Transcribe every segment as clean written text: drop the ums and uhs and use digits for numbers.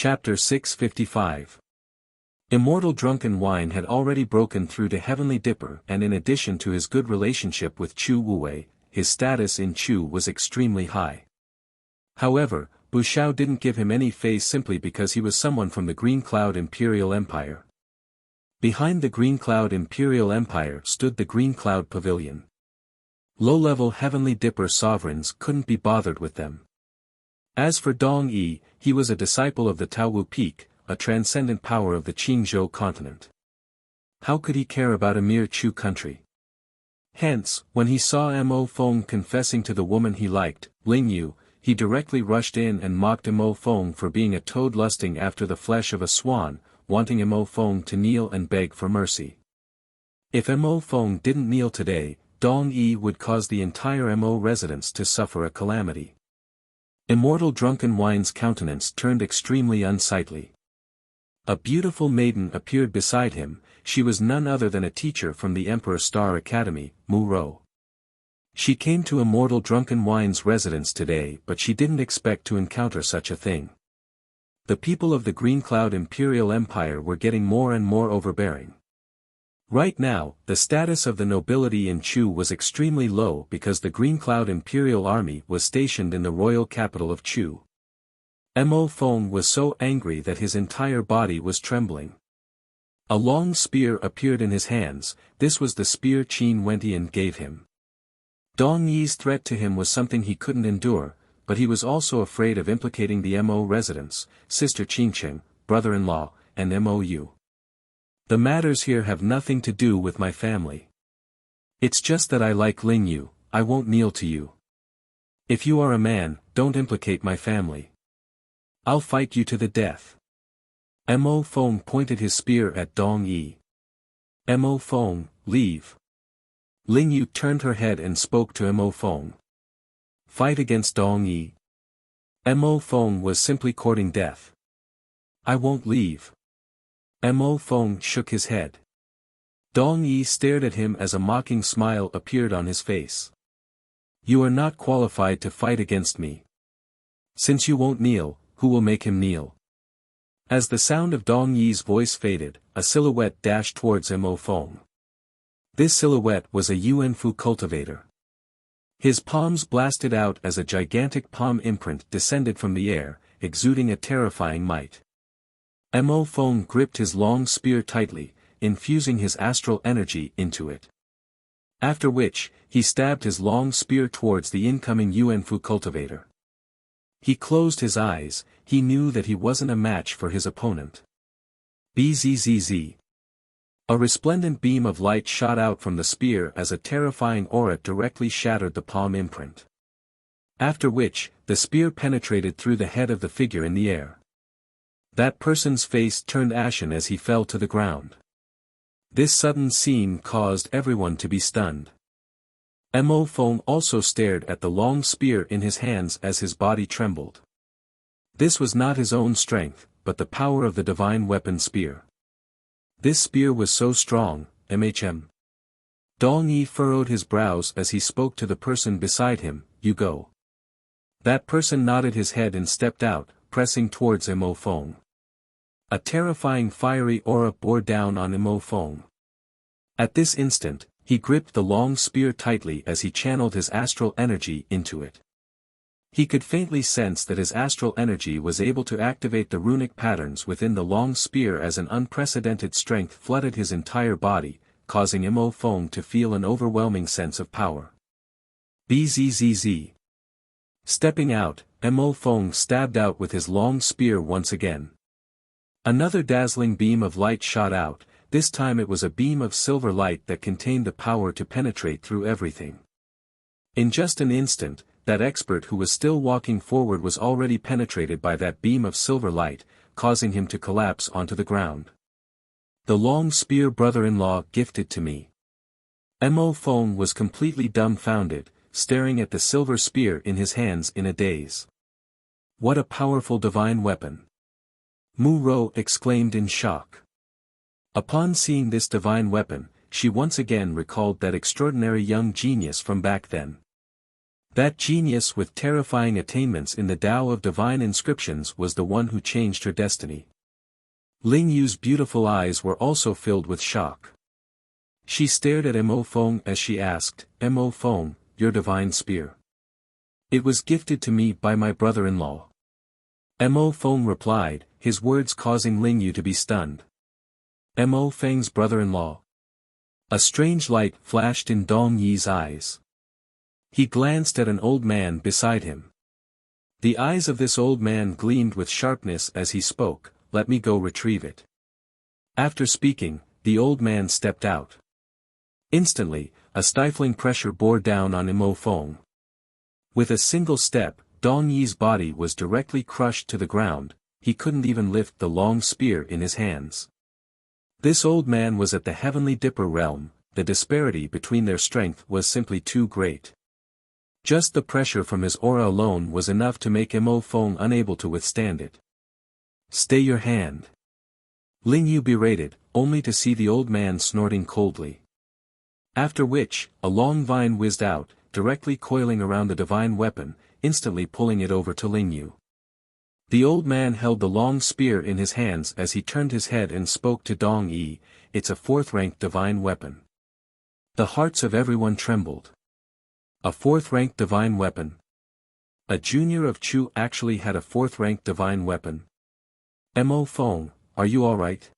Chapter 655. Immortal drunken wine had already broken through to Heavenly Dipper, and in addition to his good relationship with Chu Wuwei, his status in Chu was extremely high. However, Bu Xiao didn't give him any face simply because he was someone from the Green Cloud Imperial Empire. Behind the Green Cloud Imperial Empire stood the Green Cloud Pavilion. Low-level Heavenly Dipper sovereigns couldn't be bothered with them. As for Dong Yi, he was a disciple of the Taowu Peak, a transcendent power of the Qingzhou continent. How could he care about a mere Chu country? Hence, when he saw Mo Feng confessing to the woman he liked, Ling Yu, he directly rushed in and mocked Mo Feng for being a toad lusting after the flesh of a swan, wanting Mo Feng to kneel and beg for mercy. If Mo Feng didn't kneel today, Dong Yi would cause the entire Mo residence to suffer a calamity. Immortal drunken wine's countenance turned extremely unsightly. A beautiful maiden appeared beside him. She was none other than a teacher from the Emperor Star Academy, Mu Rou. She came to Immortal drunken wine's residence today, but she didn't expect to encounter such a thing. The people of the Green Cloud Imperial Empire were getting more and more overbearing. Right now, the status of the nobility in Chu was extremely low because the Green Cloud Imperial Army was stationed in the royal capital of Chu. Mo Feng was so angry that his entire body was trembling. A long spear appeared in his hands. This was the spear Qin Wentian gave him. Dong Yi's threat to him was something he couldn't endure, but he was also afraid of implicating the Mo residents, sister Qingcheng, brother-in-law, and Mou. The matters here have nothing to do with my family. It's just that I like Ling Yu. I won't kneel to you. If you are a man, don't implicate my family. I'll fight you to the death. Mo Feng pointed his spear at Dong Yi. Mo Feng, leave. Ling Yu turned her head and spoke to Mo Feng. Fight against Dong Yi. Mo Feng was simply courting death. I won't leave. Mo Feng shook his head. Dong Yi stared at him as a mocking smile appeared on his face. You are not qualified to fight against me. Since you won't kneel, who will make him kneel? As the sound of Dong Yi's voice faded, a silhouette dashed towards Mo Feng. This silhouette was a Yuanfu cultivator. His palms blasted out as a gigantic palm imprint descended from the air, exuding a terrifying might. Mo Feng gripped his long spear tightly, infusing his astral energy into it. After which, he stabbed his long spear towards the incoming Yuanfu cultivator. He closed his eyes. He knew that he wasn't a match for his opponent. Bzzz. A resplendent beam of light shot out from the spear as a terrifying aura directly shattered the palm imprint. After which, the spear penetrated through the head of the figure in the air. That person's face turned ashen as he fell to the ground. This sudden scene caused everyone to be stunned. Mo Feng also stared at the long spear in his hands as his body trembled. This was not his own strength, but the power of the divine weapon spear. This spear was so strong, Dong Yi furrowed his brows as he spoke to the person beside him, you go. That person nodded his head and stepped out, pressing towards Mo Feng. A terrifying fiery aura bore down on Mo Feng. At this instant, he gripped the long spear tightly as he channeled his astral energy into it. He could faintly sense that his astral energy was able to activate the runic patterns within the long spear as an unprecedented strength flooded his entire body, causing Mo Feng to feel an overwhelming sense of power. Bzzz. Stepping out, Mo Feng stabbed out with his long spear once again. Another dazzling beam of light shot out. This time it was a beam of silver light that contained the power to penetrate through everything. In just an instant, that expert who was still walking forward was already penetrated by that beam of silver light, causing him to collapse onto the ground. The long spear brother-in-law gifted to me. Mo Feng was completely dumbfounded, staring at the silver spear in his hands in a daze. What a powerful divine weapon! Mu Rou exclaimed in shock. Upon seeing this divine weapon, she once again recalled that extraordinary young genius from back then. That genius with terrifying attainments in the Tao of divine inscriptions was the one who changed her destiny. Ling Yu's beautiful eyes were also filled with shock. She stared at Mo Feng as she asked, Mo Feng, your divine spear. It was gifted to me by my brother-in-law. Mo Feng replied, his words causing Ling Yu to be stunned. Mo Feng's brother-in-law. A strange light flashed in Dong Yi's eyes. He glanced at an old man beside him. The eyes of this old man gleamed with sharpness as he spoke, let me go retrieve it. After speaking, the old man stepped out. Instantly, a stifling pressure bore down on Mo Feng. With a single step, Dong Yi's body was directly crushed to the ground, he couldn't even lift the long spear in his hands. This old man was at the Heavenly Dipper realm, the disparity between their strength was simply too great. Just the pressure from his aura alone was enough to make Mo Feng unable to withstand it. Stay your hand. Ling Yu berated, only to see the old man snorting coldly. After which, a long vine whizzed out, directly coiling around the divine weapon, instantly pulling it over to Ling Yu. The old man held the long spear in his hands as he turned his head and spoke to Dong Yi, it's a fourth-ranked divine weapon. The hearts of everyone trembled. A fourth-ranked divine weapon. A junior of Chu actually had a fourth-ranked divine weapon. Mo Feng, are you alright?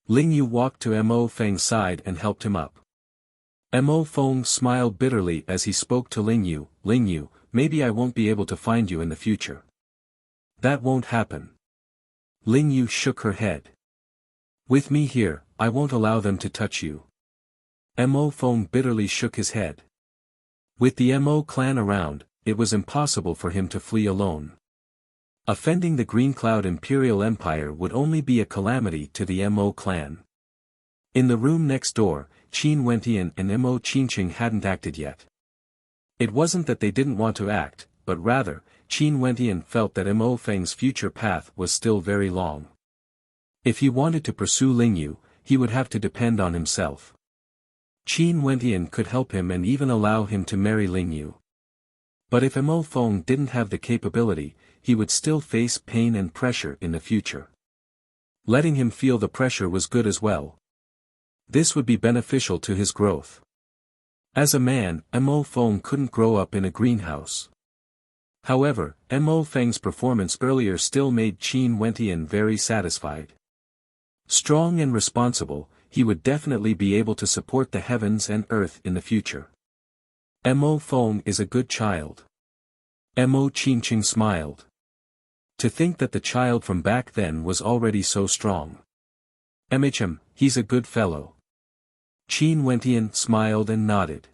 Ling Yu walked to Mo Feng's side and helped him up. Mo Feng smiled bitterly as he spoke to Ling Yu, maybe I won't be able to find you in the future. That won't happen. Ling Yu shook her head. With me here, I won't allow them to touch you. Mo Feng bitterly shook his head. With the Mo clan around, it was impossible for him to flee alone. Offending the Green Cloud Imperial Empire would only be a calamity to the Mo clan. In the room next door, Qin Wentian and Mo Qingqing hadn't acted yet. It wasn't that they didn't want to act, but rather, Qin Wentian felt that Mo Feng's future path was still very long. If he wanted to pursue Ling Yu, he would have to depend on himself. Qin Wentian could help him and even allow him to marry Ling Yu. But if Mo Feng didn't have the capability, he would still face pain and pressure in the future. Letting him feel the pressure was good as well. This would be beneficial to his growth. As a man, Mo Feng couldn't grow up in a greenhouse. However, Mo Feng's performance earlier still made Qin Wentian very satisfied. Strong and responsible, he would definitely be able to support the heavens and earth in the future. Mo Feng is a good child. Mo Qingqing smiled. To think that the child from back then was already so strong. He's a good fellow. Qin Wentian smiled and nodded.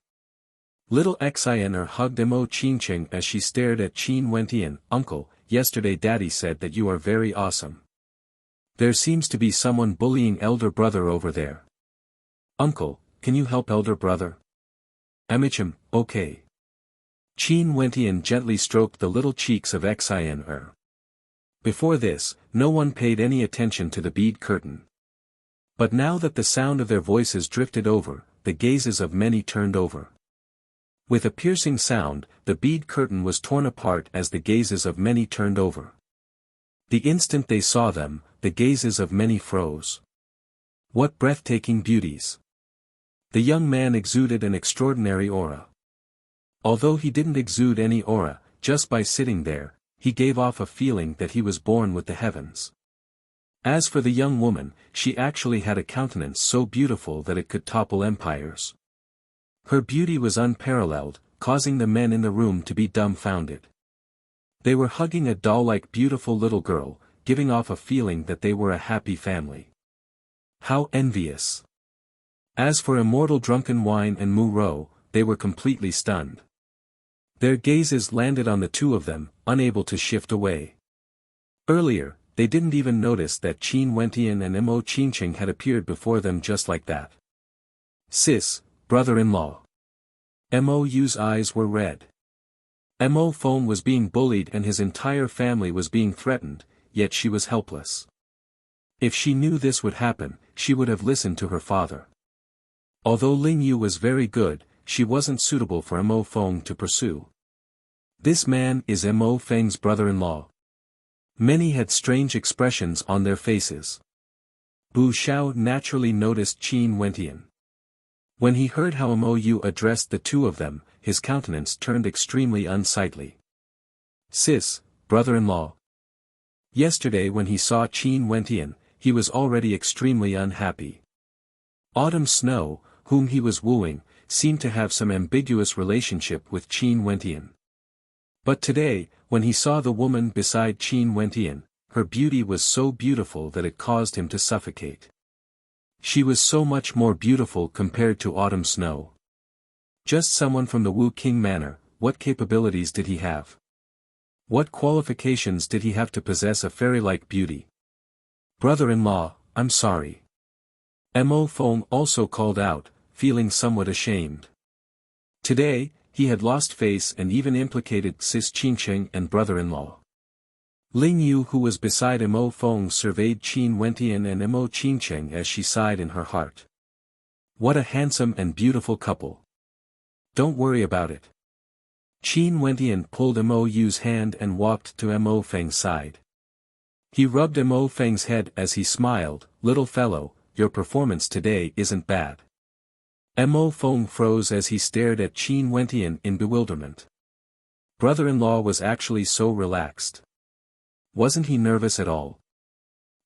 Little Xian'er hugged Mo Qingqing as she stared at Qin Wentian, Uncle, yesterday Daddy said that you are very awesome. There seems to be someone bullying elder brother over there. Uncle, can you help elder brother? Okay. Qin Wentian gently stroked the little cheeks of Xian'er. Before this, no one paid any attention to the bead curtain. But now that the sound of their voices drifted over, the gazes of many turned over. With a piercing sound, the bead curtain was torn apart as the gazes of many turned over. The instant they saw them, the gazes of many froze. What breathtaking beauties! The young man exuded an extraordinary aura. Although he didn't exude any aura, just by sitting there, he gave off a feeling that he was born with the heavens. As for the young woman, she actually had a countenance so beautiful that it could topple empires. Her beauty was unparalleled, causing the men in the room to be dumbfounded. They were hugging a doll-like beautiful little girl, giving off a feeling that they were a happy family. How envious! As for Immortal Drunken Wine and Mu Rou, they were completely stunned. Their gazes landed on the two of them, unable to shift away. Earlier, they didn't even notice that Qin Wentian and Mo Qingqing had appeared before them just like that. Sis, brother-in-law. Mou's eyes were red. Mo Feng was being bullied and his entire family was being threatened, yet she was helpless. If she knew this would happen, she would have listened to her father. Although Ling Yu was very good, she wasn't suitable for Mo Feng to pursue. This man is Mo Feng's brother-in-law. Many had strange expressions on their faces. Bu Xiao naturally noticed Qin Wentian. When he heard how Mo Yu addressed the two of them, his countenance turned extremely unsightly. Sis, brother-in-law. Yesterday when he saw Qin Wentian, he was already extremely unhappy. Autumn Snow, whom he was wooing, seemed to have some ambiguous relationship with Qin Wentian. But today, when he saw the woman beside Qin Wentian, her beauty was so beautiful that it caused him to suffocate. She was so much more beautiful compared to Autumn Snow. Just someone from the Wu King Manor, what capabilities did he have? What qualifications did he have to possess a fairy-like beauty? Brother-in-law, I'm sorry. Mo Feng also called out, feeling somewhat ashamed. Today, he had lost face and even implicated Sis Qingcheng and brother-in-law. Ling Yu, who was beside Mo Feng, surveyed Qin Wentian and Mo Qingcheng as she sighed in her heart. What a handsome and beautiful couple. Don't worry about it. Qin Wentian pulled Mo Yu's hand and walked to Mo Feng's side. He rubbed Mo Feng's head as he smiled, little fellow, your performance today isn't bad. Mo Feng froze as he stared at Qin Wentian in bewilderment. Brother-in-law was actually so relaxed. Wasn't he nervous at all?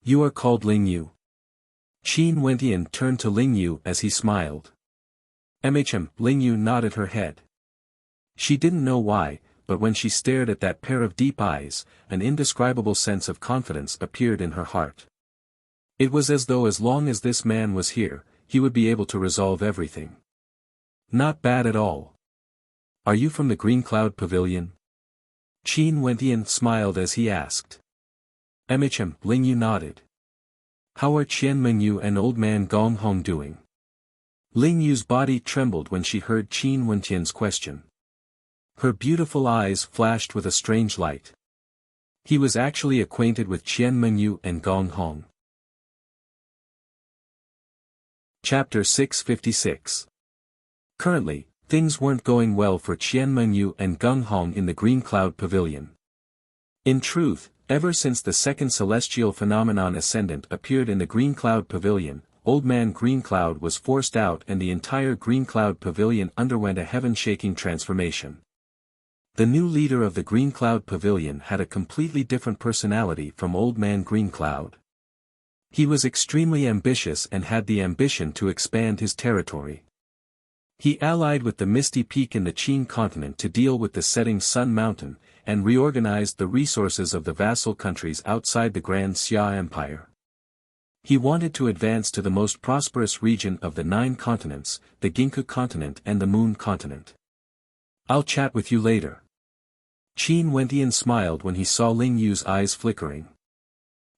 You are called Ling Yu. Qin Wentian turned to Ling Yu as he smiled. Ling Yu nodded her head. She didn't know why, but when she stared at that pair of deep eyes, an indescribable sense of confidence appeared in her heart. It was as though as long as this man was here, he would be able to resolve everything. Not bad at all. Are you from the Green Cloud Pavilion? Qin Wentian smiled as he asked. Ling Yu nodded. How are Qian Mengyu and old man Gong Hong doing? Ling Yu's body trembled when she heard Qin Wentian's question. Her beautiful eyes flashed with a strange light. He was actually acquainted with Qian Mengyu and Gong Hong. Chapter 656. Currently, things weren't going well for Qian Mengyu and Gong Hong in the Green Cloud Pavilion. In truth, ever since the second celestial phenomenon ascendant appeared in the Green Cloud Pavilion, Old Man Green Cloud was forced out and the entire Green Cloud Pavilion underwent a heaven-shaking transformation. The new leader of the Green Cloud Pavilion had a completely different personality from Old Man Green Cloud. He was extremely ambitious and had the ambition to expand his territory. He allied with the Misty Peak in the Qin continent to deal with the setting Sun Mountain, and reorganized the resources of the vassal countries outside the Grand Xia Empire. He wanted to advance to the most prosperous region of the 9 continents, the Ginkgo continent and the Moon continent. I'll chat with you later. Qin Wentian smiled when he saw Ling Yu's eyes flickering.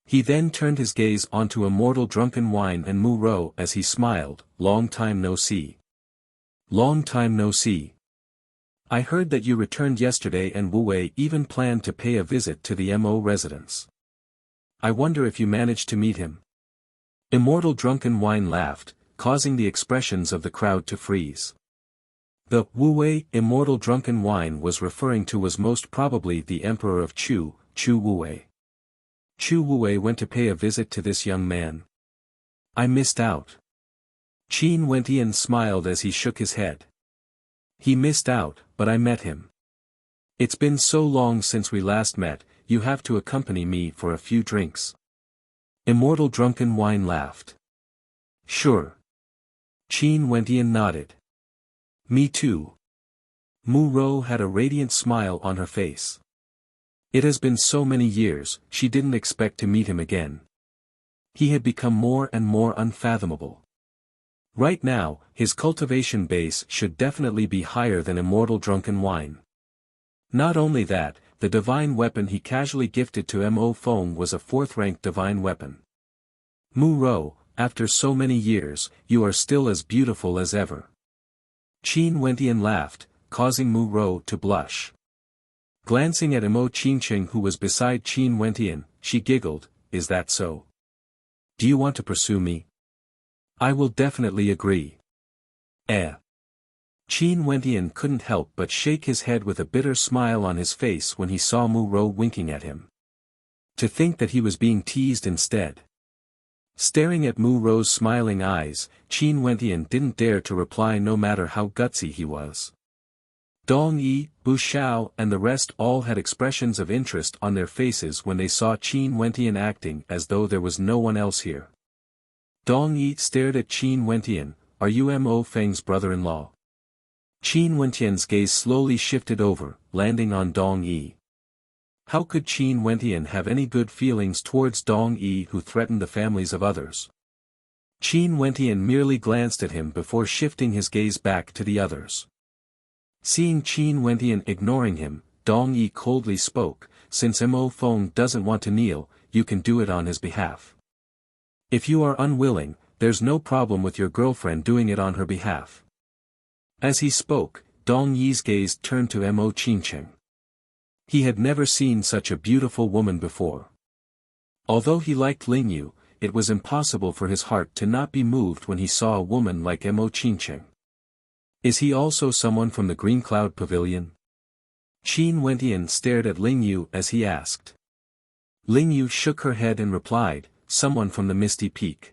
He then turned his gaze onto Immortal Drunken Wine and Mu Rou as he smiled, long time no see. Long time no see. I heard that you returned yesterday and Wu Wei even planned to pay a visit to the Mo residence. I wonder if you managed to meet him. Immortal Drunken Wine laughed, causing the expressions of the crowd to freeze. The Wu Wei Immortal Drunken Wine was referring to was most probably the Emperor of Chu Wu Wei. Chu Wu Wei went to pay a visit to this young man. I missed out. Qin Wentian smiled as he shook his head. He missed out, but I met him. It's been so long since we last met, you have to accompany me for a few drinks. Immortal Drunken Wine laughed. Sure. Qin Wentian nodded. Me too. Mu Rou had a radiant smile on her face. It has been so many years, she didn't expect to meet him again. He had become more and more unfathomable. Right now, his cultivation base should definitely be higher than Immortal Drunken Wine. Not only that, the divine weapon he casually gifted to Mo Feng was a 4th-ranked divine weapon. Mu Rou, after so many years, you are still as beautiful as ever. Qin Wentian laughed, causing Mu Rou to blush. Glancing at Mo Qingcheng who was beside Qin Wentian, she giggled, is that so? Do you want to pursue me? I will definitely agree. Qin Wentian couldn't help but shake his head with a bitter smile on his face when he saw Mu Rou winking at him. To think that he was being teased instead. Staring at Mu Rou's smiling eyes, Qin Wentian didn't dare to reply no matter how gutsy he was. Dong Yi, Bu Xiao and the rest all had expressions of interest on their faces when they saw Qin Wentian acting as though there was no one else here. Dong Yi stared at Qin Wentian, "Are you Mo Feng's brother-in-law?" Qin Wentian's gaze slowly shifted over, landing on Dong Yi. How could Qin Wentian have any good feelings towards Dong Yi who threatened the families of others? Qin Wentian merely glanced at him before shifting his gaze back to the others. Seeing Qin Wentian ignoring him, Dong Yi coldly spoke, "Since Mo Feng doesn't want to kneel, you can do it on his behalf. If you are unwilling, there's no problem with your girlfriend doing it on her behalf." As he spoke, Dong Yi's gaze turned to Mo Qingcheng. He had never seen such a beautiful woman before. Although he liked Ling Yu, it was impossible for his heart to not be moved when he saw a woman like Mo Qingcheng. Is he also someone from the Green Cloud Pavilion? Qin Wentian stared at Ling Yu as he asked. Ling Yu shook her head and replied, "Someone from the Misty Peak.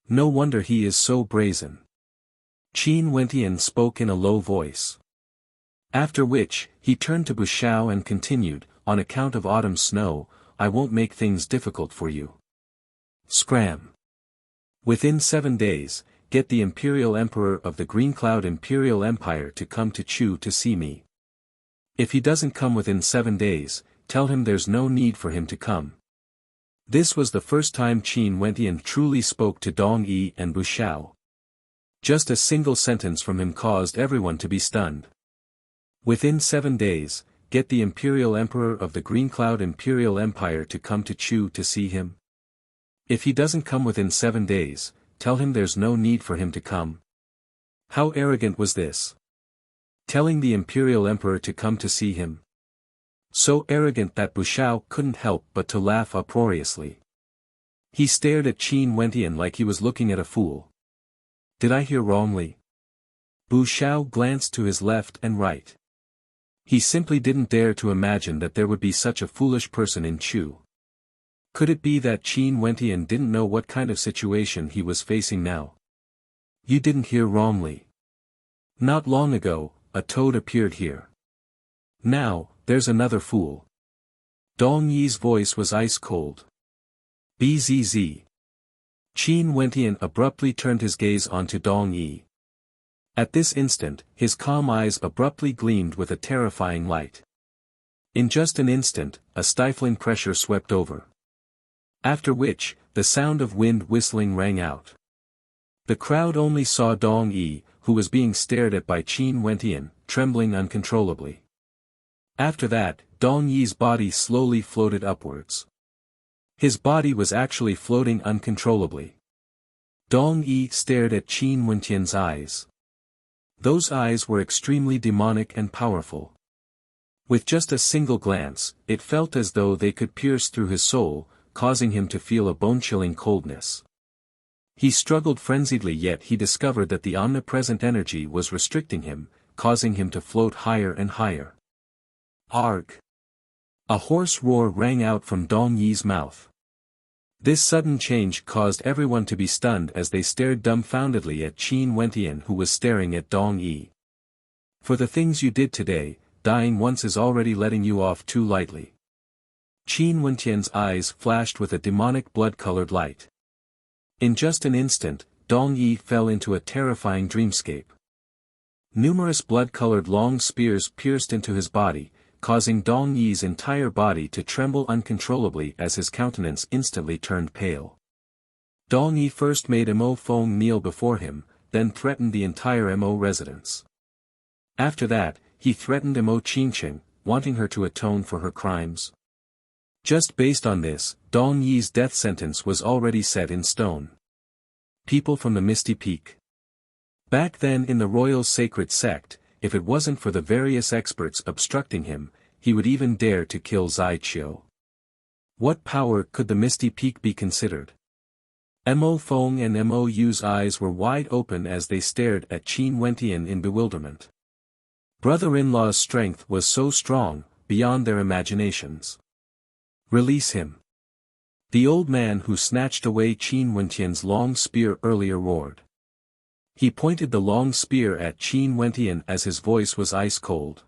No wonder he is so brazen." Qin Wentian spoke in a low voice. After which, he turned to Bu Xiao and continued, "On account of autumn snow, I won't make things difficult for you. Scram. Within 7 days, get the Imperial Emperor of the Green Cloud Imperial Empire to come to Chu to see me. If he doesn't come within 7 days, tell him there's no need for him to come." This was the first time Qin Wentian truly spoke to Dong Yi and Bu Xiao. Just a single sentence from him caused everyone to be stunned. Within 7 days, get the Imperial Emperor of the Green Cloud Imperial Empire to come to Chu to see him. If he doesn't come within 7 days, tell him there's no need for him to come. How arrogant was this? Telling the Imperial Emperor to come to see him. So arrogant that Bu Xiao couldn't help but to laugh uproariously. He stared at Qin Wentian like he was looking at a fool. Did I hear wrongly? Bu Xiao glanced to his left and right. He simply didn't dare to imagine that there would be such a foolish person in Chu. Could it be that Qin Wentian didn't know what kind of situation he was facing now? You didn't hear wrongly. Not long ago, a toad appeared here. Now, there's another fool. Dong Yi's voice was ice cold. Bzz. Qin Wentian abruptly turned his gaze onto Dong Yi. At this instant, his calm eyes abruptly gleamed with a terrifying light. In just an instant, a stifling pressure swept over. After which, the sound of wind whistling rang out. The crowd only saw Dong Yi, who was being stared at by Qin Wentian, trembling uncontrollably. After that, Dong Yi's body slowly floated upwards. His body was actually floating uncontrollably. Dong Yi stared at Qin Wentian's eyes. Those eyes were extremely demonic and powerful. With just a single glance, it felt as though they could pierce through his soul, causing him to feel a bone-chilling coldness. He struggled frenziedly, yet he discovered that the omnipresent energy was restricting him, causing him to float higher and higher. Arg! A hoarse roar rang out from Dong Yi's mouth. This sudden change caused everyone to be stunned as they stared dumbfoundedly at Qin Wentian, who was staring at Dong Yi. For the things you did today, dying once is already letting you off too lightly. Qin Wentian's eyes flashed with a demonic blood-colored light. In just an instant, Dong Yi fell into a terrifying dreamscape. Numerous blood-colored long spears pierced into his body, causing Dong Yi's entire body to tremble uncontrollably as his countenance instantly turned pale. Dong Yi first made Mo Feng kneel before him, then threatened the entire Mo residence. After that, he threatened Mo Qingcheng, wanting her to atone for her crimes. Just based on this, Dong Yi's death sentence was already set in stone. People from the Misty Peak. Back then in the royal sacred sect, if it wasn't for the various experts obstructing him, he would even dare to kill Zai Qiu. What power could the Misty Peak be considered? Mo Feng and Mo Yu's eyes were wide open as they stared at Qin Wentian in bewilderment. Brother-in-law's strength was so strong, beyond their imaginations. Release him. The old man who snatched away Qin Wentian's long spear earlier roared. He pointed the long spear at Qin Wentian as his voice was ice-cold.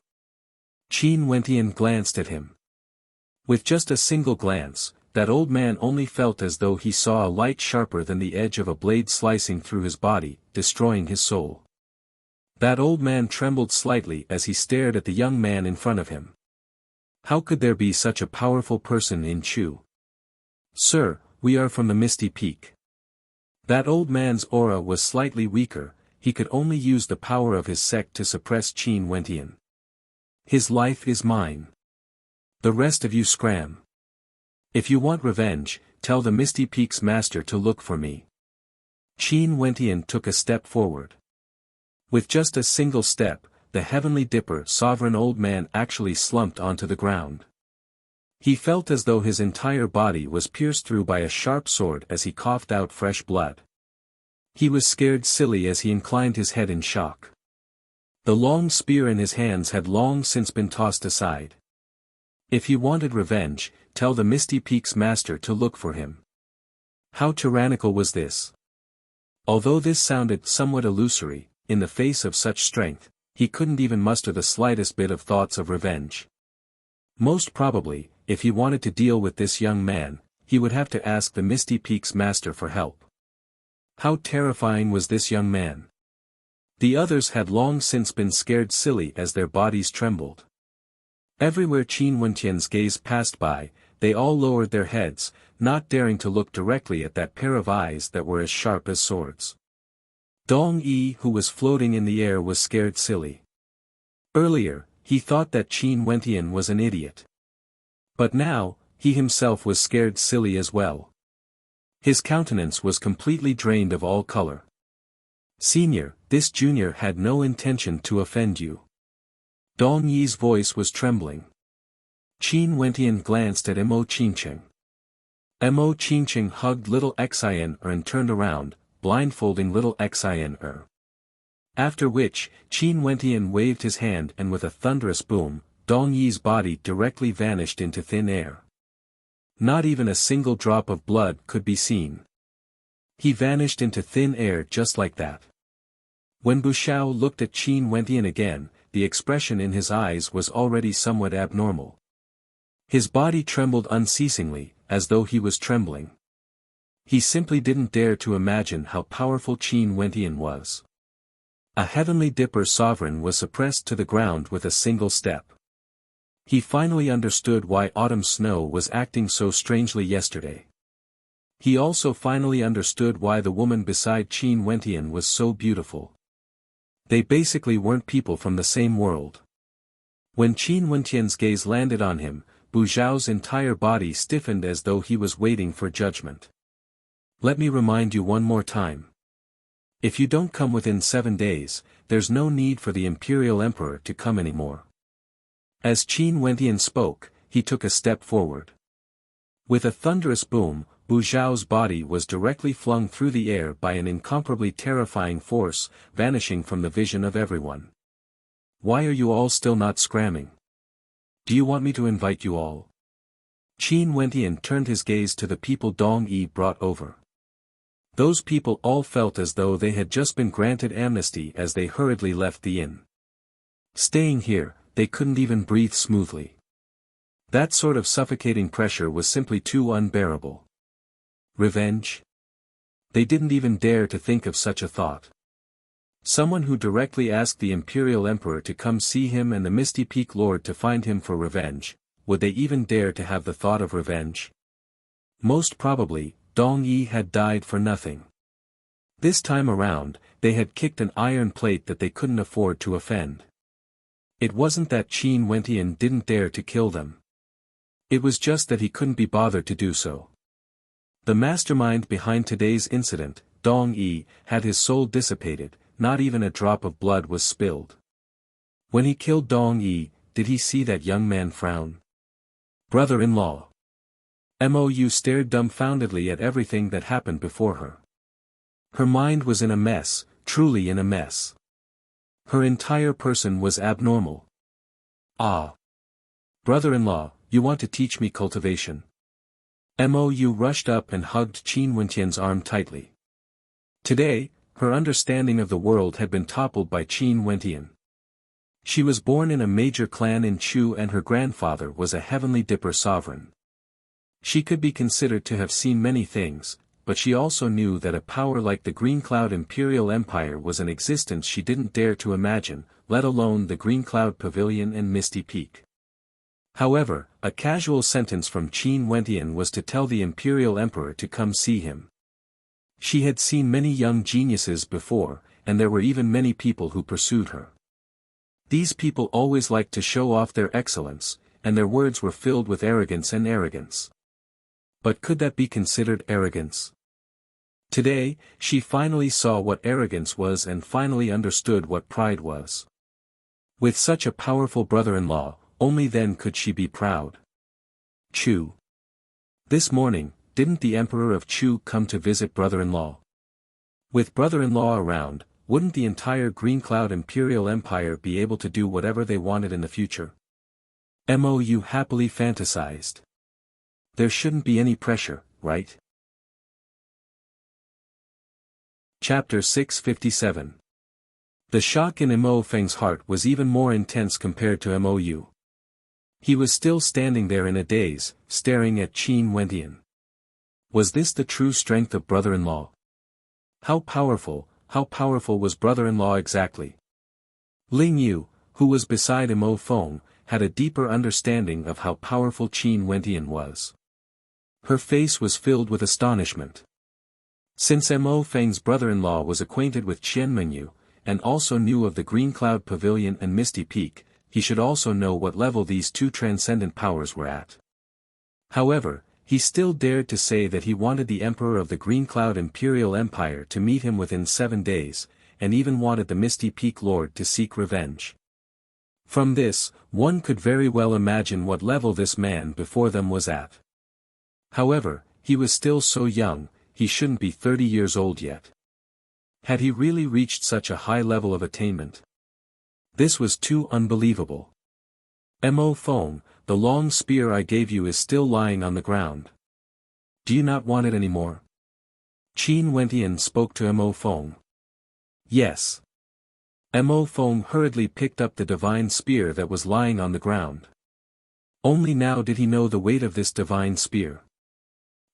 Qin Wentian glanced at him. With just a single glance, that old man only felt as though he saw a light sharper than the edge of a blade slicing through his body, destroying his soul. That old man trembled slightly as he stared at the young man in front of him. How could there be such a powerful person in Chu? Sir, we are from the Misty Peak. That old man's aura was slightly weaker, he could only use the power of his sect to suppress Qin Wentian. His life is mine. The rest of you scram. If you want revenge, tell the Misty Peak's master to look for me. Qin Wentian took a step forward. With just a single step, the Heavenly Dipper sovereign old man actually slumped onto the ground. He felt as though his entire body was pierced through by a sharp sword as he coughed out fresh blood. He was scared silly as he inclined his head in shock. The long spear in his hands had long since been tossed aside. If he wanted revenge, tell the Misty Peak's master to look for him. How tyrannical was this? Although this sounded somewhat illusory, in the face of such strength, he couldn't even muster the slightest bit of thoughts of revenge. Most probably, if he wanted to deal with this young man, he would have to ask the Misty Peak's master for help. How terrifying was this young man? The others had long since been scared silly as their bodies trembled. Everywhere Qin Wentian's gaze passed by, they all lowered their heads, not daring to look directly at that pair of eyes that were as sharp as swords. Dong Yi, who was floating in the air, was scared silly. Earlier, he thought that Qin Wentian was an idiot. But now, he himself was scared silly as well. His countenance was completely drained of all color. Senior, this junior had no intention to offend you. Dong Yi's voice was trembling. Qin Wentian glanced at Mo Qingcheng. Mo Qingcheng hugged little Xian and turned around, blindfolding little Xian. After which, Qin Wentian waved his hand and with a thunderous boom, Dong Yi's body directly vanished into thin air. Not even a single drop of blood could be seen. He vanished into thin air just like that. When Bu Xiao looked at Qin Wentian again, the expression in his eyes was already somewhat abnormal. His body trembled unceasingly, as though he was trembling. He simply didn't dare to imagine how powerful Qin Wentian was. A Heavenly Dipper sovereign was suppressed to the ground with a single step. He finally understood why Autumn Snow was acting so strangely yesterday. He also finally understood why the woman beside Qin Wentian was so beautiful. They basically weren't people from the same world. When Qin Wentian's gaze landed on him, Bu Zhao's entire body stiffened as though he was waiting for judgment. Let me remind you one more time. If you don't come within 7 days, there's no need for the Imperial Emperor to come anymore. As Qin Wentian spoke, he took a step forward. With a thunderous boom, Bu Zhao's body was directly flung through the air by an incomparably terrifying force, vanishing from the vision of everyone. Why are you all still not scramming? Do you want me to invite you all? Qin Wentian turned his gaze to the people Dong Yi brought over. Those people all felt as though they had just been granted amnesty as they hurriedly left the inn. Staying here, they couldn't even breathe smoothly. That sort of suffocating pressure was simply too unbearable. Revenge? They didn't even dare to think of such a thought. Someone who directly asked the Imperial Emperor to come see him and the Misty Peak Lord to find him for revenge, would they even dare to have the thought of revenge? Most probably, Dong Yi had died for nothing. This time around, they had kicked an iron plate that they couldn't afford to offend. It wasn't that Qin Wentian didn't dare to kill them. It was just that he couldn't be bothered to do so. The mastermind behind today's incident, Dong Yi, had his soul dissipated, not even a drop of blood was spilled. When he killed Dong Yi, did he see that young man frown? Brother-in-law. Mou stared dumbfoundedly at everything that happened before her. Her mind was in a mess, truly in a mess. Her entire person was abnormal. Ah! Brother-in-law, you want to teach me cultivation? Mou rushed up and hugged Qin Wentian's arm tightly. Today, her understanding of the world had been toppled by Qin Wentian. She was born in a major clan in Chu and her grandfather was a heavenly dipper sovereign. She could be considered to have seen many things, but she also knew that a power like the Green Cloud Imperial Empire was an existence she didn't dare to imagine, let alone the Green Cloud Pavilion and Misty Peak. However, a casual sentence from Qin Wentian was to tell the Imperial Emperor to come see him. She had seen many young geniuses before, and there were even many people who pursued her. These people always liked to show off their excellence, and their words were filled with arrogance and arrogance. But could that be considered arrogance? Today, she finally saw what arrogance was and finally understood what pride was. With such a powerful brother-in-law, only then could she be proud. Chu. This morning, didn't the Emperor of Chu come to visit brother-in-law? With brother-in-law around, wouldn't the entire Green Cloud Imperial Empire be able to do whatever they wanted in the future? Mou happily fantasized. There shouldn't be any pressure, right? Chapter 657. The shock in Mo Feng's heart was even more intense compared to Mou. He was still standing there in a daze, staring at Qin Wentian. Was this the true strength of brother-in-law? How powerful was brother-in-law exactly? Ling Yu, who was beside Mo Feng, had a deeper understanding of how powerful Qin Wentian was. Her face was filled with astonishment. Since Mo Feng's brother-in-law was acquainted with Qian Mengyu, and also knew of the Green Cloud Pavilion and Misty Peak, he should also know what level these two transcendent powers were at. However, he still dared to say that he wanted the Emperor of the Green Cloud Imperial Empire to meet him within 7 days, and even wanted the Misty Peak Lord to seek revenge. From this, one could very well imagine what level this man before them was at. However, he was still so young, he shouldn't be 30 years old yet. Had he really reached such a high level of attainment? This was too unbelievable. Mo Feng, the long spear I gave you is still lying on the ground. Do you not want it anymore? Qin Wentian spoke to Mo Feng. Yes. Mo Feng hurriedly picked up the divine spear that was lying on the ground. Only now did he know the weight of this divine spear.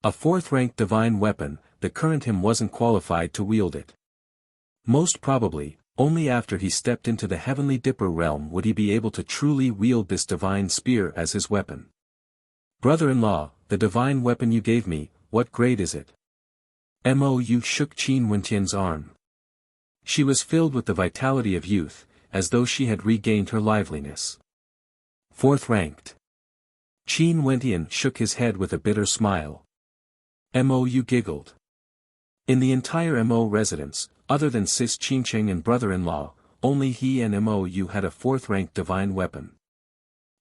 A 4th-ranked divine weapon, the current him wasn't qualified to wield it. Most probably, only after he stepped into the Heavenly Dipper realm would he be able to truly wield this divine spear as his weapon. Brother-in-law, the divine weapon you gave me, what grade is it? Mou shook Qin Wentian's arm. She was filled with the vitality of youth, as though she had regained her liveliness. 4th-ranked. Qin Wentian shook his head with a bitter smile. Mou giggled. In the entire Mo residence, other than Sis Qingqing and brother-in-law, only he and Mou had a 4th-ranked divine weapon.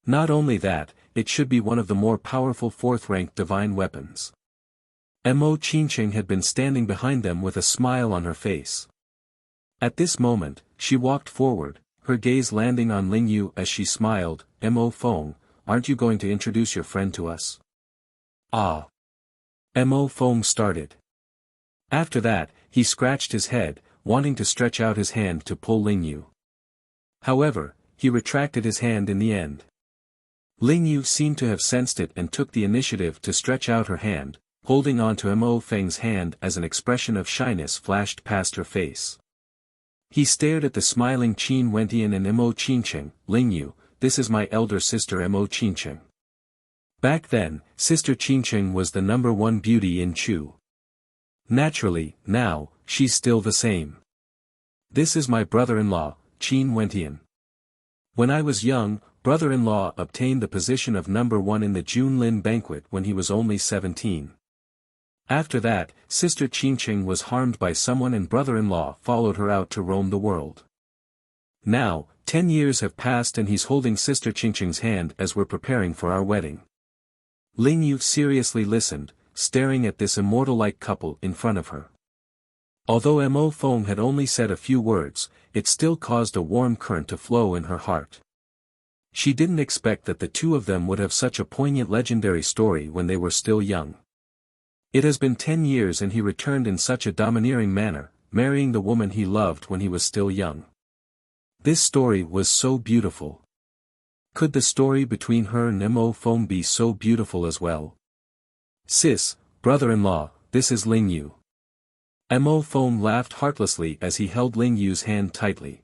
Not only that, it should be one of the more powerful 4th-ranked divine weapons. Mo Qingqing had been standing behind them with a smile on her face. At this moment, she walked forward, her gaze landing on Ling Yu as she smiled. Mo Feng, aren't you going to introduce your friend to us? Ah. Mo Feng started. After that, he scratched his head, wanting to stretch out his hand to pull Ling Yu. However, he retracted his hand in the end. Ling Yu seemed to have sensed it and took the initiative to stretch out her hand, holding on to Mo Feng's hand as an expression of shyness flashed past her face. He stared at the smiling Qin Wentian and Mo Qingqing. Ling Yu, this is my elder sister Mo Qingqing. Back then, Sister Qingqing was the #1 beauty in Chu. Naturally, now, she's still the same. This is my brother-in-law, Qin Wentian. When I was young, brother-in-law obtained the position of #1 in the Junlin banquet when he was only 17. After that, Sister Qingqing was harmed by someone and brother-in-law followed her out to roam the world. Now, 10 years have passed and he's holding Sister Qingqing's hand as we're preparing for our wedding. Ling Yu seriously listened, staring at this immortal-like couple in front of her. Although Mo Feng had only said a few words, it still caused a warm current to flow in her heart. She didn't expect that the two of them would have such a poignant legendary story when they were still young. It has been 10 years and he returned in such a domineering manner, marrying the woman he loved when he was still young. This story was so beautiful. Could the story between her and Mo Feng be so beautiful as well? Sis, brother-in-law, this is Ling Yu. Mo Feng laughed heartlessly as he held Ling Yu's hand tightly.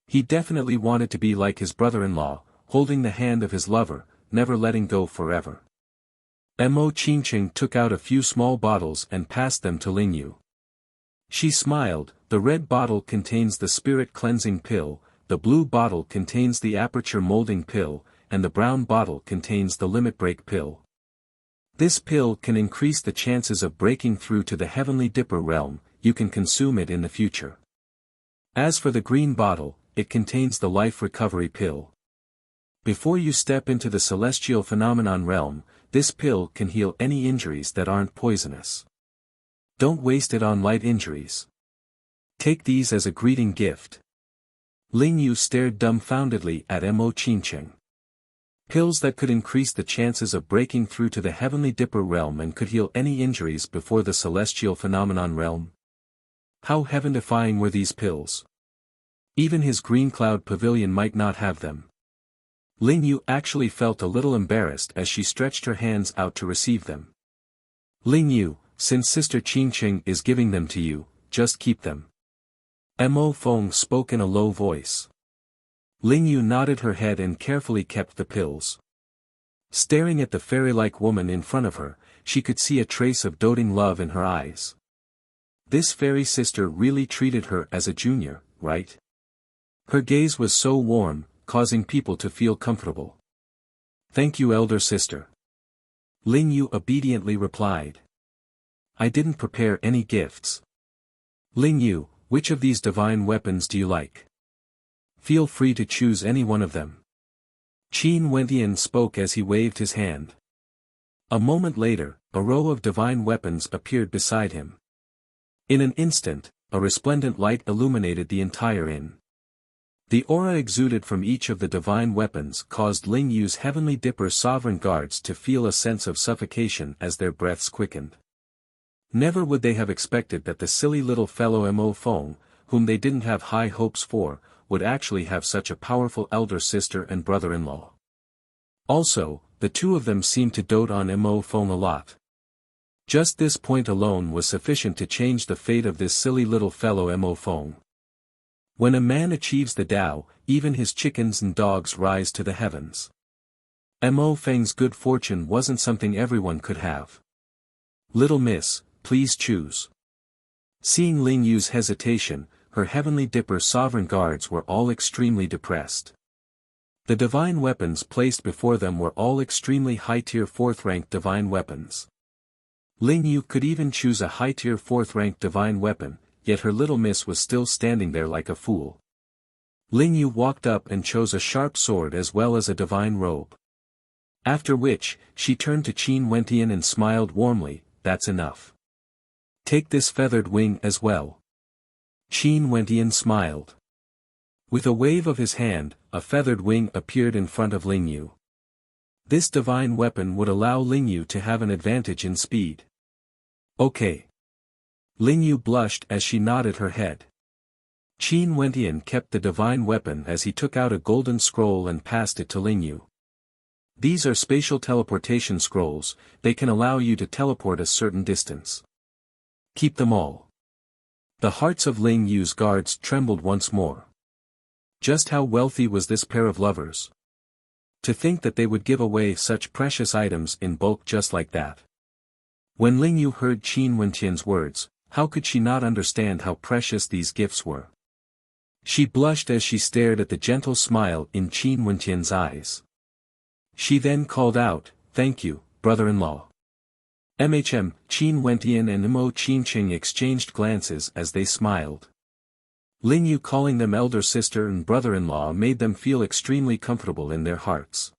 He definitely wanted to be like his brother-in-law, holding the hand of his lover, never letting go forever. Mo Qingqing took out a few small bottles and passed them to Ling Yu. She smiled. The red bottle contains the spirit cleansing pill, the blue bottle contains the aperture molding pill, and the brown bottle contains the limit break pill. This pill can increase the chances of breaking through to the heavenly dipper realm. You can consume it in the future. As for the green bottle, it contains the life recovery pill. Before you step into the celestial phenomenon realm, this pill can heal any injuries that aren't poisonous. Don't waste it on light injuries. Take these as a greeting gift. Ling Yu stared dumbfoundedly at Mo Qingqing. Pills that could increase the chances of breaking through to the heavenly dipper realm and could heal any injuries before the celestial phenomenon realm. How heaven-defying were these pills? Even his green cloud pavilion might not have them. Ling Yu actually felt a little embarrassed as she stretched her hands out to receive them. Ling Yu, since Sister Qingqing is giving them to you, just keep them. Mo Feng spoke in a low voice. Ling Yu nodded her head and carefully kept the pills. Staring at the fairy-like woman in front of her, she could see a trace of doting love in her eyes. This fairy sister really treated her as a junior, right? Her gaze was so warm, causing people to feel comfortable. Thank you, elder sister. Ling Yu obediently replied. I didn't prepare any gifts. Ling Yu, which of these divine weapons do you like? Feel free to choose any one of them. Qin Wentian spoke as he waved his hand. A moment later, a row of divine weapons appeared beside him. In an instant, a resplendent light illuminated the entire inn. The aura exuded from each of the divine weapons caused Ling Yu's heavenly dipper sovereign guards to feel a sense of suffocation as their breaths quickened. Never would they have expected that the silly little fellow Mo Feng, whom they didn't have high hopes for, would actually have such a powerful elder sister and brother-in-law. Also, the two of them seemed to dote on Mo Feng a lot. Just this point alone was sufficient to change the fate of this silly little fellow Mo Feng. When a man achieves the Tao, even his chickens and dogs rise to the heavens. Mo Feng's good fortune wasn't something everyone could have. Little miss, please choose. Seeing Ling Yu's hesitation, her heavenly dipper sovereign guards were all extremely depressed. The divine weapons placed before them were all extremely high-tier 4th-ranked divine weapons. Ling Yu could even choose a high-tier 4th-ranked divine weapon, yet her little miss was still standing there like a fool. Ling Yu walked up and chose a sharp sword as well as a divine robe. After which, she turned to Qin Wentian and smiled warmly, that's enough. Take this feathered wing as well. Qin Wentian smiled. With a wave of his hand, a feathered wing appeared in front of Ling Yu. This divine weapon would allow Ling Yu to have an advantage in speed. Okay. Ling Yu blushed as she nodded her head. Qin Wentian kept the divine weapon as he took out a golden scroll and passed it to Ling Yu. These are spatial teleportation scrolls, they can allow you to teleport a certain distance. Keep them all. The hearts of Ling Yu's guards trembled once more. Just how wealthy was this pair of lovers? To think that they would give away such precious items in bulk just like that. When Ling Yu heard Qin Wentian's words, how could she not understand how precious these gifts were? She blushed as she stared at the gentle smile in Qin Wentian's eyes. She then called out, "Thank you, brother-in-law." Qin Wentian and Mo Qingqing exchanged glances as they smiled. Ling Yu calling them elder sister and brother-in-law made them feel extremely comfortable in their hearts.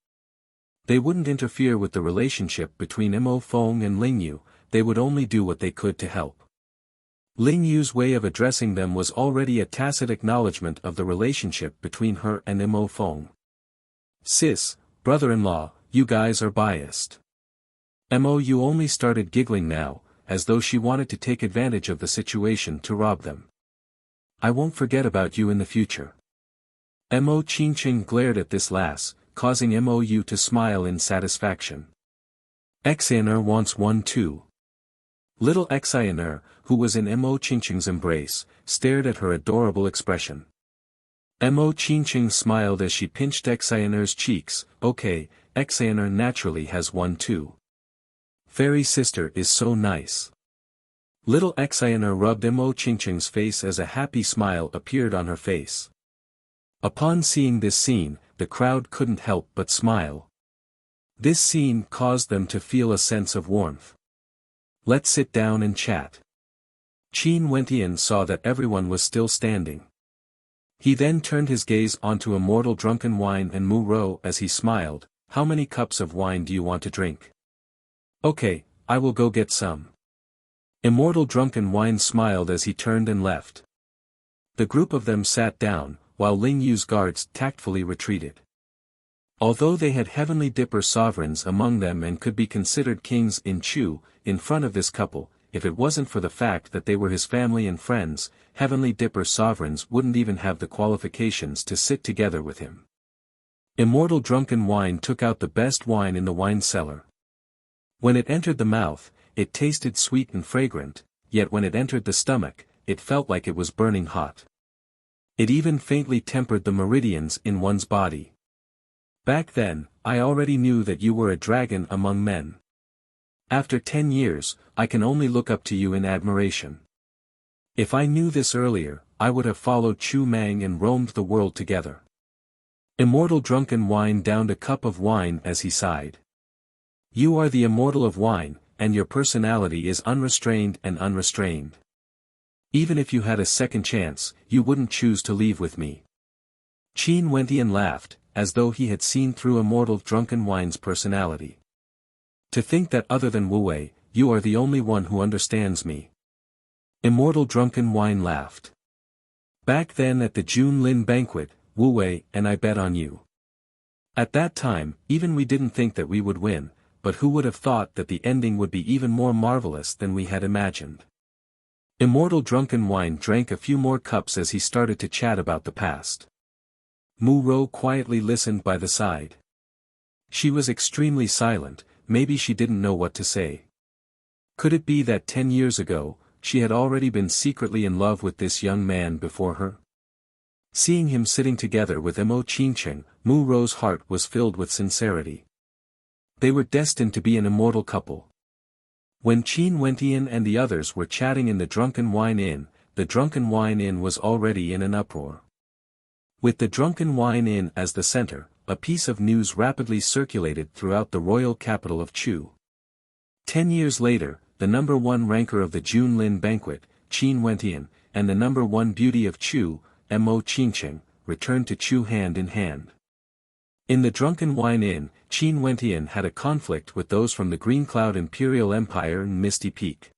They wouldn't interfere with the relationship between Mo Feng and Ling Yu, they would only do what they could to help. Ling Yu's way of addressing them was already a tacit acknowledgement of the relationship between her and Mo Feng. "Sis, brother-in-law, you guys are biased." Mo Yu only started giggling now, as though she wanted to take advantage of the situation to rob them. "I won't forget about you in the future." Mo Qingqing glared at this lass, causing Mo Yu to smile in satisfaction. "Xaner wants one too." Little Xaner, who was in Mo Qingqing's embrace, stared at her adorable expression. Mo Qingqing smiled as she pinched Xaner's cheeks. "Okay, Xaner naturally has one too. Fairy sister is so nice." Little Xaner rubbed Mo Qingqing's face as a happy smile appeared on her face. Upon seeing this scene, the crowd couldn't help but smile. This scene caused them to feel a sense of warmth. "Let's sit down and chat." Qin Wentian saw that everyone was still standing. He then turned his gaze onto Immortal Drunken Wine and Mu Rou as he smiled. "How many cups of wine do you want to drink?" "Okay, I will go get some." Immortal Drunken Wine smiled as he turned and left. The group of them sat down, while Ling Yu's guards tactfully retreated. Although they had Heavenly Dipper sovereigns among them and could be considered kings in Chu, in front of this couple, if it wasn't for the fact that they were his family and friends, Heavenly Dipper sovereigns wouldn't even have the qualifications to sit together with him. Immortal Drunken Wine took out the best wine in the wine cellar. When it entered the mouth, it tasted sweet and fragrant, yet when it entered the stomach, it felt like it was burning hot. It even faintly tempered the meridians in one's body. "Back then, I already knew that you were a dragon among men. After 10 years, I can only look up to you in admiration. If I knew this earlier, I would have followed Chu Mang and roamed the world together." Immortal Drunken Wine downed a cup of wine as he sighed. "You are the immortal of wine, and your personality is unrestrained and unrestrained. Even if you had a second chance, you wouldn't choose to leave with me." Qin Wentian laughed, as though he had seen through Immortal Drunken Wine's personality. "To think that other than Wu Wei, you are the only one who understands me." Immortal Drunken Wine laughed. "Back then at the Junlin banquet, Wu Wei and I bet on you. At that time, even we didn't think that we would win, but who would have thought that the ending would be even more marvelous than we had imagined." Immortal Drunken Wine drank a few more cups as he started to chat about the past. Mu Rou quietly listened by the side. She was extremely silent, maybe she didn't know what to say. Could it be that 10 years ago, she had already been secretly in love with this young man before her? Seeing him sitting together with Mo Qingqing, Mu Rou's heart was filled with sincerity. They were destined to be an immortal couple. When Qin Wentian and the others were chatting in the Drunken Wine Inn, the Drunken Wine Inn was already in an uproar. With the Drunken Wine Inn as the center, a piece of news rapidly circulated throughout the royal capital of Chu. 10 years later, the number one ranker of the Junlin banquet, Qin Wentian, and the number one beauty of Chu, Mo Qingqing, returned to Chu hand in hand. In the Drunken Wine Inn, Qin Wentian had a conflict with those from the Green Cloud Imperial Empire in Misty Peak.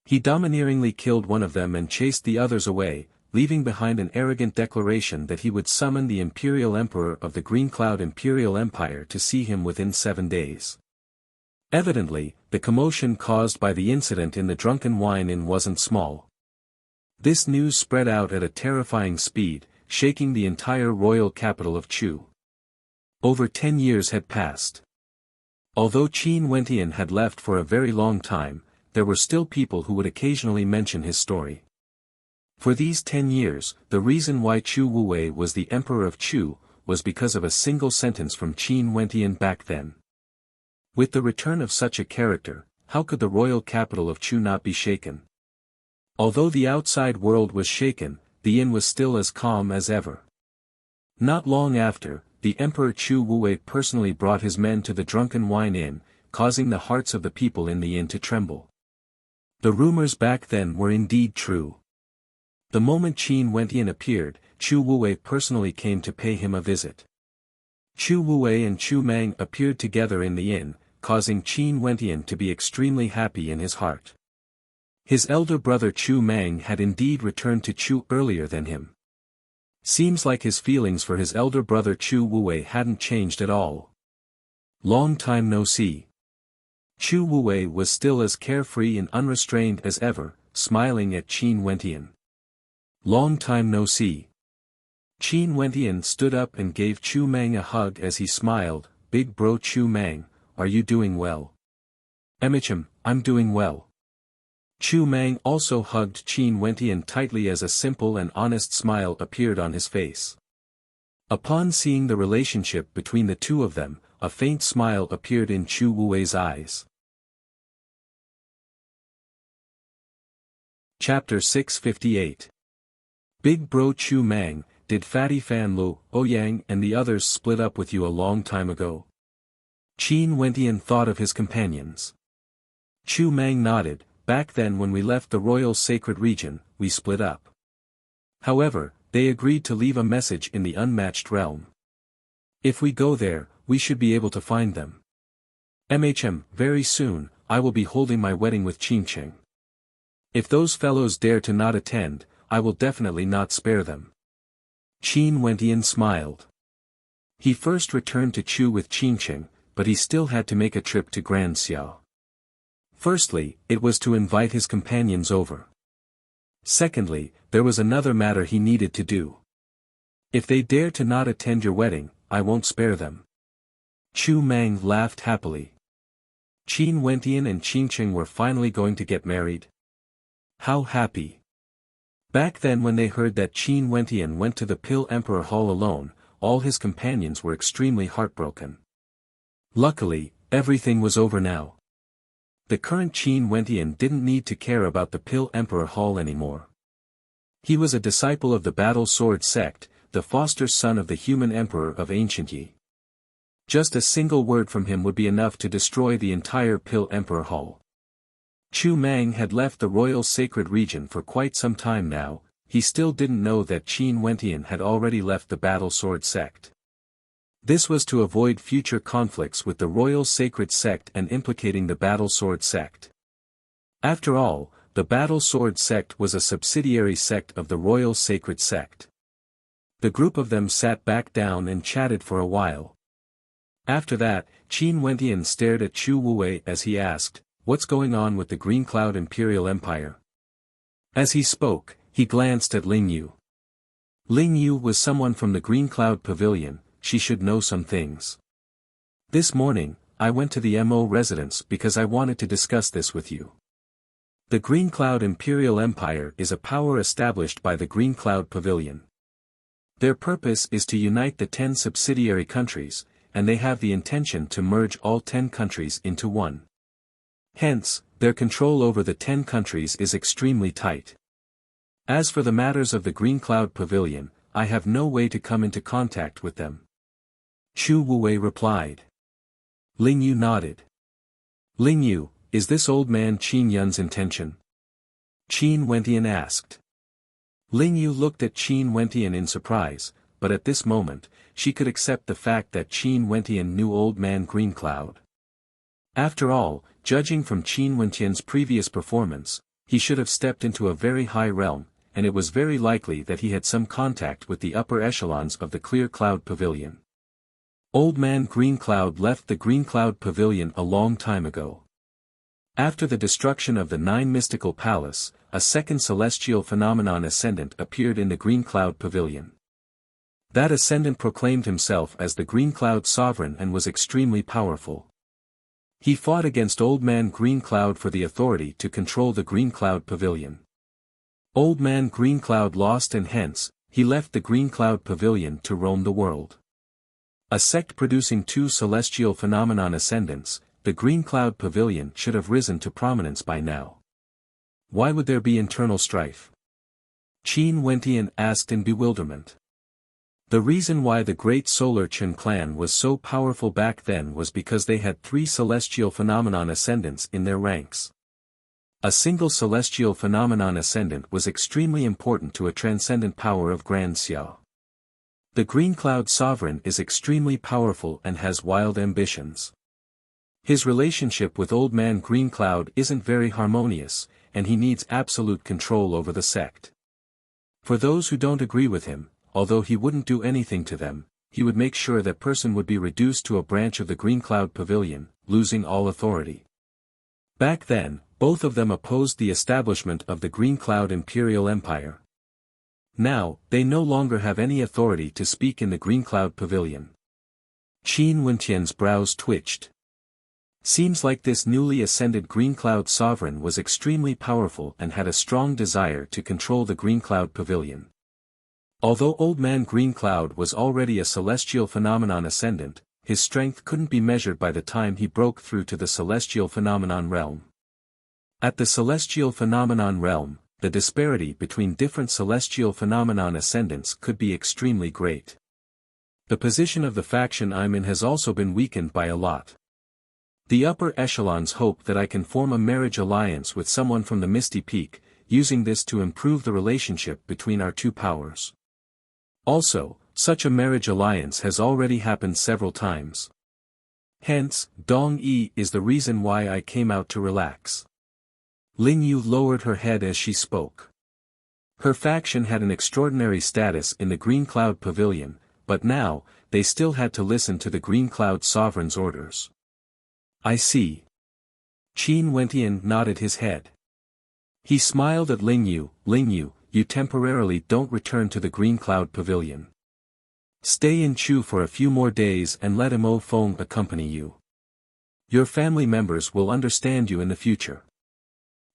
He domineeringly killed one of them and chased the others away, leaving behind an arrogant declaration that he would summon the Imperial Emperor of the Green Cloud Imperial Empire to see him within 7 days. Evidently, the commotion caused by the incident in the Drunken Wine Inn wasn't small. This news spread out at a terrifying speed, shaking the entire royal capital of Chu. Over 10 years had passed. Although Qin Wentian had left for a very long time, there were still people who would occasionally mention his story. For these 10 years, the reason why Chu Wuwei was the emperor of Chu, was because of a single sentence from Qin Wentian back then. With the return of such a character, how could the royal capital of Chu not be shaken? Although the outside world was shaken, the inn was still as calm as ever. Not long after, the Emperor Chu Wuwei personally brought his men to the Drunken Wine Inn, causing the hearts of the people in the inn to tremble. The rumors back then were indeed true. The moment Qin Wentian appeared, Chu Wuwei personally came to pay him a visit. Chu Wuwei and Chu Mang appeared together in the inn, causing Qin Wentian to be extremely happy in his heart. His elder brother Chu Mang had indeed returned to Chu earlier than him. Seems like his feelings for his elder brother Chu Wuwei hadn't changed at all. Long time no see. Chu Wuwei was still as carefree and unrestrained as ever, smiling at Qin Wentian. Long time no see. Qin Wentian stood up and gave Chu Mang a hug as he smiled. Big bro Chu Mang, are you doing well? I'm doing well. Chu Mang also hugged Qin Wentian tightly as a simple and honest smile appeared on his face. Upon seeing the relationship between the two of them, a faint smile appeared in Chu Wuwei's eyes. Chapter 658. Big bro Chu Mang, did Fatty Fan Lu, Ouyang and the others split up with you a long time ago? Qin Wentian thought of his companions. Chu Mang nodded. Back then when we left the royal sacred region, we split up. However, they agreed to leave a message in the unmatched realm. If we go there, we should be able to find them. Very soon, I will be holding my wedding with Qingqing. If those fellows dare to not attend, I will definitely not spare them. Qin Wentian smiled. He first returned to Chu with Qingqing, but he still had to make a trip to Grand Xiao. Firstly, it was to invite his companions over. Secondly, there was another matter he needed to do. If they dare to not attend your wedding, I won't spare them. Chu Mang laughed happily. Qin Wentian and Qingqing were finally going to get married. How happy. Back then when they heard that Qin Wentian went to the Pill Emperor Hall alone, all his companions were extremely heartbroken. Luckily, everything was over now. The current Qin Wentian didn't need to care about the Pill Emperor Hall anymore. He was a disciple of the Battle Sword sect, the foster son of the human emperor of ancient Yi. Just a single word from him would be enough to destroy the entire Pill Emperor Hall. Chu Mang had left the royal sacred region for quite some time now. He still didn't know that Qin Wentian had already left the Battle Sword sect. This was to avoid future conflicts with the royal sacred sect and implicating the Battle Sword sect. After all, the Battle Sword sect was a subsidiary sect of the royal sacred sect. The group of them sat back down and chatted for a while. After that, Qin Wentian stared at Chu Wuwei as he asked, "What's going on with the Green Cloud Imperial Empire?" As he spoke, he glanced at Ling Yu. Ling Yu was someone from the Green Cloud Pavilion. She should know some things. This morning, I went to the Mo residence because I wanted to discuss this with you. The Green Cloud Imperial Empire is a power established by the Green Cloud Pavilion. Their purpose is to unite the 10 subsidiary countries, and they have the intention to merge all 10 countries into one. Hence, their control over the 10 countries is extremely tight. As for the matters of the Green Cloud Pavilion, I have no way to come into contact with them. Chu Wuwei replied. Ling Yu nodded. Ling Yu, is this old man Qin Yun's intention? Qin Wentian asked. Ling Yu looked at Qin Wentian in surprise, but at this moment, she could accept the fact that Qin Wentian knew old man Green Cloud. After all, judging from Qin Wentian's previous performance, he should have stepped into a very high realm, and it was very likely that he had some contact with the upper echelons of the Clear Cloud Pavilion. Old man Green Cloud left the Green Cloud Pavilion a long time ago. After the destruction of the 9 mystical palace, a second celestial phenomenon ascendant appeared in the Green Cloud Pavilion. That ascendant proclaimed himself as the Green Cloud Sovereign and was extremely powerful. He fought against Old Man Green Cloud for the authority to control the Green Cloud Pavilion. Old Man Green Cloud lost and hence, he left the Green Cloud Pavilion to roam the world. A sect producing 2 celestial phenomenon ascendants, the Green Cloud Pavilion should have risen to prominence by now. Why would there be internal strife? Qin Wentian asked in bewilderment. The reason why the Great Solar Chen clan was so powerful back then was because they had 3 celestial phenomenon ascendants in their ranks. A single celestial phenomenon ascendant was extremely important to a transcendent power of Grand Xiao. The Green Cloud Sovereign is extremely powerful and has wild ambitions. His relationship with Old Man Green Cloud isn't very harmonious, and he needs absolute control over the sect. For those who don't agree with him, although he wouldn't do anything to them, he would make sure that person would be reduced to a branch of the Green Cloud Pavilion, losing all authority. Back then, both of them opposed the establishment of the Green Cloud Imperial Empire. Now, they no longer have any authority to speak in the Green Cloud Pavilion. Qin Wentian's brows twitched. Seems like this newly ascended Green Cloud Sovereign was extremely powerful and had a strong desire to control the Green Cloud Pavilion. Although Old Man Green Cloud was already a celestial phenomenon ascendant, his strength couldn't be measured by the time he broke through to the celestial phenomenon realm. At the celestial phenomenon realm, the disparity between different celestial phenomenon ascendants could be extremely great. The position of the faction I'm in has also been weakened by a lot. The upper echelons hope that I can form a marriage alliance with someone from the Misty Peak, using this to improve the relationship between our two powers. Also, such a marriage alliance has already happened several times. Hence, Dong Yi is the reason why I came out to relax. Ling Yu lowered her head as she spoke. Her faction had an extraordinary status in the Green Cloud Pavilion, but now, they still had to listen to the Green Cloud Sovereign's orders. I see. Qin Wentian nodded his head. He smiled at Ling Yu, you temporarily don't return to the Green Cloud Pavilion. Stay in Chu for a few more days and let Mo Feng accompany you. Your family members will understand you in the future.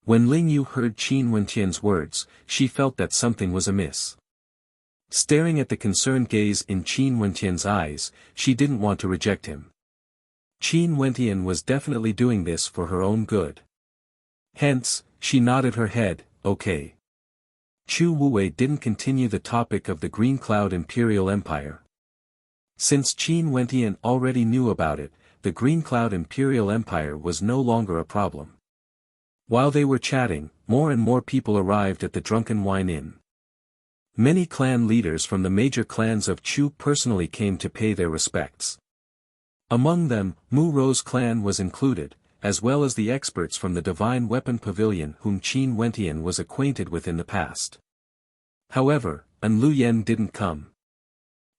When Ling Yu heard Qin Wentian's words, she felt that something was amiss. Staring at the concerned gaze in Qin Wentian's eyes, she didn't want to reject him. Qin Wentian was definitely doing this for her own good. Hence, she nodded her head, okay. Chu Wuwei didn't continue the topic of the Green Cloud Imperial Empire. Since Qin Wentian already knew about it, the Green Cloud Imperial Empire was no longer a problem. While they were chatting, more and more people arrived at the Drunken Wine Inn. Many clan leaders from the major clans of Chu personally came to pay their respects. Among them, Mu Ro's clan was included, as well as the experts from the Divine Weapon Pavilion whom Qin Wentian was acquainted with in the past. However, An Luyen didn't come.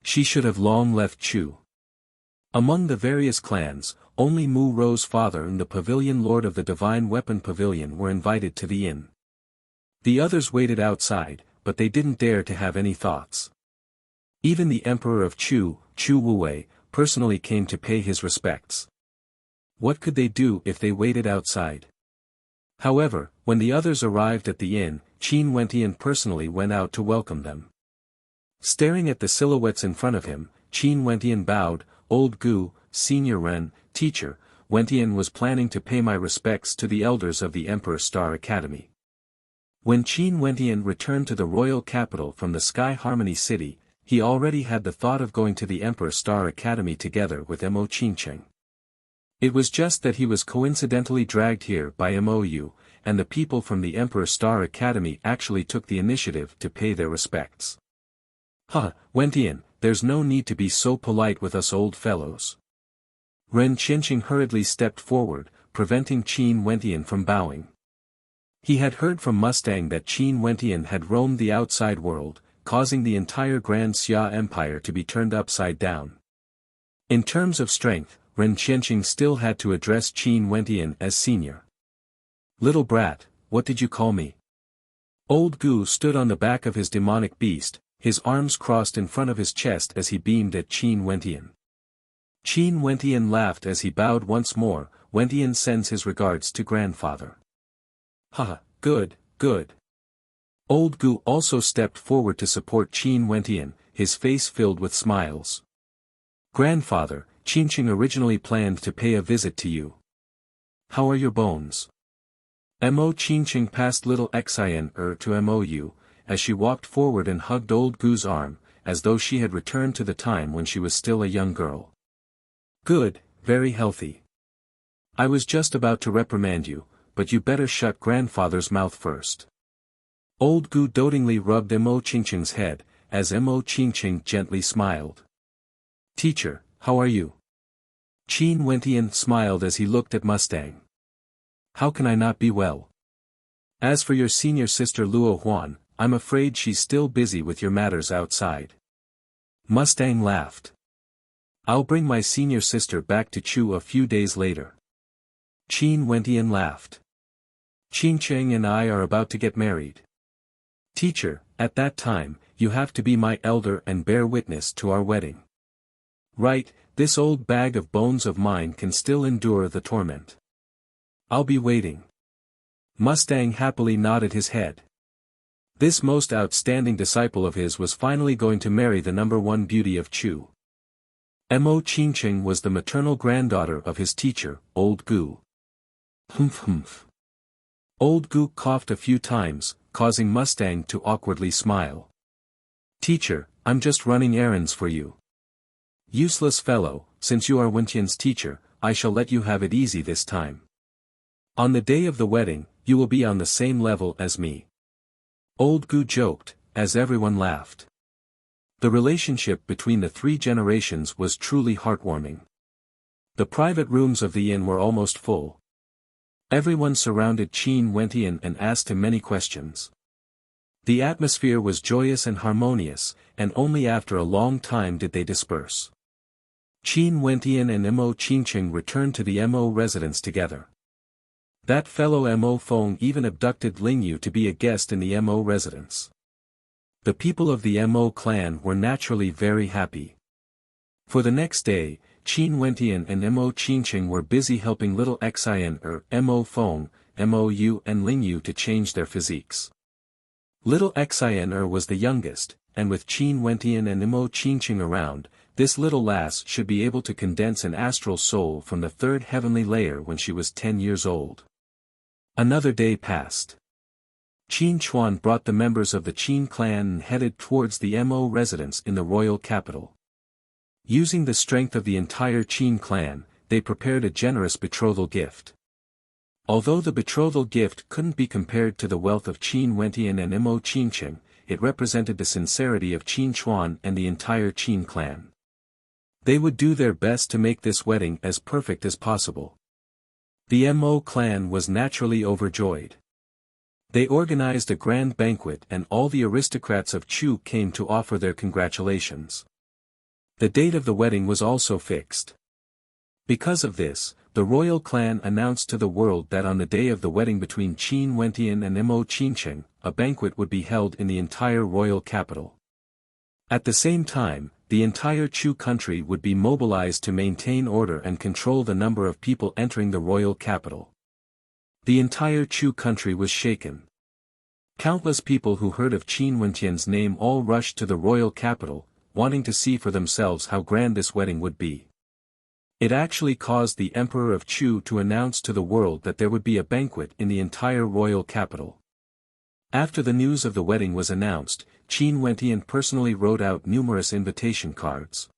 She should have long left Chu. Among the various clans, only Mu Ro's father and the Pavilion Lord of the Divine Weapon Pavilion were invited to the inn. The others waited outside, but they didn't dare to have any thoughts. Even the Emperor of Chu, Chu Wuwei, personally came to pay his respects. What could they do if they waited outside? However, when the others arrived at the inn, Qin Wentian personally went out to welcome them. Staring at the silhouettes in front of him, Qin Wentian bowed, Old Gu, Senior Ren, Teacher, Wentian was planning to pay my respects to the elders of the Emperor Star Academy. When Qin Wentian returned to the royal capital from the Sky Harmony City, he already had the thought of going to the Emperor Star Academy together with Mo Qingcheng. It was just that he was coincidentally dragged here by Mou, and the people from the Emperor Star Academy actually took the initiative to pay their respects. Wentian, there's no need to be so polite with us old fellows. Ren Qianqing hurriedly stepped forward, preventing Qin Wentian from bowing. He had heard from Mustang that Qin Wentian had roamed the outside world, causing the entire Grand Xia Empire to be turned upside down. In terms of strength, Ren Qianqing still had to address Qin Wentian as senior. Little brat, what did you call me? Old Gu stood on the back of his demonic beast, his arms crossed in front of his chest as he beamed at Qin Wentian. Qin Wentian laughed as he bowed once more. Wentian sends his regards to grandfather. Good. Old Gu also stepped forward to support Qin Wentian, his face filled with smiles. Grandfather, Qingqing originally planned to pay a visit to you. How are your bones? Mo Qingqing passed little Xian to Mou, as she walked forward and hugged Old Gu's arm, as though she had returned to the time when she was still a young girl. Good, very healthy. I was just about to reprimand you, but you better shut grandfather's mouth first. Old Gu dotingly rubbed Mo Qingqing's head, as Mo Qingqing gently smiled. "Teacher, how are you?" Qin Wentian smiled as he looked at Mustang. "How can I not be well? As for your senior sister Luo Huan, I'm afraid she's still busy with your matters outside." Mustang laughed. "I'll bring my senior sister back to Chu a few days later." Qin Wentian laughed. "Qingqing and I are about to get married. Teacher, at that time, you have to be my elder and bear witness to our wedding. Right, this old bag of bones of mine can still endure the torment. I'll be waiting." Mustang happily nodded his head. This most outstanding disciple of his was finally going to marry the #1 beauty of Chu. Mo Qingqing was the maternal granddaughter of his teacher, Old Gu. Humph humph. Old Gu coughed a few times, causing Mustang to awkwardly smile. "Teacher, I'm just running errands for you." "Useless fellow, since you are Wentian's teacher, I shall let you have it easy this time. On the day of the wedding, you will be on the same level as me." Old Gu joked, as everyone laughed. The relationship between the 3 generations was truly heartwarming. The private rooms of the inn were almost full. Everyone surrounded Qin Wentian and asked him many questions. The atmosphere was joyous and harmonious, and only after a long time did they disperse. Qin Wentian and Mo Qingqing returned to the Mo residence together. That fellow Mo Feng even abducted Ling Yu to be a guest in the Mo residence. The people of the Mo clan were naturally very happy. For the next day, Qin Wentian and Mo Qingqing were busy helping little Xian Mo Feng, Mo Yu and Ling Yu to change their physiques. Little Xian was the youngest, and with Qin Wentian and Mo Qingqing around, this little lass should be able to condense an astral soul from the 3rd heavenly layer when she was 10 years old. Another day passed. Qin Chuan brought the members of the Qin clan and headed towards the Mo residence in the royal capital. Using the strength of the entire Qin clan, they prepared a generous betrothal gift. Although the betrothal gift couldn't be compared to the wealth of Qin Wentian and Mo Qingqing, it represented the sincerity of Qin Chuan and the entire Qin clan. They would do their best to make this wedding as perfect as possible. The Mo clan was naturally overjoyed. They organized a grand banquet and all the aristocrats of Chu came to offer their congratulations. The date of the wedding was also fixed. Because of this, the royal clan announced to the world that on the day of the wedding between Qin Wentian and Mo Qingqing, a banquet would be held in the entire royal capital. At the same time, the entire Chu country would be mobilized to maintain order and control the number of people entering the royal capital. The entire Chu country was shaken. Countless people who heard of Qin Wentian's name all rushed to the royal capital, wanting to see for themselves how grand this wedding would be. It actually caused the Emperor of Chu to announce to the world that there would be a banquet in the entire royal capital. After the news of the wedding was announced, Qin Wentian personally wrote out numerous invitation cards.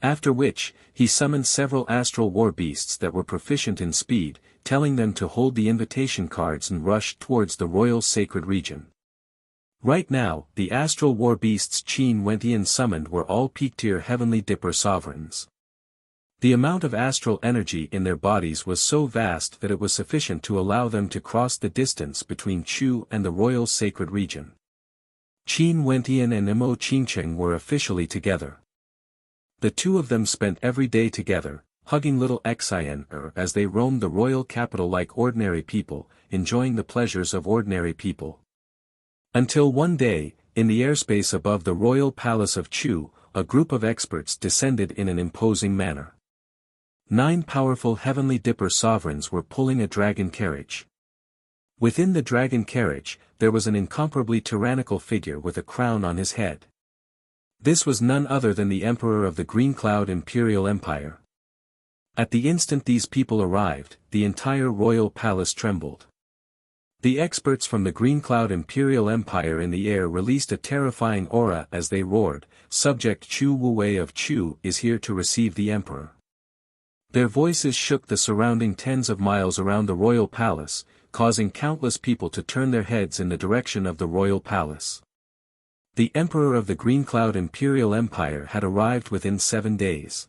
After which, he summoned several astral war beasts that were proficient in speed, telling them to hold the invitation cards and rush towards the royal sacred region. Right now, the astral war beasts Qin Wentian summoned were all peak-tier heavenly dipper sovereigns. The amount of astral energy in their bodies was so vast that it was sufficient to allow them to cross the distance between Chu and the royal sacred region. Qin Wentian and Mo Qingqing were officially together. The two of them spent every day together, hugging little Xian as they roamed the royal capital like ordinary people, enjoying the pleasures of ordinary people. Until one day, in the airspace above the royal palace of Chu, a group of experts descended in an imposing manner. 9 powerful heavenly dipper sovereigns were pulling a dragon carriage. Within the dragon carriage, there was an incomparably tyrannical figure with a crown on his head. This was none other than the Emperor of the Green Cloud Imperial Empire. At the instant these people arrived, the entire royal palace trembled. The experts from the Green Cloud Imperial Empire in the air released a terrifying aura as they roared, "Subject Chu Wuwei of Chu is here to receive the Emperor." Their voices shook the surrounding tens of miles around the royal palace, causing countless people to turn their heads in the direction of the royal palace. The Emperor of the Green Cloud Imperial Empire had arrived within 7 days.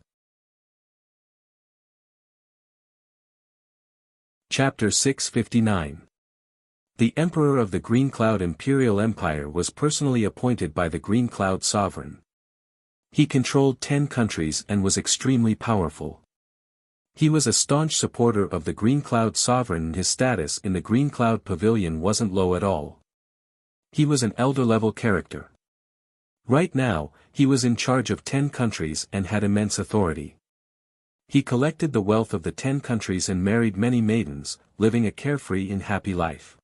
Chapter 659. The Emperor of the Green Cloud Imperial Empire was personally appointed by the Green Cloud Sovereign. He controlled 10 countries and was extremely powerful. He was a staunch supporter of the Green Cloud Sovereign and his status in the Green Cloud Pavilion wasn't low at all. He was an elder-level character. Right now, he was in charge of 10 countries and had immense authority. He collected the wealth of the 10 countries and married many maidens, living a carefree and happy life.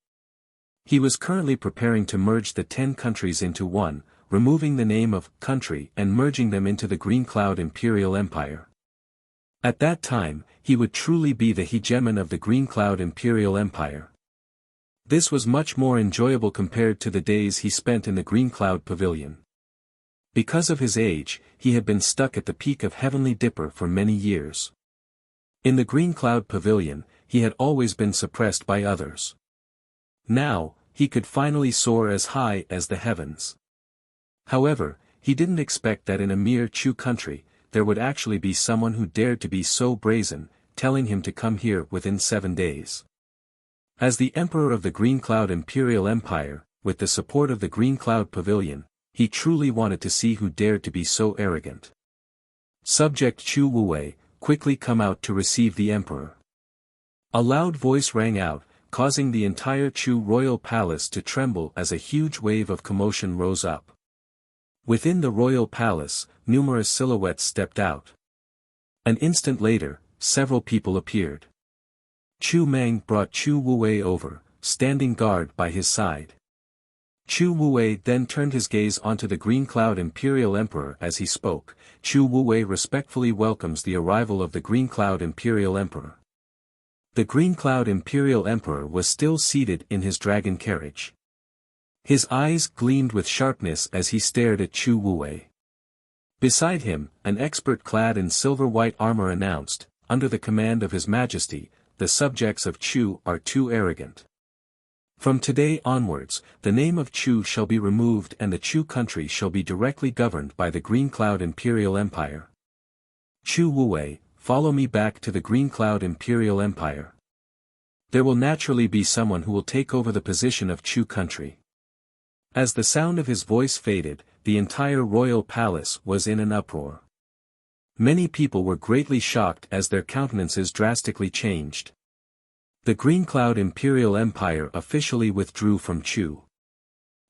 He was currently preparing to merge the 10 countries into one, removing the name of country and merging them into the Green Cloud Imperial Empire. At that time, he would truly be the hegemon of the Green Cloud Imperial Empire. This was much more enjoyable compared to the days he spent in the Green Cloud Pavilion. Because of his age, he had been stuck at the peak of Heavenly Dipper for many years. In the Green Cloud Pavilion, he had always been suppressed by others. Now, he could finally soar as high as the heavens. However, he didn't expect that in a mere Chu country, there would actually be someone who dared to be so brazen, telling him to come here within 7 days. As the Emperor of the Green Cloud Imperial Empire, with the support of the Green Cloud Pavilion, he truly wanted to see who dared to be so arrogant. Subject Chu Wuwei, quickly come out to receive the Emperor. A loud voice rang out, causing the entire Chu royal palace to tremble as a huge wave of commotion rose up. Within the royal palace, numerous silhouettes stepped out. An instant later, several people appeared. Chu Meng brought Chu Wuwei over, standing guard by his side. Chu Wuwei then turned his gaze onto the Green Cloud Imperial Emperor as he spoke. Chu Wuwei respectfully welcomes the arrival of the Green Cloud Imperial Emperor. The Green Cloud Imperial Emperor was still seated in his dragon carriage. His eyes gleamed with sharpness as he stared at Chu Wuwei. Beside him, an expert clad in silver-white armor announced, under the command of His Majesty, the subjects of Chu are too arrogant. From today onwards, the name of Chu shall be removed and the Chu country shall be directly governed by the Green Cloud Imperial Empire. Chu Wuwei, follow me back to the Green Cloud Imperial Empire. There will naturally be someone who will take over the position of Chu country. As the sound of his voice faded, the entire royal palace was in an uproar. Many people were greatly shocked as their countenances drastically changed. The Green Cloud Imperial Empire officially withdrew from Chu.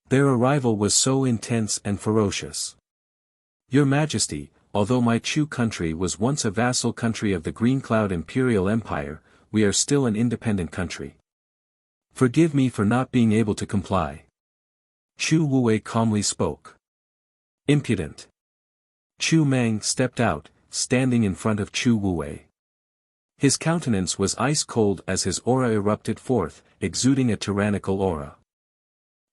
Their arrival was so intense and ferocious. Your Majesty, although my Chu country was once a vassal country of the Green Cloud Imperial Empire, we are still an independent country. Forgive me for not being able to comply. Chu Wuwei calmly spoke. Impudent. Chu Meng stepped out, standing in front of Chu Wuwei. His countenance was ice-cold as his aura erupted forth, exuding a tyrannical aura.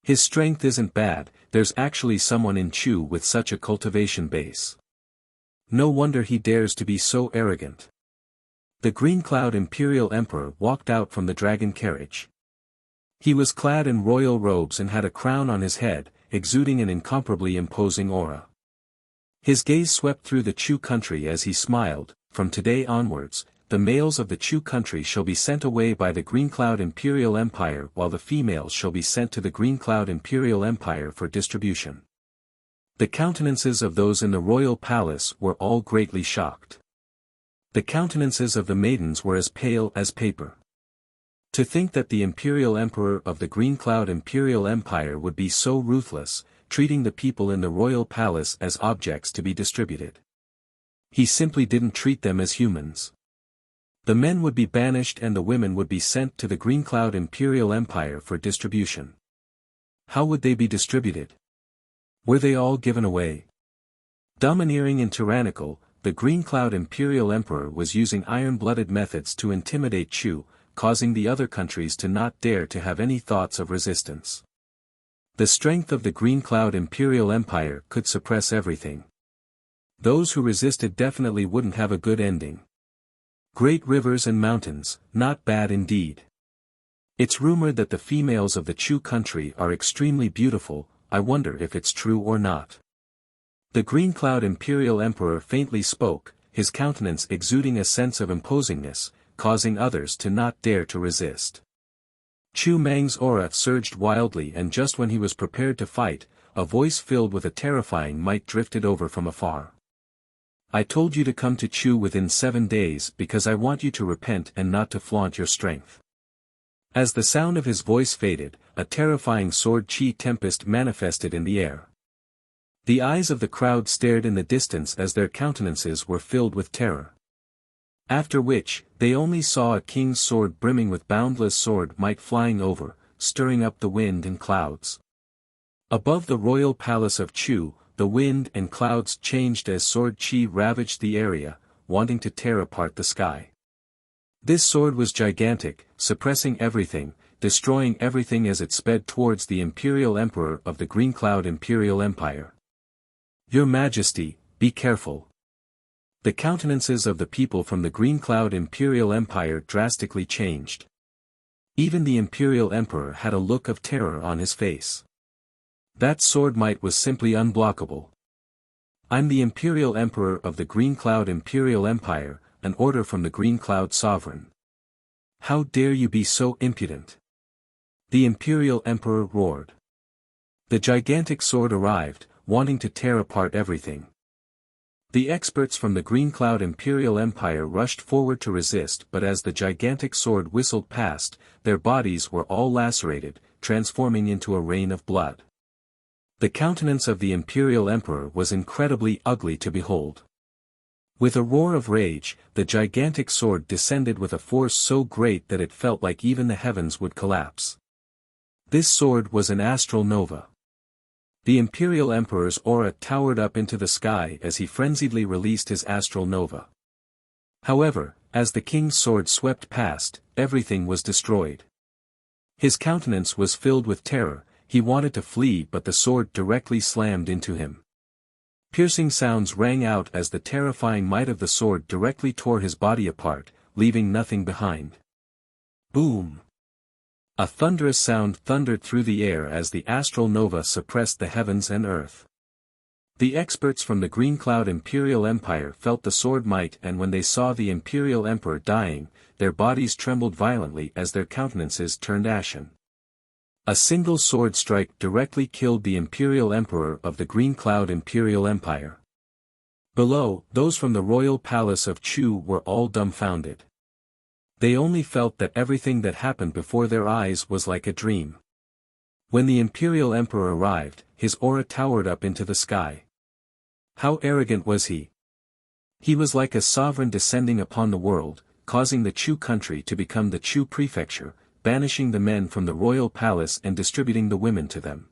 His strength isn't bad, there's actually someone in Chu with such a cultivation base. No wonder he dares to be so arrogant. The Green Cloud Imperial Emperor walked out from the dragon carriage. He was clad in royal robes and had a crown on his head, exuding an incomparably imposing aura. His gaze swept through the Chu country as he smiled. From today onwards, the males of the Chu country shall be sent away by the Green Cloud Imperial Empire while the females shall be sent to the Green Cloud Imperial Empire for distribution. The countenances of those in the royal palace were all greatly shocked. The countenances of the maidens were as pale as paper. To think that the Imperial Emperor of the Green Cloud Imperial Empire would be so ruthless, treating the people in the royal palace as objects to be distributed. He simply didn't treat them as humans. The men would be banished and the women would be sent to the Green Cloud Imperial Empire for distribution. How would they be distributed? Were they all given away? Domineering and tyrannical, the Green Cloud Imperial Emperor was using iron-blooded methods to intimidate Chu, causing the other countries to not dare to have any thoughts of resistance. The strength of the Green Cloud Imperial Empire could suppress everything. Those who resisted definitely wouldn't have a good ending. Great rivers and mountains, not bad indeed. It's rumored that the females of the Chu country are extremely beautiful, I wonder if it's true or not. The Green Cloud Imperial Emperor faintly spoke, his countenance exuding a sense of imposingness, causing others to not dare to resist. Chu Meng's aura surged wildly, and just when he was prepared to fight, a voice filled with a terrifying might drifted over from afar. I told you to come to Chu within 7 days because I want you to repent and not to flaunt your strength. As the sound of his voice faded, a terrifying sword chi tempest manifested in the air. The eyes of the crowd stared in the distance as their countenances were filled with terror. After which, they only saw a king's sword brimming with boundless sword might flying over, stirring up the wind and clouds. Above the royal palace of Chu, the wind and clouds changed as sword chi ravaged the area, wanting to tear apart the sky. This sword was gigantic, suppressing everything, destroying everything as it sped towards the Imperial Emperor of the Green Cloud Imperial Empire. Your Majesty, be careful. The countenances of the people from the Green Cloud Imperial Empire drastically changed. Even the Imperial Emperor had a look of terror on his face. That sword might was simply unblockable. I'm the Imperial Emperor of the Green Cloud Imperial Empire, an order from the Green Cloud Sovereign. How dare you be so impudent? The Imperial Emperor roared. The gigantic sword arrived, wanting to tear apart everything. The experts from the Green Cloud Imperial Empire rushed forward to resist, but as the gigantic sword whistled past, their bodies were all lacerated, transforming into a rain of blood. The countenance of the Imperial Emperor was incredibly ugly to behold. With a roar of rage, the gigantic sword descended with a force so great that it felt like even the heavens would collapse. This sword was an astral nova. The Imperial Emperor's aura towered up into the sky as he frenziedly released his astral nova. However, as the king's sword swept past, everything was destroyed. His countenance was filled with terror, he wanted to flee but the sword directly slammed into him. Piercing sounds rang out as the terrifying might of the sword directly tore his body apart, leaving nothing behind. Boom! A thunderous sound thundered through the air as the astral nova suppressed the heavens and earth. The experts from the Green Cloud Imperial Empire felt the sword might, and when they saw the Imperial Emperor dying, their bodies trembled violently as their countenances turned ashen. A single sword strike directly killed the Imperial Emperor of the Green Cloud Imperial Empire. Below, those from the royal palace of Chu were all dumbfounded. They only felt that everything that happened before their eyes was like a dream. When the Imperial Emperor arrived, his aura towered up into the sky. How arrogant was he? He was like a sovereign descending upon the world, causing the Chu country to become the Chu prefecture, banishing the men from the royal palace and distributing the women to them.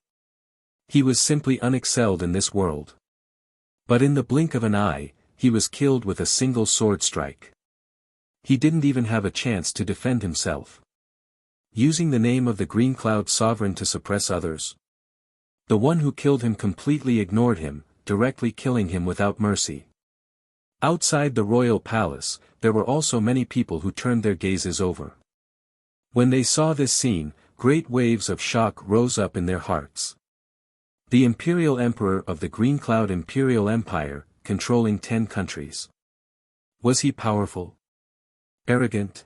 He was simply unexcelled in this world. But in the blink of an eye, he was killed with a single sword strike. He didn't even have a chance to defend himself. Using the name of the Green Cloud Sovereign to suppress others. The one who killed him completely ignored him, directly killing him without mercy. Outside the royal palace, there were also many people who turned their gazes over. When they saw this scene, great waves of shock rose up in their hearts. The Imperial Emperor of the Green Cloud Imperial Empire, controlling 10 countries. Was he powerful? Arrogant?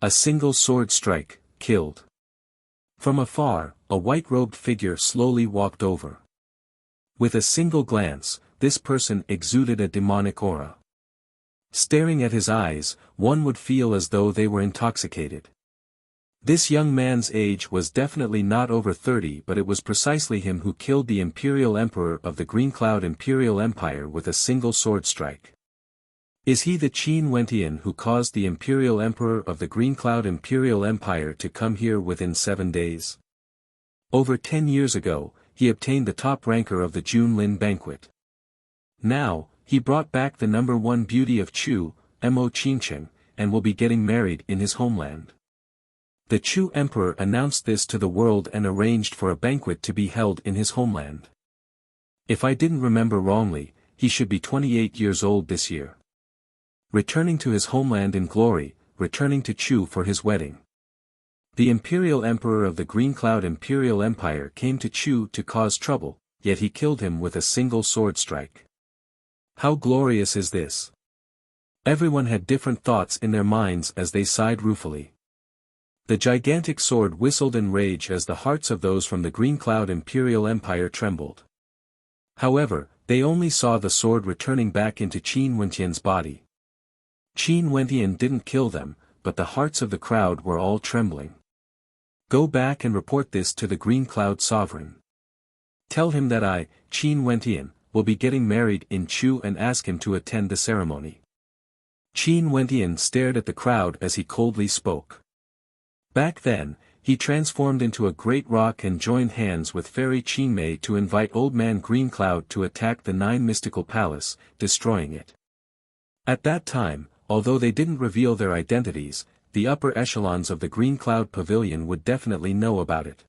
A single sword strike, killed. From afar, a white-robed figure slowly walked over. With a single glance, this person exuded a demonic aura. Staring at his eyes, one would feel as though they were intoxicated. This young man's age was definitely not over 30, but it was precisely him who killed the Imperial Emperor of the Green Cloud Imperial Empire with a single sword strike. Is he the Qin Wentian who caused the Imperial Emperor of the Green Cloud Imperial Empire to come here within 7 days? Over 10 years ago, he obtained the top ranker of the Junlin banquet. Now, he brought back the #1 beauty of Chu, Mo Qincheng, and will be getting married in his homeland. The Chu Emperor announced this to the world and arranged for a banquet to be held in his homeland. If I didn't remember wrongly, he should be 28 years old this year. Returning to his homeland in glory, returning to Chu for his wedding. The Imperial Emperor of the Green Cloud Imperial Empire came to Chu to cause trouble, yet he killed him with a single sword strike. How glorious is this! Everyone had different thoughts in their minds as they sighed ruefully. The gigantic sword whistled in rage as the hearts of those from the Green Cloud Imperial Empire trembled. However, they only saw the sword returning back into Qin Wentian's body. Qin Wentian didn't kill them, but the hearts of the crowd were all trembling. Go back and report this to the Green Cloud Sovereign. Tell him that I, Qin Wentian, will be getting married in Chu and ask him to attend the ceremony. Qin Wentian stared at the crowd as he coldly spoke. Back then, he transformed into a great rock and joined hands with Fairy Qinmei to invite Old Man Green Cloud to attack the Nine Mystical Palace, destroying it. At that time, although they didn't reveal their identities, the upper echelons of the Green Cloud Pavilion would definitely know about it.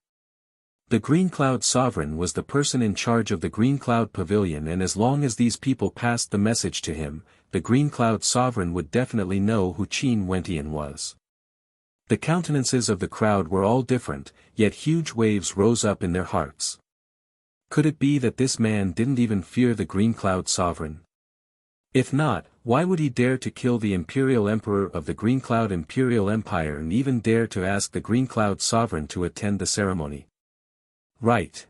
The Green Cloud Sovereign was the person in charge of the Green Cloud Pavilion, and as long as these people passed the message to him, the Green Cloud Sovereign would definitely know who Qin Wentian was. The countenances of the crowd were all different, yet huge waves rose up in their hearts. Could it be that this man didn't even fear the Green Cloud Sovereign? If not, why would he dare to kill the Imperial Emperor of the Green Cloud Imperial Empire and even dare to ask the Green Cloud Sovereign to attend the ceremony? Right.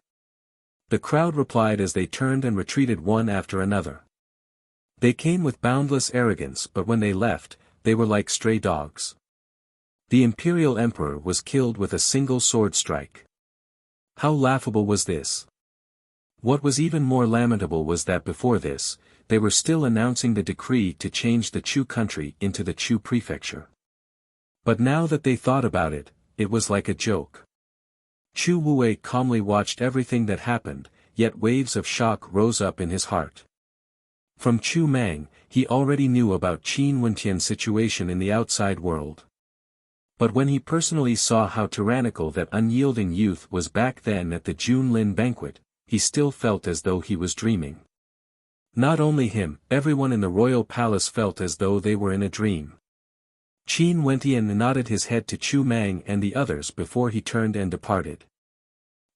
The crowd replied as they turned and retreated one after another. They came with boundless arrogance, but when they left, they were like stray dogs. The Imperial Emperor was killed with a single sword strike. How laughable was this? What was even more lamentable was that before this, they were still announcing the decree to change the Chu country into the Chu prefecture. But now that they thought about it, it was like a joke. Chu Wuwei calmly watched everything that happened, yet waves of shock rose up in his heart. From Chu Mang, he already knew about Qin Wentian's situation in the outside world. But when he personally saw how tyrannical that unyielding youth was back then at the Junlin banquet, he still felt as though he was dreaming. Not only him, everyone in the royal palace felt as though they were in a dream. Qin Wentian nodded his head to Chu Mang and the others before he turned and departed.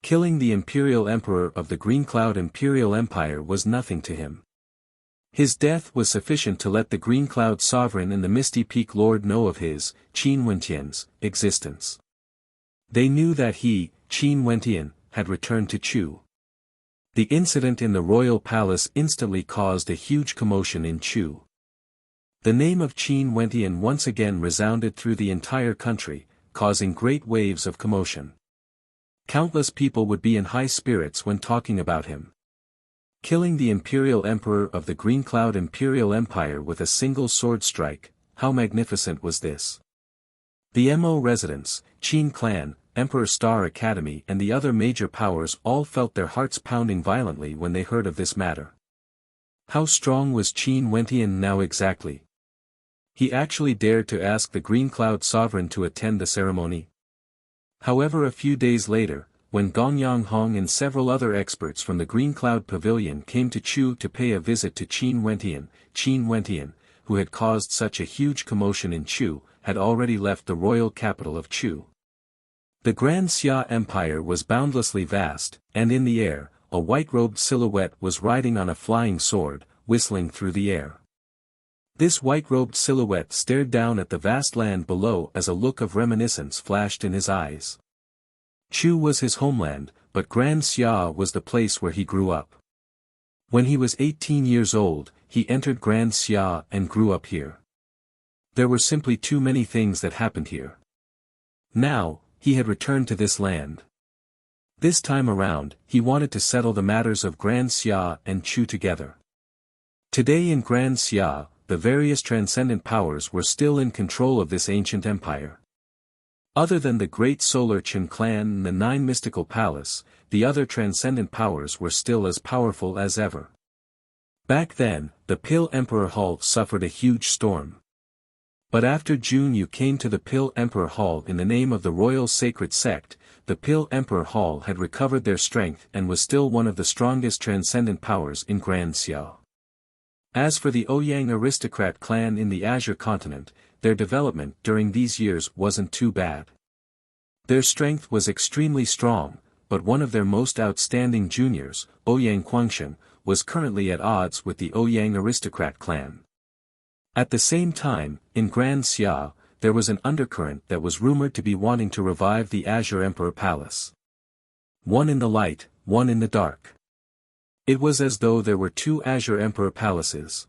Killing the Imperial Emperor of the Green Cloud Imperial Empire was nothing to him. His death was sufficient to let the Green Cloud Sovereign and the Misty Peak Lord know of his, Qin Wentian's, existence. They knew that he, Qin Wentian, had returned to Chu. The incident in the royal palace instantly caused a huge commotion in Chu. The name of Qin Wentian once again resounded through the entire country, causing great waves of commotion. Countless people would be in high spirits when talking about him. Killing the Imperial Emperor of the Green Cloud Imperial Empire with a single sword strike, how magnificent was this? The Mo residents, Qin Clan, Emperor Star Academy and the other major powers all felt their hearts pounding violently when they heard of this matter. How strong was Qin Wentian now exactly? He actually dared to ask the Green Cloud Sovereign to attend the ceremony. However, a few days later, when Gongyang Hong and several other experts from the Green Cloud Pavilion came to Chu to pay a visit to Qin Wentian, who had caused such a huge commotion in Chu, had already left the royal capital of Chu. The Grand Xia Empire was boundlessly vast, and in the air, a white-robed silhouette was riding on a flying sword, whistling through the air. This white-robed silhouette stared down at the vast land below as a look of reminiscence flashed in his eyes. Chu was his homeland, but Grand Xia was the place where he grew up. When he was 18 years old, he entered Grand Xia and grew up here. There were simply too many things that happened here. Now, he had returned to this land. This time around, he wanted to settle the matters of Grand Xia and Chu together. Today in Grand Xia, the various transcendent powers were still in control of this ancient empire. Other than the great Solar Qin clan and the Nine Mystical Palace, the other transcendent powers were still as powerful as ever. Back then, the Pil Emperor Hall suffered a huge storm. But after Jun Yu came to the Pil Emperor Hall in the name of the Royal Sacred Sect, the Pil Emperor Hall had recovered their strength and was still one of the strongest transcendent powers in Grand Xia. As for the Ouyang aristocrat clan in the Azure continent, their development during these years wasn't too bad. Their strength was extremely strong, but one of their most outstanding juniors, Ouyang Guangsheng, was currently at odds with the Ouyang aristocrat clan. At the same time, in Grand Xia, there was an undercurrent that was rumored to be wanting to revive the Azure Emperor Palace. One in the light, one in the dark. It was as though there were two Azure Emperor Palaces.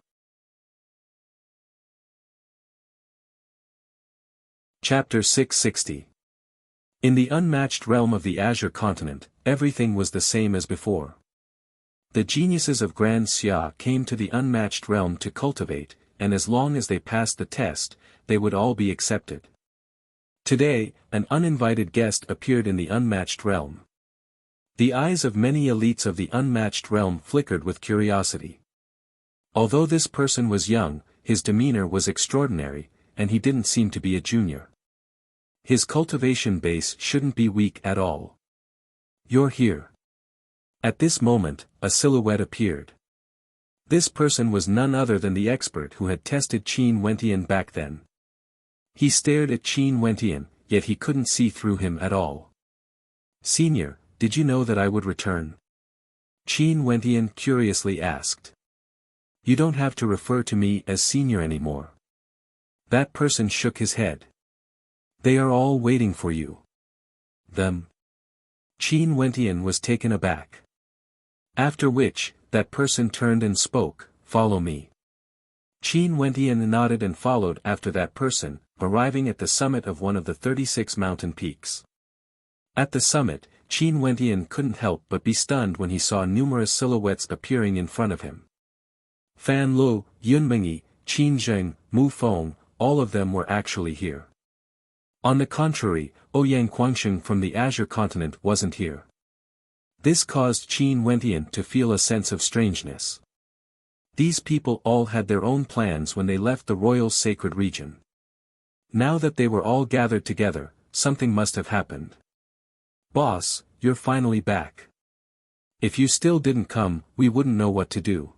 Chapter 660. In the unmatched realm of the Azure continent, everything was the same as before. The geniuses of Grand Xia came to the unmatched realm to cultivate, and as long as they passed the test, they would all be accepted. Today, an uninvited guest appeared in the unmatched realm. The eyes of many elites of the unmatched realm flickered with curiosity. Although this person was young, his demeanor was extraordinary, and he didn't seem to be a junior. His cultivation base shouldn't be weak at all. You're here. At this moment, a silhouette appeared. This person was none other than the expert who had tested Qin Wentian back then. He stared at Qin Wentian, yet he couldn't see through him at all. "Senior, did you know that I would return?" Qin Wentian curiously asked. "You don't have to refer to me as senior anymore." That person shook his head. "They are all waiting for you." "Them?" Qin Wentian was taken aback. After which, that person turned and spoke, "Follow me." Qin Wentian nodded and followed after that person, arriving at the summit of one of the 36 mountain peaks. At the summit, Qin Wentian couldn't help but be stunned when he saw numerous silhouettes appearing in front of him. Fan Lu, Yun Mingyi, Qin Zheng, Mu Feng, all of them were actually here. On the contrary, Ouyang Guangsheng from the Azure continent wasn't here. This caused Qin Wentian to feel a sense of strangeness. These people all had their own plans when they left the royal sacred region. Now that they were all gathered together, something must have happened. "Boss, you're finally back. If you still didn't come, we wouldn't know what to do."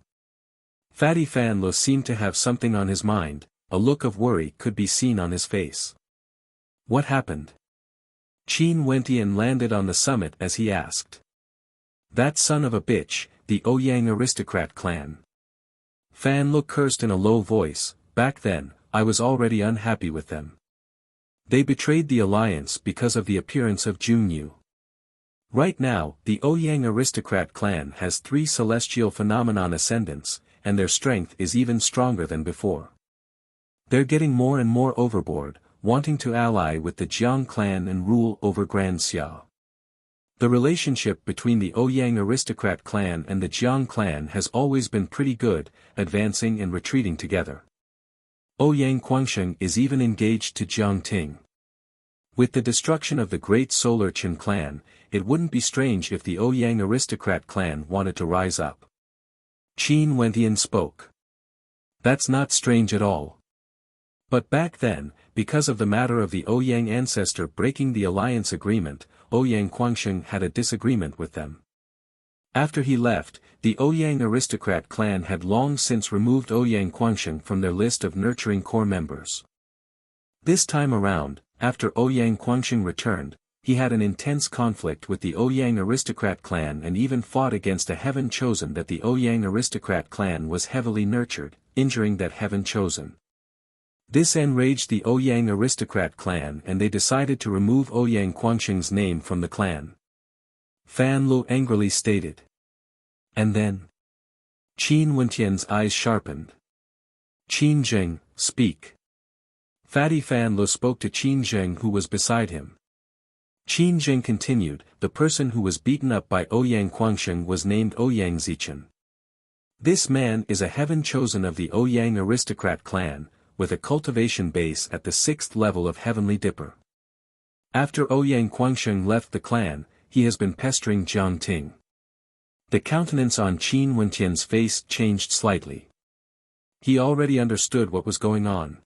Fatty Fan Lu seemed to have something on his mind, a look of worry could be seen on his face. "What happened?" Qin Wentian landed on the summit as he asked. "That son of a bitch, the Ouyang aristocrat clan." Fan Lu cursed in a low voice. "Back then, I was already unhappy with them. They betrayed the alliance because of the appearance of Junyu. Right now, the Ouyang aristocrat clan has 3 celestial phenomenon ascendants, and their strength is even stronger than before. They're getting more and more overboard, wanting to ally with the Jiang clan and rule over Grand Xia. The relationship between the Ouyang aristocrat clan and the Jiang clan has always been pretty good, advancing and retreating together. Ouyang Guangsheng is even engaged to Jiang Ting. With the destruction of the great Solar Qin clan, it wouldn't be strange if the Ouyang aristocrat clan wanted to rise up." Qin Wentian spoke. "That's not strange at all. But back then, because of the matter of the Ouyang ancestor breaking the alliance agreement, Ouyang Guangsheng had a disagreement with them. After he left, the Ouyang aristocrat clan had long since removed Ouyang Guangsheng from their list of nurturing core members. This time around, after Ouyang Guangsheng returned, he had an intense conflict with the Ouyang aristocrat clan and even fought against a heaven chosen that the Ouyang aristocrat clan was heavily nurtured, injuring that heaven chosen. This enraged the Ouyang aristocrat clan and they decided to remove Ouyang Guangsheng's name from the clan. Fan Lu angrily stated. "And then?" Qin Wentian's eyes sharpened. "Qin Zheng, speak." Fatty Fan Lu spoke to Qin Zheng who was beside him. Qin Zheng continued, "The person who was beaten up by Ouyang Guangsheng was named Ouyang Zichen. This man is a heaven chosen of the Ouyang aristocrat clan, with a cultivation base at the 6th level of Heavenly Dipper. After Ouyang Guangsheng left the clan, he has been pestering Jiang Ting." The countenance on Qin Wentian's face changed slightly. He already understood what was going on.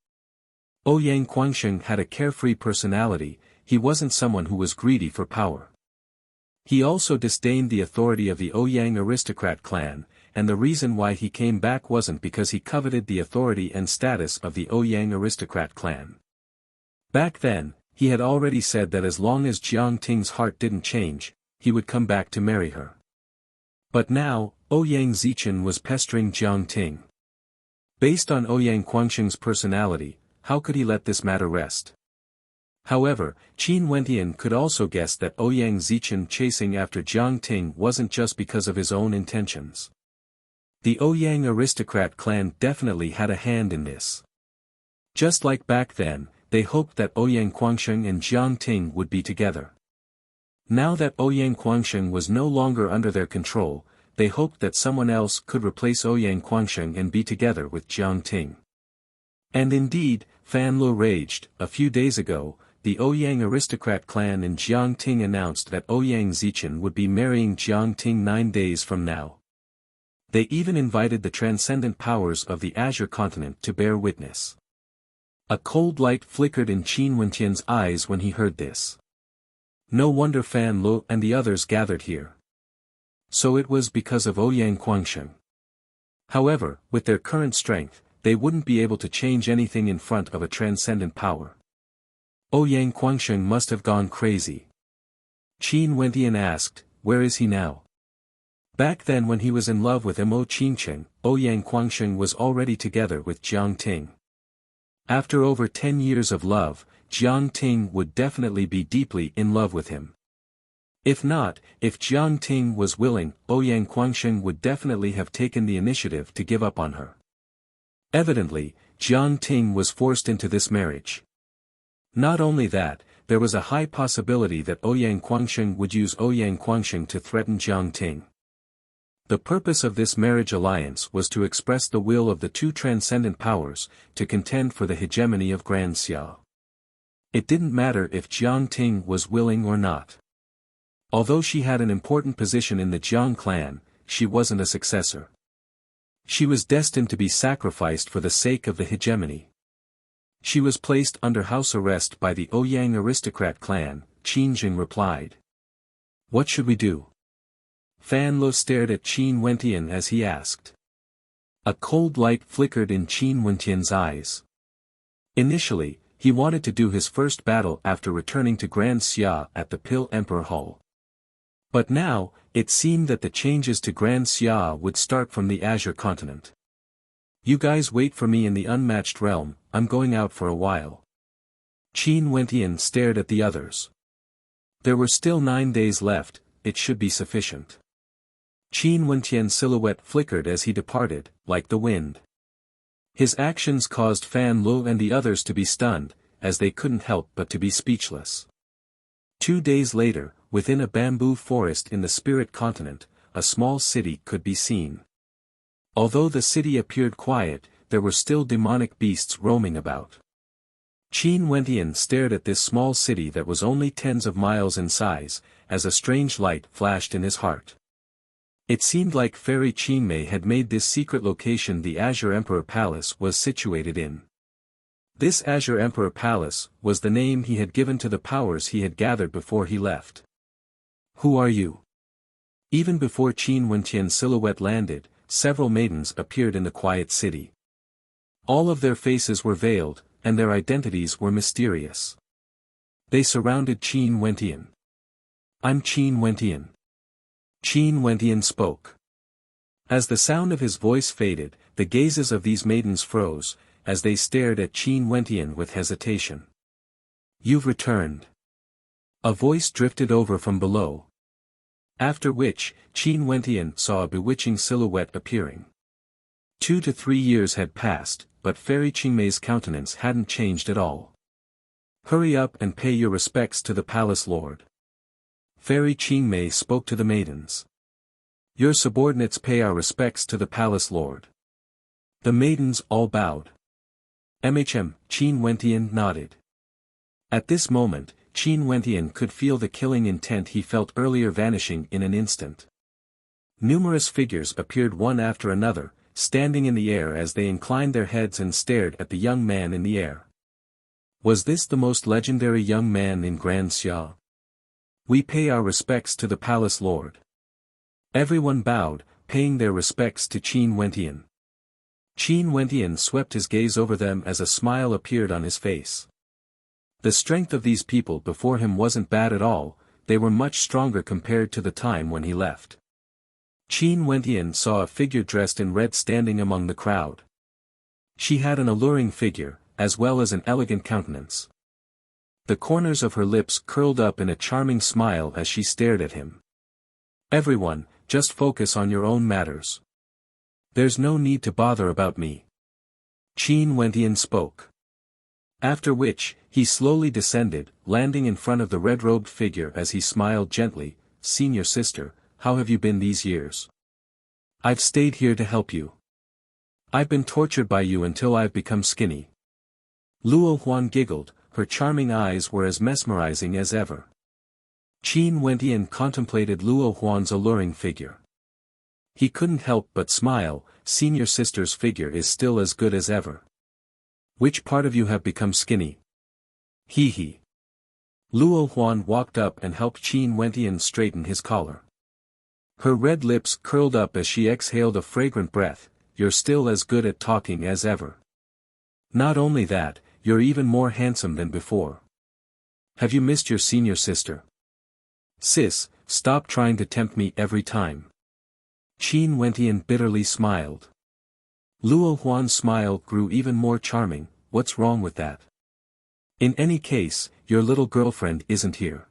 Ouyang Guangsheng had a carefree personality, he wasn't someone who was greedy for power. He also disdained the authority of the Ouyang aristocrat clan, and the reason why he came back wasn't because he coveted the authority and status of the Ouyang aristocrat clan. Back then, he had already said that as long as Jiang Ting's heart didn't change, he would come back to marry her. But now, Ouyang Zichen was pestering Jiang Ting. Based on Ouyang Guangsheng's personality, how could he let this matter rest? However, Qin Wentian could also guess that Ouyang Zichen chasing after Jiang Ting wasn't just because of his own intentions. The Ouyang aristocrat clan definitely had a hand in this. Just like back then, they hoped that Ouyang Guangsheng and Jiang Ting would be together. Now that Ouyang Guangsheng was no longer under their control, they hoped that someone else could replace Ouyang Guangsheng and be together with Jiang Ting. And indeed, Fan Luo raged. A few days ago, the Ouyang aristocrat clan and Jiang Ting announced that Ouyang Zichen would be marrying Jiang Ting 9 days from now. They even invited the transcendent powers of the Azure continent to bear witness. A cold light flickered in Qin Wentian's eyes when he heard this. No wonder Fan Luo and the others gathered here. So it was because of Ouyang Guangsheng. However, with their current strength, they wouldn't be able to change anything in front of a transcendent power. Ouyang Guangsheng must have gone crazy. Qin Wentian asked, where is he now? Back then when he was in love with Mo Qingcheng, Ouyang Guangsheng was already together with Jiang Ting. After over 10 years of love, Jiang Ting would definitely be deeply in love with him. If not, if Jiang Ting was willing, Ouyang Guangsheng would definitely have taken the initiative to give up on her. Evidently, Jiang Ting was forced into this marriage. Not only that, there was a high possibility that Ouyang Guangsheng would use Ouyang Guangsheng to threaten Jiang Ting. The purpose of this marriage alliance was to express the will of the two transcendent powers, to contend for the hegemony of Grand Xia. It didn't matter if Jiang Ting was willing or not. Although she had an important position in the Jiang clan, she wasn't a successor. She was destined to be sacrificed for the sake of the hegemony. She was placed under house arrest by the Ouyang aristocrat clan, Qin Jing replied. What should we do? Fan Luo stared at Qin Wentian as he asked. A cold light flickered in Qin Wentian's eyes. Initially, he wanted to do his first battle after returning to Grand Xia at the Pill Emperor Hall. But now, it seemed that the changes to Grand Xia would start from the Azure continent. You guys wait for me in the unmatched realm, I'm going out for a while. Qin Wentian stared at the others. There were still 9 days left, it should be sufficient. Qin Wentian's silhouette flickered as he departed, like the wind. His actions caused Fan Luo and the others to be stunned, as they couldn't help but to be speechless. 2 days later, within a bamboo forest in the spirit continent, a small city could be seen. Although the city appeared quiet, there were still demonic beasts roaming about. Qin Wentian stared at this small city that was only tens of miles in size, as a strange light flashed in his heart. It seemed like Fairy Qingmei had made this secret location the Azure Emperor Palace was situated in. This Azure Emperor Palace was the name he had given to the powers he had gathered before he left. Who are you? Even before Qin Wentian's silhouette landed, several maidens appeared in the quiet city. All of their faces were veiled, and their identities were mysterious. They surrounded Qin Wentian. I'm Qin Wentian. Qin Wentian spoke. As the sound of his voice faded, the gazes of these maidens froze, as they stared at Qin Wentian with hesitation. You've returned. A voice drifted over from below. After which, Qin Wentian saw a bewitching silhouette appearing. 2 to 3 years had passed, but Fairy Qingmei's countenance hadn't changed at all. Hurry up and pay your respects to the palace lord. Fairy Qingmei spoke to the maidens. Your subordinates pay our respects to the palace lord. The maidens all bowed. Qin Wentian nodded. At this moment, Qin Wentian could feel the killing intent he felt earlier vanishing in an instant. Numerous figures appeared one after another, standing in the air as they inclined their heads and stared at the young man in the air. Was this the most legendary young man in Grand Xia? We pay our respects to the palace lord. Everyone bowed, paying their respects to Qin Wentian. Qin Wentian swept his gaze over them as a smile appeared on his face. The strength of these people before him wasn't bad at all, they were much stronger compared to the time when he left. Qin Wentian saw a figure dressed in red standing among the crowd. She had an alluring figure, as well as an elegant countenance. The corners of her lips curled up in a charming smile as she stared at him. "Everyone, just focus on your own matters. There's no need to bother about me." Qin Wentian spoke. After which, he slowly descended, landing in front of the red-robed figure as he smiled gently. "Senior sister, how have you been these years?" "I've stayed here to help you. I've been tortured by you until I've become skinny." Luo Huan giggled, her charming eyes were as mesmerizing as ever. Qin Wentian contemplated Luo Huan's alluring figure. He couldn't help but smile. "Senior sister's figure is still as good as ever. Which part of you have become skinny?" "Hee hee." Luo Huan walked up and helped Qin Wentian straighten his collar. Her red lips curled up as she exhaled a fragrant breath. "You're still as good at talking as ever. Not only that, you're even more handsome than before. Have you missed your senior sister?" "Sis, stop trying to tempt me every time." Qin Wentian bitterly smiled. Luo Huan's smile grew even more charming. "What's wrong with that? In any case, your little girlfriend isn't here.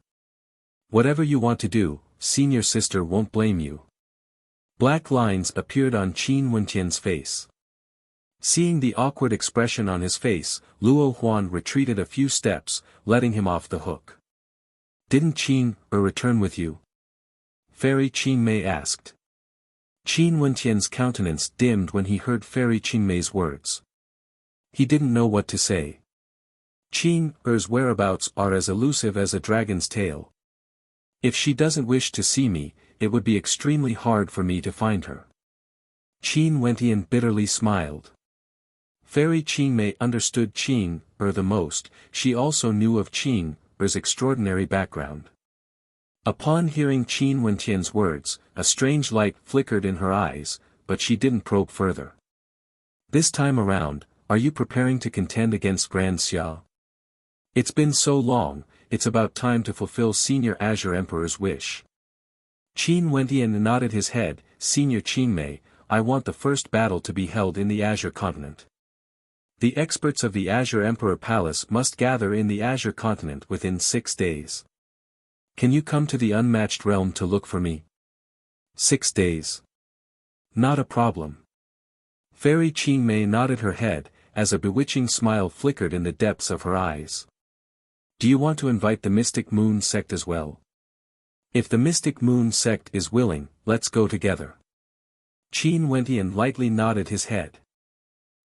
Whatever you want to do, senior sister won't blame you." Black lines appeared on Qin Wentian's face. Seeing the awkward expression on his face, Luo Huan retreated a few steps, letting him off the hook. "Didn't Qin return with you?" Fairy Qingmei asked. Qin Wentian's countenance dimmed when he heard Fairy Qingmei's words. He didn't know what to say. Qin whereabouts are as elusive as a dragon's tail. If she doesn't wish to see me, it would be extremely hard for me to find her. Qin Wentian bitterly smiled. Fairy Qingmei understood Qin the most. She also knew of Qin's extraordinary background. Upon hearing Qin Wentian's words, a strange light flickered in her eyes, but she didn't probe further. "This time around, are you preparing to contend against Grand Xia? It's been so long, it's about time to fulfill Senior Azure Emperor's wish." Qin Wentian nodded his head. "Senior Qingmei, I want the first battle to be held in the Azure Continent. The experts of the Azure Emperor Palace must gather in the Azure Continent within 6 days. Can you come to the Unmatched Realm to look for me?" 6 days. Not a problem. Fairy Qingmei nodded her head, as a bewitching smile flickered in the depths of her eyes. "Do you want to invite the Mystic Moon Sect as well?" "If the Mystic Moon Sect is willing, let's go together." Qin Wentian lightly nodded his head.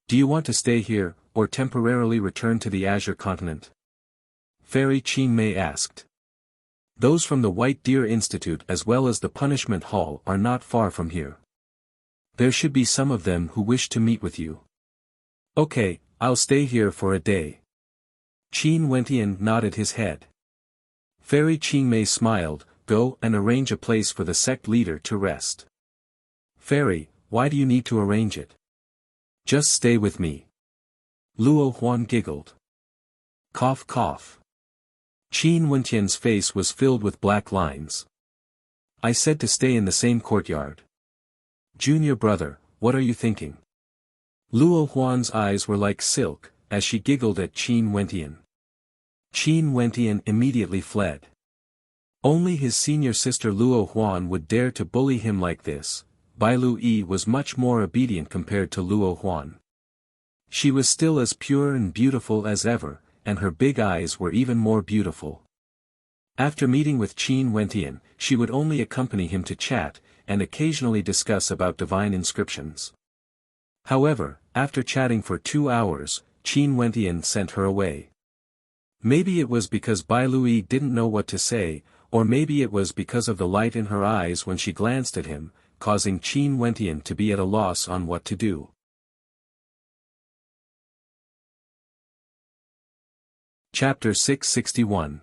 "Do you want to stay here, or temporarily return to the Azure Continent?" Fairy Qingmei asked. "Those from the White Deer Institute as well as the Punishment Hall are not far from here. There should be some of them who wish to meet with you." "Okay, I'll stay here for a day." Qin Wentian nodded his head. Fairy Qingmei smiled. "Go and arrange a place for the sect leader to rest." "Fairy, why do you need to arrange it? Just stay with me." Luo Huan giggled. Cough cough. Qin Wentian's face was filled with black lines. "I said to stay in the same courtyard. Junior brother, what are you thinking?" Luo Huan's eyes were like silk, as she giggled at Qin Wentian. Qin Wentian immediately fled. Only his senior sister Luo Huan would dare to bully him like this. Bai Lui was much more obedient compared to Luo Huan. She was still as pure and beautiful as ever, and her big eyes were even more beautiful. After meeting with Qin Wentian, she would only accompany him to chat, and occasionally discuss about divine inscriptions. However, after chatting for 2 hours, Qin Wentian sent her away. Maybe it was because Bai Lui didn't know what to say, or maybe it was because of the light in her eyes when she glanced at him, causing Qin Wentian to be at a loss on what to do. Chapter 661.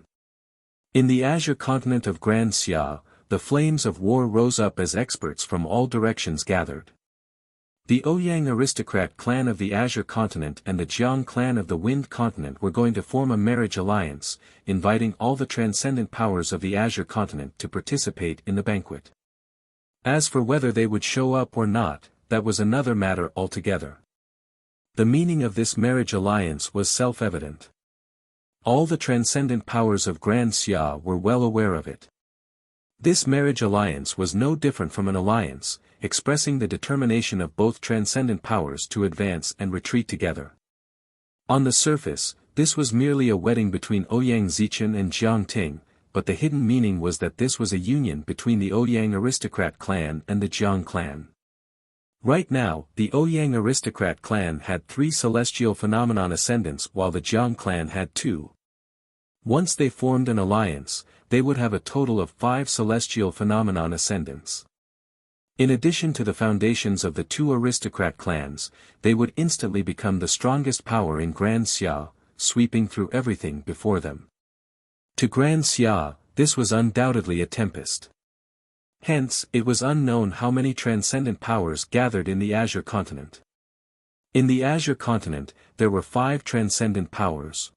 In the Azure Continent of Grand Xia, the flames of war rose up as experts from all directions gathered. The Ouyang aristocrat clan of the Azure Continent and the Jiang clan of the Wind Continent were going to form a marriage alliance, inviting all the transcendent powers of the Azure Continent to participate in the banquet. As for whether they would show up or not, that was another matter altogether. The meaning of this marriage alliance was self-evident. All the transcendent powers of Grand Xia were well aware of it. This marriage alliance was no different from an alliance, expressing the determination of both transcendent powers to advance and retreat together. On the surface, this was merely a wedding between Ouyang Zichen and Jiang Ting, but the hidden meaning was that this was a union between the Ouyang aristocrat clan and the Jiang clan. Right now, the Ouyang aristocrat clan had 3 celestial phenomenon ascendants while the Jiang clan had 2. Once they formed an alliance, they would have a total of 5 celestial phenomenon ascendants. In addition to the foundations of the 2 aristocrat clans, they would instantly become the strongest power in Grand Xia, sweeping through everything before them. To Grand Xia, this was undoubtedly a tempest. Hence, it was unknown how many transcendent powers gathered in the Azure Continent. In the Azure Continent, there were 5 transcendent powers.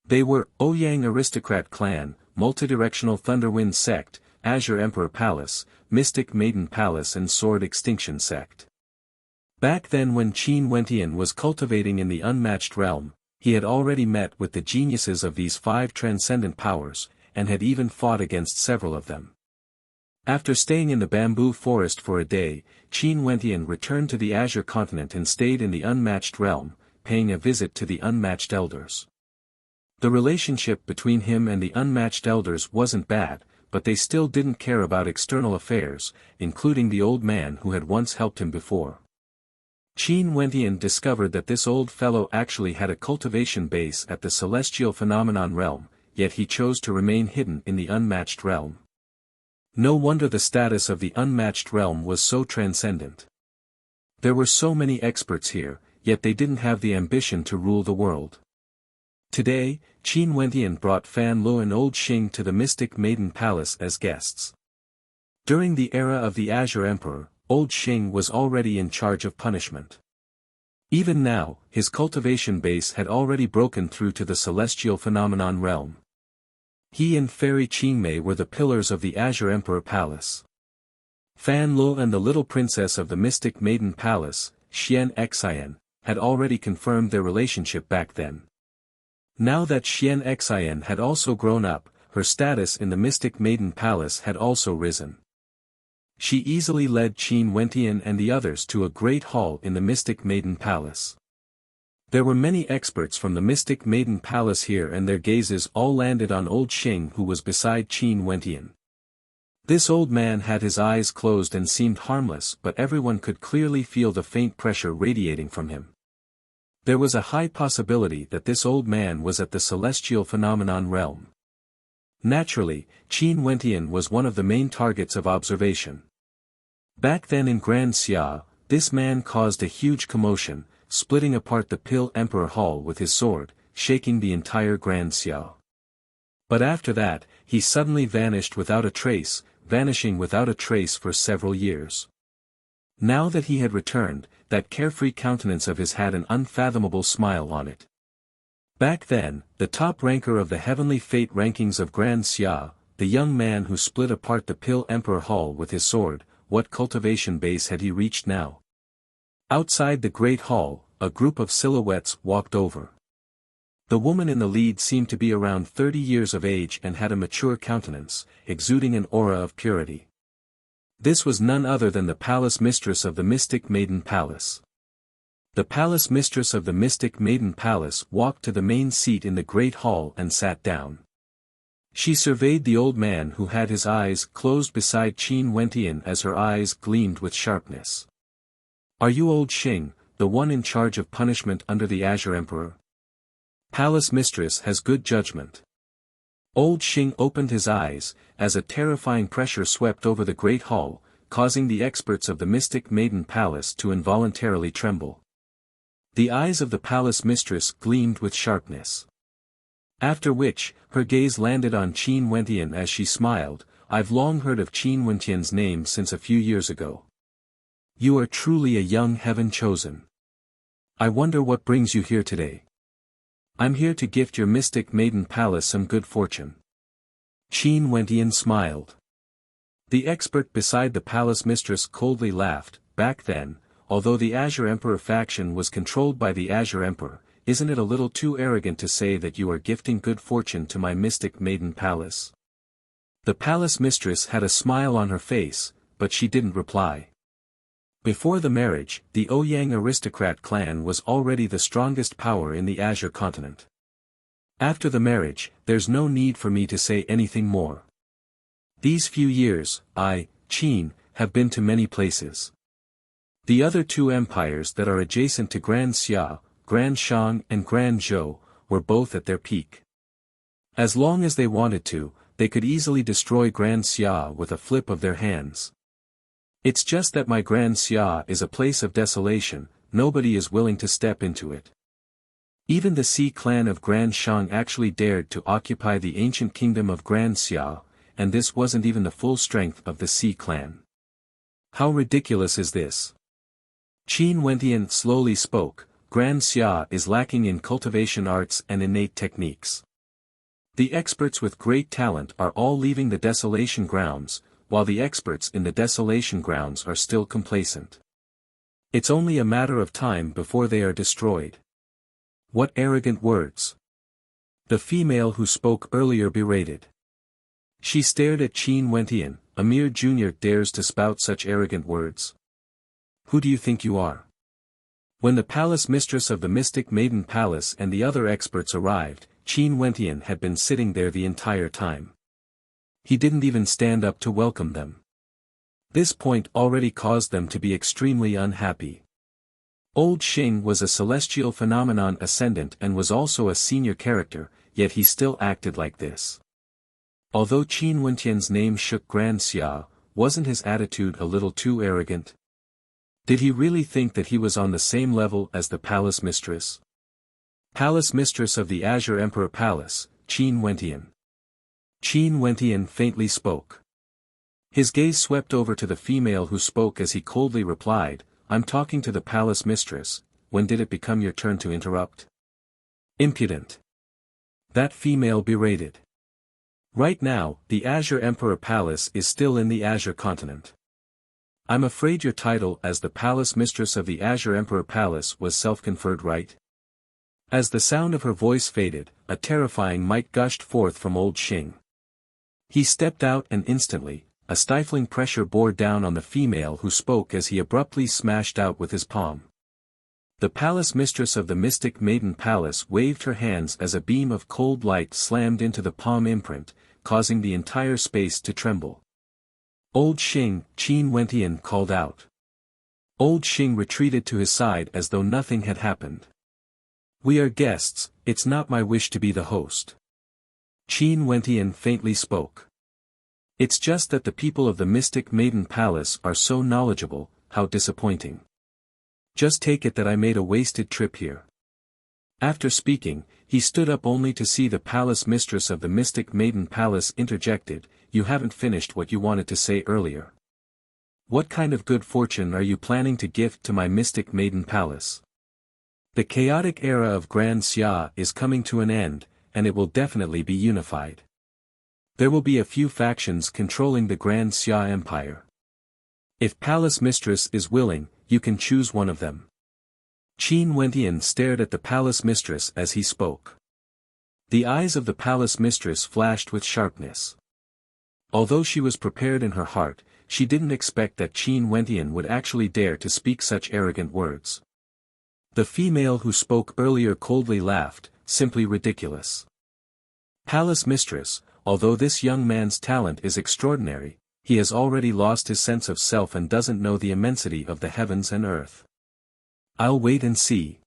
They were Ouyang Aristocrat Clan, Multidirectional Thunderwind Sect, Azure Emperor Palace, Mystic Maiden Palace and Sword Extinction Sect. Back then when Qin Wentian was cultivating in the Unmatched Realm, he had already met with the geniuses of these 5 transcendent powers, and had even fought against several of them. After staying in the bamboo forest for a day, Qin Wentian returned to the Azure Continent and stayed in the Unmatched Realm, paying a visit to the Unmatched Elders. The relationship between him and the Unmatched Elders wasn't bad, but they still didn't care about external affairs, including the old man who had once helped him before. Qin Wentian discovered that this old fellow actually had a cultivation base at the Celestial Phenomenon Realm, yet he chose to remain hidden in the Unmatched Realm. No wonder the status of the Unmatched Realm was so transcendent. There were so many experts here, yet they didn't have the ambition to rule the world. Today, Qin Wentian brought Fan Lu and Old Xing to the Mystic Maiden Palace as guests. During the era of the Azure Emperor, Old Xing was already in charge of punishment. Even now, his cultivation base had already broken through to the Celestial Phenomenon Realm. He and Fairy Qingmei were the pillars of the Azure Emperor Palace. Fan Lu and the little princess of the Mystic Maiden Palace, Xian Xian, had already confirmed their relationship back then. Now that Xian Xian had also grown up, her status in the Mystic Maiden Palace had also risen. She easily led Qin Wentian and the others to a great hall in the Mystic Maiden Palace. There were many experts from the Mystic Maiden Palace here and their gazes all landed on Old Xing who was beside Qin Wentian. This old man had his eyes closed and seemed harmless but everyone could clearly feel the faint pressure radiating from him. There was a high possibility that this old man was at the Celestial Phenomenon Realm. Naturally, Qin Wentian was one of the main targets of observation. Back then in Grand Xia, this man caused a huge commotion, splitting apart the Pill Emperor Hall with his sword, shaking the entire Grand Xia. But after that, he suddenly vanished without a trace, vanishing without a trace for several years. Now that he had returned, that carefree countenance of his had an unfathomable smile on it. Back then, the top ranker of the Heavenly Fate rankings of Grand Xia, the young man who split apart the Pill Emperor Hall with his sword, what cultivation base had he reached now? Outside the Great Hall, a group of silhouettes walked over. The woman in the lead seemed to be around 30 years of age and had a mature countenance, exuding an aura of purity. This was none other than the palace mistress of the Mystic Maiden Palace. The palace mistress of the Mystic Maiden Palace walked to the main seat in the Great Hall and sat down. She surveyed the old man who had his eyes closed beside Qin Wentian as her eyes gleamed with sharpness. "Are you Old Xing, the one in charge of punishment under the Azure Emperor?" "Palace mistress has good judgment." Old Xing opened his eyes, as a terrifying pressure swept over the Great Hall, causing the experts of the Mystic Maiden Palace to involuntarily tremble. The eyes of the palace mistress gleamed with sharpness. After which, her gaze landed on Qin Wentian as she smiled. "I've long heard of Qin Wentian's name since a few years ago. You are truly a young heaven chosen. I wonder what brings you here today. I'm here to gift your mystic maiden palace some good fortune. Qin Wentian smiled. The expert beside the palace mistress coldly laughed. Back then, although the Azure Emperor faction was controlled by the Azure Emperor, isn't it a little too arrogant to say that you are gifting good fortune to my mystic maiden palace? The palace mistress had a smile on her face, but she didn't reply. Before the marriage, the Ouyang aristocrat clan was already the strongest power in the Azure continent. After the marriage, there's no need for me to say anything more. These few years, I, Qin, have been to many places. The other two empires that are adjacent to Grand Xia, Grand Shang and Grand Zhou, were both at their peak. As long as they wanted to, they could easily destroy Grand Xia with a flip of their hands. It's just that my Grand Xia is a place of desolation, nobody is willing to step into it. Even the Xi clan of Grand Shang actually dared to occupy the ancient kingdom of Grand Xia, and this wasn't even the full strength of the Xi clan. How ridiculous is this? Qin Wentian slowly spoke. Grand Xia is lacking in cultivation arts and innate techniques. The experts with great talent are all leaving the desolation grounds, while the experts in the desolation grounds are still complacent. It's only a matter of time before they are destroyed. What arrogant words! The female who spoke earlier berated. She stared at Qin Wentian. A mere junior dares to spout such arrogant words. Who do you think you are? When the palace mistress of the Mystic Maiden Palace and the other experts arrived, Qin Wentian had been sitting there the entire time. He didn't even stand up to welcome them. This point already caused them to be extremely unhappy. Old Xing was a celestial phenomenon ascendant and was also a senior character, yet he still acted like this. Although Qin Wentian's name shook Grand Xia, wasn't his attitude a little too arrogant? Did he really think that he was on the same level as the palace mistress? Palace mistress of the Azure Emperor Palace, Qin Wentian. Qin Wentian faintly spoke. His gaze swept over to the female who spoke as he coldly replied, I'm talking to the palace mistress. When did it become your turn to interrupt? Impudent. That female berated. Right now, the Azure Emperor Palace is still in the Azure continent. I'm afraid your title as the palace mistress of the Azure Emperor Palace was self-conferred, right? As the sound of her voice faded, a terrifying might gushed forth from old Xing. He stepped out and instantly, a stifling pressure bore down on the female who spoke as he abruptly smashed out with his palm. The palace mistress of the Mystic Maiden Palace waved her hands as a beam of cold light slammed into the palm imprint, causing the entire space to tremble. Old Xing, Qin Wentian called out. Old Xing retreated to his side as though nothing had happened. We are guests, it's not my wish to be the host. Qin Wentian faintly spoke. It's just that the people of the Mystic Maiden Palace are so knowledgeable, how disappointing. Just take it that I made a wasted trip here. After speaking, he stood up only to see the palace mistress of the Mystic Maiden Palace interjected, You haven't finished what you wanted to say earlier. What kind of good fortune are you planning to gift to my Mystic Maiden Palace? The chaotic era of Grand Xia is coming to an end, and it will definitely be unified. There will be a few factions controlling the Grand Xia Empire. If Palace Mistress is willing, you can choose one of them. Qin Wentian stared at the Palace Mistress as he spoke. The eyes of the Palace Mistress flashed with sharpness. Although she was prepared in her heart, she didn't expect that Qin Wentian would actually dare to speak such arrogant words. The female who spoke earlier coldly laughed, simply ridiculous. Palace Mistress, although this young man's talent is extraordinary, he has already lost his sense of self and doesn't know the immensity of the heavens and earth. I'll wait and see.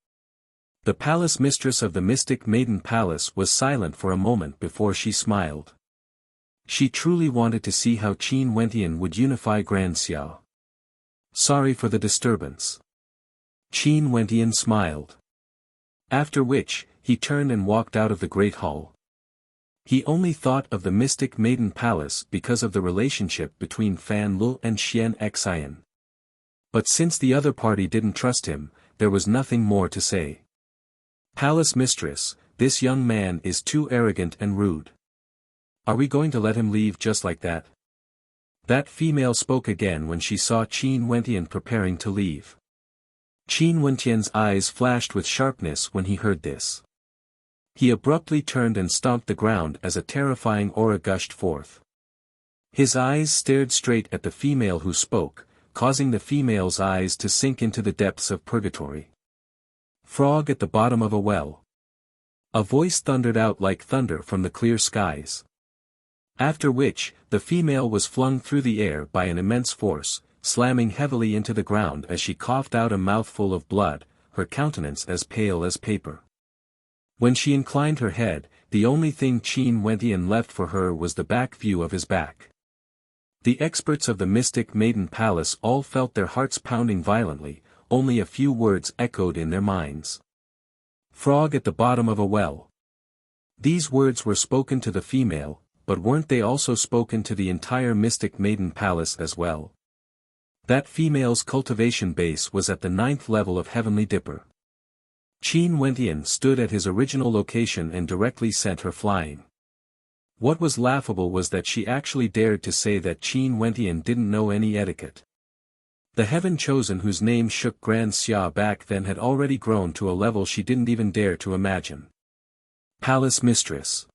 The Palace Mistress of the Mystic Maiden Palace was silent for a moment before she smiled. She truly wanted to see how Qin Wentian would unify Grand Xia. Sorry for the disturbance. Qin Wentian smiled. After which, he turned and walked out of the Great Hall. He only thought of the Mystic Maiden Palace because of the relationship between Fan Lu and Xian Xian. But since the other party didn't trust him, there was nothing more to say. Palace mistress, this young man is too arrogant and rude. Are we going to let him leave just like that? That female spoke again when she saw Qin Wentian preparing to leave. Qin Wentian's eyes flashed with sharpness when he heard this. He abruptly turned and stomped the ground as a terrifying aura gushed forth. His eyes stared straight at the female who spoke, causing the female's eyes to sink into the depths of purgatory. Frog at the bottom of a well. A voice thundered out like thunder from the clear skies. After which, the female was flung through the air by an immense force, slamming heavily into the ground as she coughed out a mouthful of blood, her countenance as pale as paper. When she inclined her head, the only thing Qin Wentian left for her was the back view of his back. The experts of the Mystic Maiden Palace all felt their hearts pounding violently, only a few words echoed in their minds. Frog at the bottom of a well. These words were spoken to the female, but weren't they also spoken to the entire Mystic Maiden Palace as well? That female's cultivation base was at the 9th level of Heavenly Dipper. Qin Wentian stood at his original location and directly sent her flying. What was laughable was that she actually dared to say that Qin Wentian didn't know any etiquette. The Heaven Chosen whose name shook Grand Xia back then had already grown to a level she didn't even dare to imagine. Palace Mistress.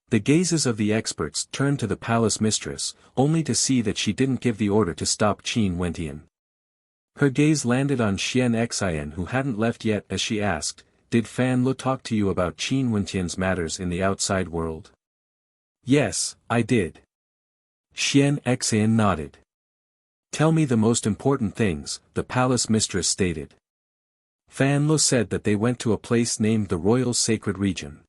The gazes of the experts turned to the Palace Mistress, only to see that she didn't give the order to stop Qin Wentian. Her gaze landed on Xian Xian who hadn't left yet as she asked, "Did Fan Lu talk to you about Qin Wentian's matters in the outside world?" "Yes, I did." Xian Xian nodded. "Tell me the most important things," the Palace Mistress stated. Fan Lu said that they went to a place named the Royal Sacred Region.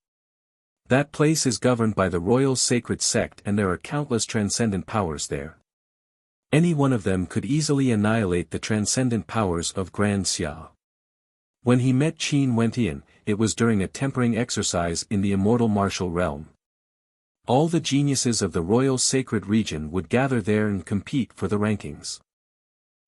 That place is governed by the Royal Sacred Sect and there are countless transcendent powers there. Any one of them could easily annihilate the transcendent powers of Grand Xia. When he met Qin Wentian, it was during a tempering exercise in the Immortal Martial Realm. All the geniuses of the Royal Sacred Region would gather there and compete for the rankings.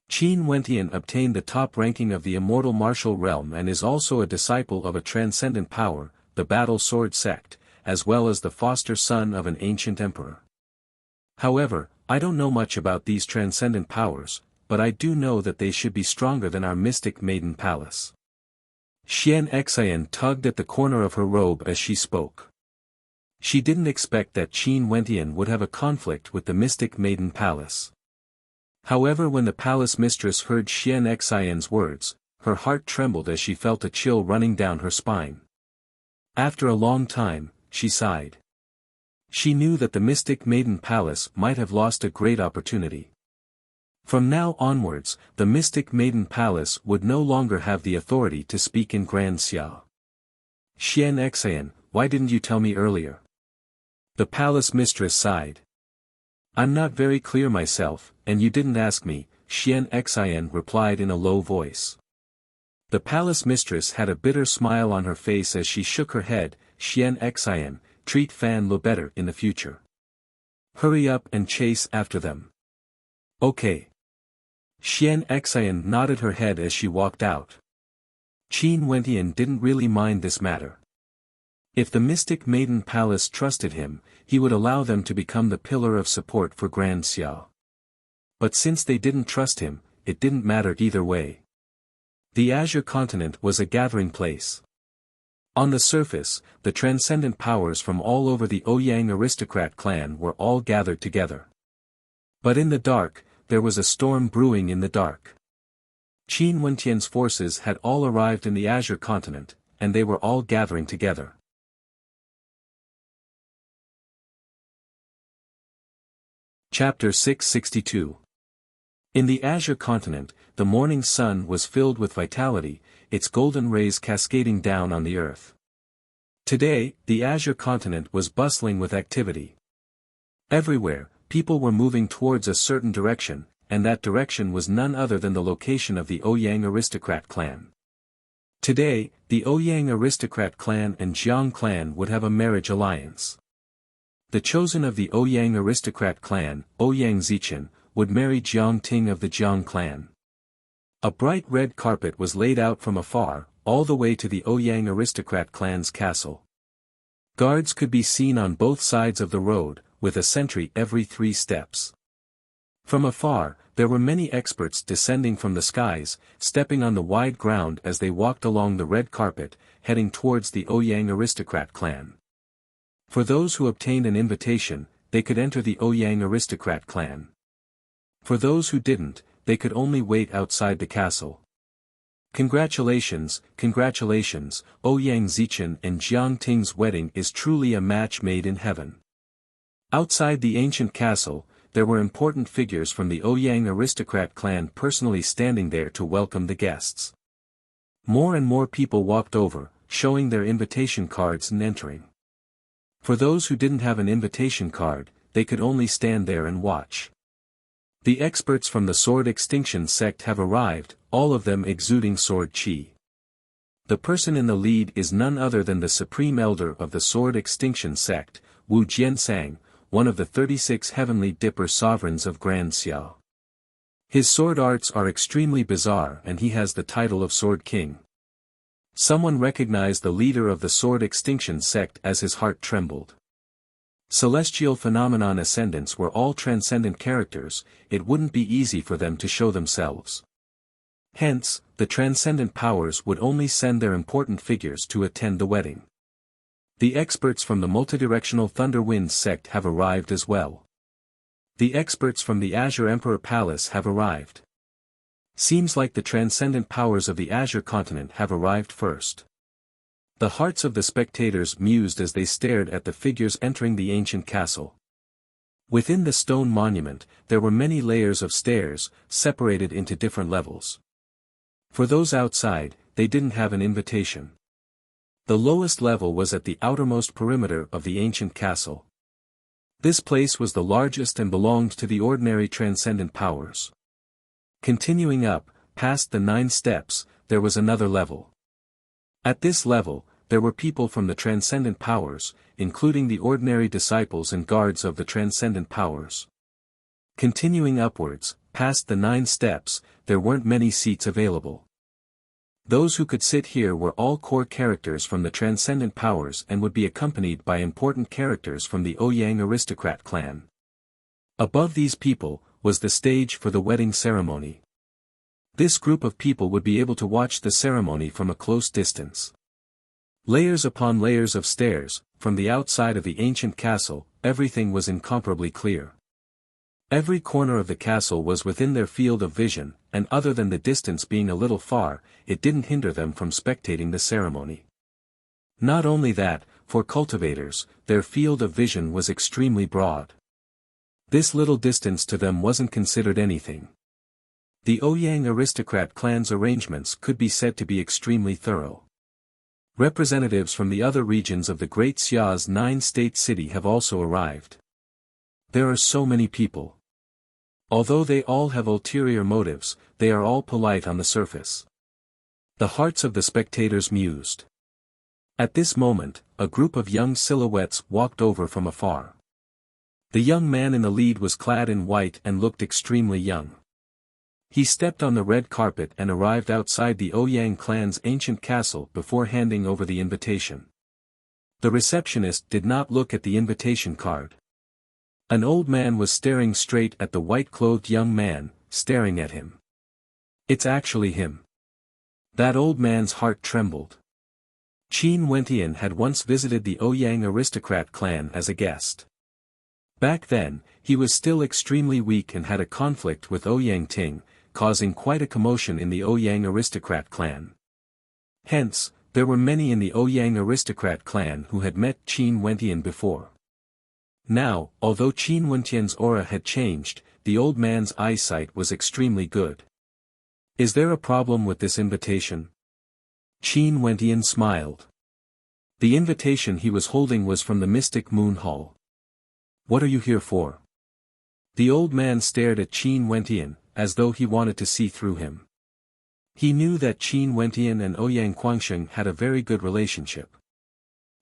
Qin Wentian obtained the top ranking of the Immortal Martial Realm and is also a disciple of a transcendent power, the Battle Sword Sect, as well as the foster son of an ancient emperor. However, I don't know much about these transcendent powers, but I do know that they should be stronger than our Mystic Maiden Palace. Xian Xian tugged at the corner of her robe as she spoke. She didn't expect that Qin Wentian would have a conflict with the Mystic Maiden Palace. However, when the Palace Mistress heard Xian Xian's words, her heart trembled as she felt a chill running down her spine. After a long time, she sighed. She knew that the Mystic Maiden Palace might have lost a great opportunity. From now onwards, the Mystic Maiden Palace would no longer have the authority to speak in Grand Xia. Xian Xian, why didn't you tell me earlier? The Palace Mistress sighed. I'm not very clear myself, and you didn't ask me, Xian Xian replied in a low voice. The Palace Mistress had a bitter smile on her face as she shook her head. Xian Xian, treat Fan Lu better in the future. Hurry up and chase after them. Okay. Xian Xian nodded her head as she walked out. Qin Wentian didn't really mind this matter. If the Mystic Maiden Palace trusted him, he would allow them to become the pillar of support for Grand Xia. But since they didn't trust him, it didn't matter either way. The Azure Continent was a gathering place. On the surface, the transcendent powers from all over the Ouyang aristocrat clan were all gathered together. But in the dark, there was a storm brewing in the dark. Qin Wentian's forces had all arrived in the Azure Continent, and they were all gathering together. Chapter 662. In the Azure Continent, the morning sun was filled with vitality, its golden rays cascading down on the earth. Today, the Azure Continent was bustling with activity. Everywhere, people were moving towards a certain direction, and that direction was none other than the location of the Ouyang aristocrat clan. Today, the Ouyang aristocrat clan and Jiang clan would have a marriage alliance. The chosen of the Ouyang aristocrat clan, Ouyang Zichen, would marry Jiang Ting of the Jiang clan. A bright red carpet was laid out from afar, all the way to the Ouyang aristocrat clan's castle. Guards could be seen on both sides of the road, with a sentry every 3 steps. From afar, there were many experts descending from the skies, stepping on the wide ground as they walked along the red carpet, heading towards the Ouyang aristocrat clan. For those who obtained an invitation, they could enter the Ouyang aristocrat clan. For those who didn't, they could only wait outside the castle. Congratulations, congratulations, Ouyang Zichen and Jiang Ting's wedding is truly a match made in heaven. Outside the ancient castle, there were important figures from the Ouyang aristocrat clan personally standing there to welcome the guests. More and more people walked over, showing their invitation cards and entering. For those who didn't have an invitation card, they could only stand there and watch. The experts from the Sword Extinction sect have arrived, all of them exuding sword chi. The person in the lead is none other than the Supreme Elder of the Sword Extinction sect, Wu Jiansang, one of the 36 Heavenly Dipper sovereigns of Grand Xiao. His sword arts are extremely bizarre and he has the title of Sword King. Someone recognized the leader of the Sword Extinction sect as his heart trembled. Celestial phenomenon ascendants were all transcendent characters, it wouldn't be easy for them to show themselves. Hence, the transcendent powers would only send their important figures to attend the wedding. The experts from the multidirectional Thunder Wind sect have arrived as well. The experts from the Azure Emperor Palace have arrived. Seems like the transcendent powers of the Azure continent have arrived first. The hearts of the spectators mused as they stared at the figures entering the ancient castle. Within the stone monument, there were many layers of stairs, separated into different levels. For those outside, they didn't have an invitation. The lowest level was at the outermost perimeter of the ancient castle. This place was the largest and belonged to the ordinary transcendent powers. Continuing up, past the 9 steps, there was another level. At this level, there were people from the transcendent powers, including the ordinary disciples and guards of the transcendent powers. Continuing upwards, past the 9 steps, there weren't many seats available. Those who could sit here were all core characters from the transcendent powers and would be accompanied by important characters from the Ouyang aristocrat clan. Above these people, was the stage for the wedding ceremony. This group of people would be able to watch the ceremony from a close distance. Layers upon layers of stairs, from the outside of the ancient castle, everything was incomparably clear. Every corner of the castle was within their field of vision, and other than the distance being a little far, it didn't hinder them from spectating the ceremony. Not only that, for cultivators, their field of vision was extremely broad. This little distance to them wasn't considered anything. The Ouyang aristocrat clan's arrangements could be said to be extremely thorough. Representatives from the other regions of the Great Xia's 9-state city have also arrived. There are so many people. Although they all have ulterior motives, they are all polite on the surface. The hearts of the spectators mused. At this moment, a group of young silhouettes walked over from afar. The young man in the lead was clad in white and looked extremely young. He stepped on the red carpet and arrived outside the Ouyang clan's ancient castle before handing over the invitation. The receptionist did not look at the invitation card. An old man was staring straight at the white-clothed young man, staring at him. It's actually him. That old man's heart trembled. Qin Wentian had once visited the Ouyang aristocrat clan as a guest. Back then, he was still extremely weak and had a conflict with Ouyang Ting, causing quite a commotion in the Ouyang aristocrat clan. Hence, there were many in the Ouyang aristocrat clan who had met Qin Wentian before. Now, although Qin Wentian's aura had changed, the old man's eyesight was extremely good. Is there a problem with this invitation? Qin Wentian smiled. The invitation he was holding was from the Mystic Moon Hall. What are you here for? The old man stared at Qin Wentian, as though he wanted to see through him. He knew that Qin Wentian and Ouyang Guangsheng had a very good relationship.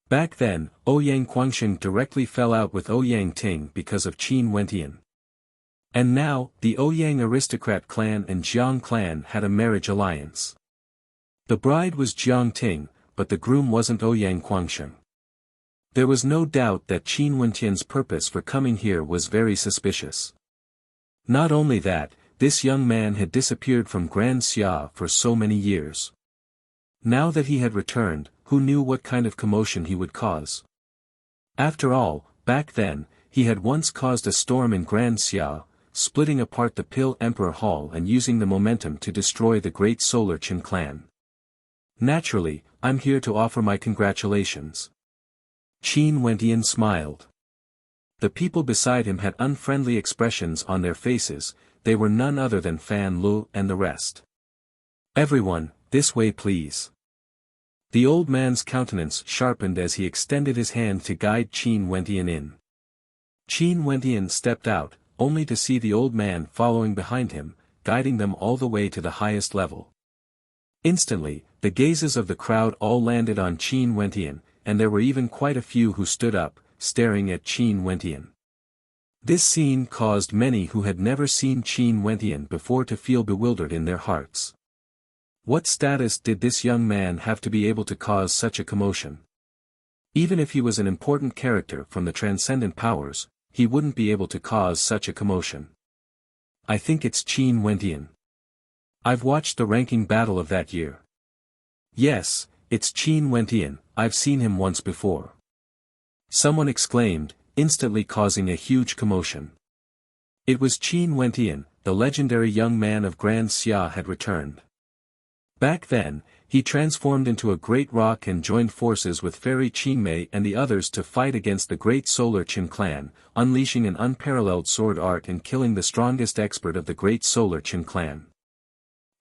Back then, Ouyang Guangsheng directly fell out with Ouyang Ting because of Qin Wentian. And now, the Ouyang aristocrat clan and Jiang clan had a marriage alliance. The bride was Jiang Ting, but the groom wasn't Ouyang Guangsheng. There was no doubt that Qin Wenqian's purpose for coming here was very suspicious. Not only that, this young man had disappeared from Grand Xia for so many years. Now that he had returned, who knew what kind of commotion he would cause? After all, back then, he had once caused a storm in Grand Xia, splitting apart the Pil Emperor Hall and using the momentum to destroy the great Solar Qin clan. Naturally, I'm here to offer my congratulations. Qin Wendian smiled. The people beside him had unfriendly expressions on their faces, they were none other than Fan Lu and the rest. Everyone, this way please. The old man's countenance sharpened as he extended his hand to guide Qin Wendian in. Qin Wendian stepped out, only to see the old man following behind him, guiding them all the way to the highest level. Instantly, the gazes of the crowd all landed on Qin Wendian, and there were even quite a few who stood up, staring at Qin Wendian. This scene caused many who had never seen Qin Wendian before to feel bewildered in their hearts. What status did this young man have to be able to cause such a commotion? Even if he was an important character from the transcendent powers, he wouldn't be able to cause such a commotion. I think it's Qin Wendian. I've watched the ranking battle of that year. Yes, it's Qin Wendian, I've seen him once before. Someone exclaimed, instantly causing a huge commotion. It was Qin Wendian, the legendary young man of Grand Xia had returned. Back then, he transformed into a great rock and joined forces with Fairy Qingmei and the others to fight against the great Solar Qin clan, unleashing an unparalleled sword art and killing the strongest expert of the great Solar Qin clan.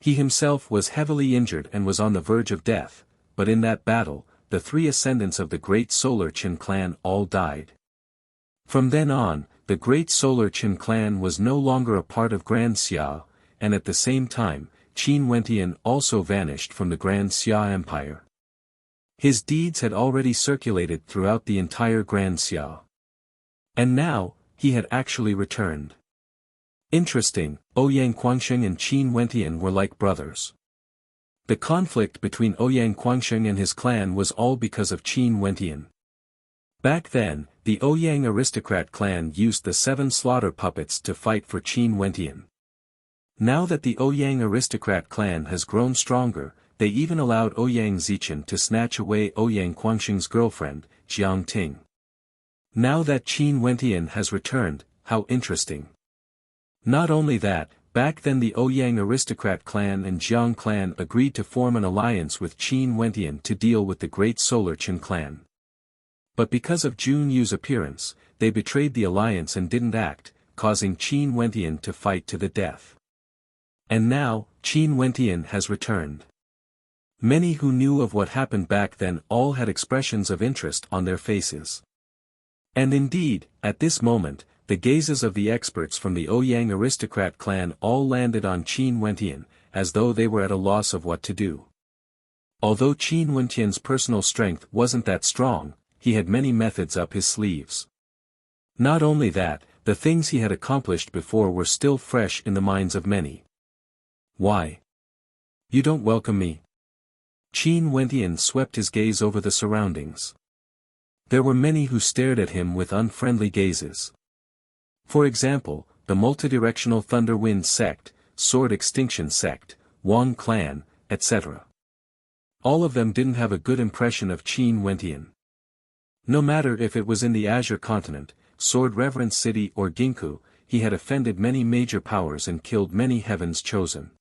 He himself was heavily injured and was on the verge of death, but in that battle, the three ascendants of the great Solar Qin clan all died. From then on, the great Solar Qin clan was no longer a part of Grand Xia, and at the same time, Qin Wendian also vanished from the Grand Xia Empire. His deeds had already circulated throughout the entire Grand Xia. And now, he had actually returned. Interesting, Ouyang Guangsheng and Qin Wendian were like brothers. The conflict between Ouyang Guangsheng and his clan was all because of Qin Wendian. Back then, the Ouyang aristocrat clan used the 7 slaughter puppets to fight for Qin Wendian. Now that the Ouyang aristocrat clan has grown stronger, they even allowed Ouyang Zichen to snatch away Ouyang Guangsheng's girlfriend, Jiang Ting. Now that Qin Wendian has returned, how interesting. Not only that, back then the Ouyang aristocrat clan and Jiang clan agreed to form an alliance with Qin Wendian to deal with the great Solar Qin clan. But because of Jun Yu's appearance, they betrayed the alliance and didn't act, causing Qin Wendian to fight to the death. And now, Qin Wendian has returned. Many who knew of what happened back then all had expressions of interest on their faces. And indeed, at this moment, the gazes of the experts from the Ouyang aristocrat clan all landed on Qin Wendian, as though they were at a loss of what to do. Although Qin Wendian's personal strength wasn't that strong, he had many methods up his sleeves. Not only that, the things he had accomplished before were still fresh in the minds of many. Why? You don't welcome me? Qin Wendian swept his gaze over the surroundings. There were many who stared at him with unfriendly gazes. For example, the multidirectional Thunder Wind sect, Sword Extinction sect, Wang clan, etc. All of them didn't have a good impression of Qin Wendian. No matter if it was in the Azure continent, Sword Reverence City or Ginkgo, he had offended many major powers and killed many heavens chosen.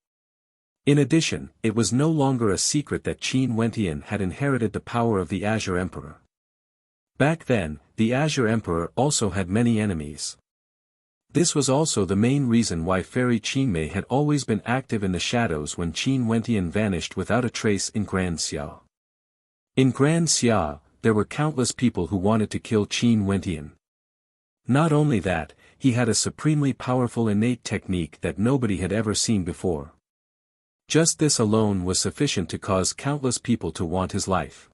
In addition, it was no longer a secret that Qin Wendian had inherited the power of the Azure Emperor. Back then, the Azure Emperor also had many enemies. This was also the main reason why Fairy Qingmei had always been active in the shadows when Qin Wendian vanished without a trace in Grand Xia. In Grand Xia, there were countless people who wanted to kill Qin Wendian. Not only that, he had a supremely powerful innate technique that nobody had ever seen before. Just this alone was sufficient to cause countless people to want his life.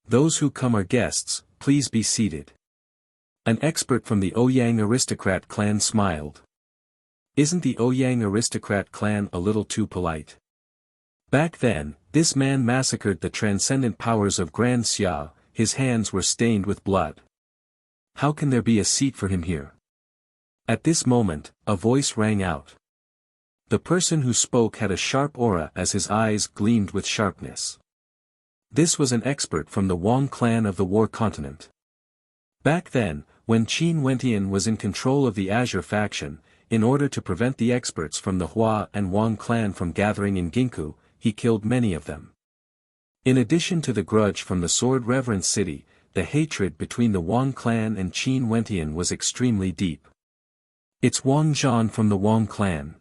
Those who come are guests, please be seated. An expert from the Ouyang aristocrat clan smiled. Isn't the Ouyang aristocrat clan a little too polite? Back then, this man massacred the transcendent powers of Grand Xia, his hands were stained with blood. How can there be a seat for him here? At this moment, a voice rang out. The person who spoke had a sharp aura as his eyes gleamed with sharpness. This was an expert from the Wang clan of the War Continent. Back then, when Qin Wentian was in control of the Azure faction, in order to prevent the experts from the Hua and Wang clan from gathering in Ginkgo, he killed many of them. In addition to the grudge from the Sword Reverence City, the hatred between the Wang clan and Qin Wentian was extremely deep. It's Wang Zhan from the Wang clan.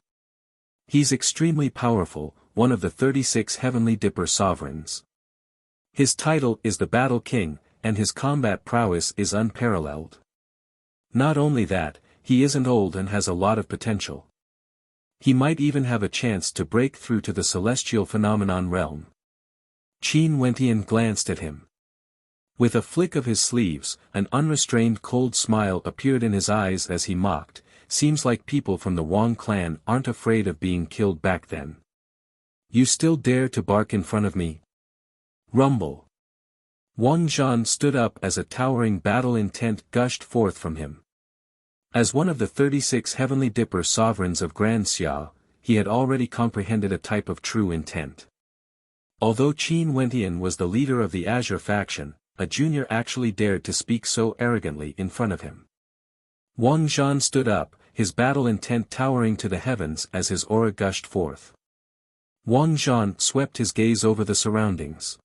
He's extremely powerful, one of the 36 Heavenly Dipper sovereigns. His title is the Battle King, and his combat prowess is unparalleled. Not only that, he isn't old and has a lot of potential. He might even have a chance to break through to the celestial phenomenon realm. Qin Wentian glanced at him. With a flick of his sleeves, an unrestrained cold smile appeared in his eyes as he mocked. Seems like people from the Wang clan aren't afraid of being killed back then. You still dare to bark in front of me? Rumble. Wang Zhan stood up as a towering battle intent gushed forth from him. As one of the 36 Heavenly Dipper sovereigns of Grand Xia, he had already comprehended a type of true intent. Although Qin Wentian was the leader of the Azure faction, a junior actually dared to speak so arrogantly in front of him. Wang Zhan stood up, his battle intent towering to the heavens as his aura gushed forth. Wang Zhan swept his gaze over the surroundings.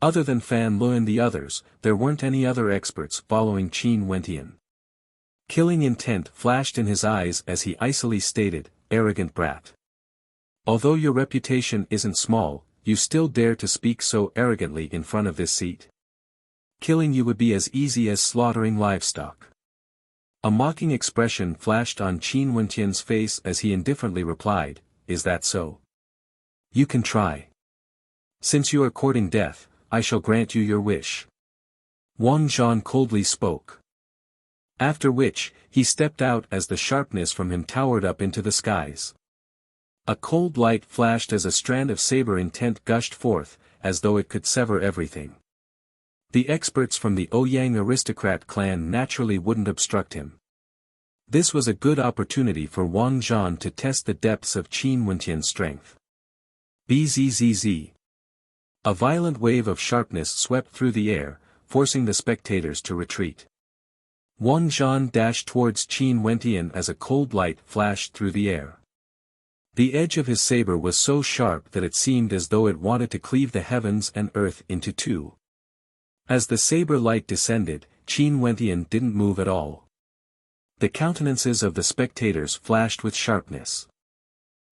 Other than Fan Lu and the others, there weren't any other experts following Qin Wentian. Killing intent flashed in his eyes as he icily stated, "Arrogant brat. Although your reputation isn't small, you still dare to speak so arrogantly in front of this seat? Killing you would be as easy as slaughtering livestock." A mocking expression flashed on Qin Wentian's face as he indifferently replied, "Is that so? You can try. Since you are courting death, I shall grant you your wish." Wang Zhan coldly spoke. After which, he stepped out as the sharpness from him towered up into the skies. A cold light flashed as a strand of saber intent gushed forth, as though it could sever everything. The experts from the Ouyang aristocrat clan naturally wouldn't obstruct him. This was a good opportunity for Wang Zhan to test the depths of Qin Wentian's strength. Bzzz. A violent wave of sharpness swept through the air, forcing the spectators to retreat. Wang Zhan dashed towards Qin Wentian as a cold light flashed through the air. The edge of his saber was so sharp that it seemed as though it wanted to cleave the heavens and earth into two. As the saber light descended, Qin Wentian didn't move at all. The countenances of the spectators flashed with sharpness.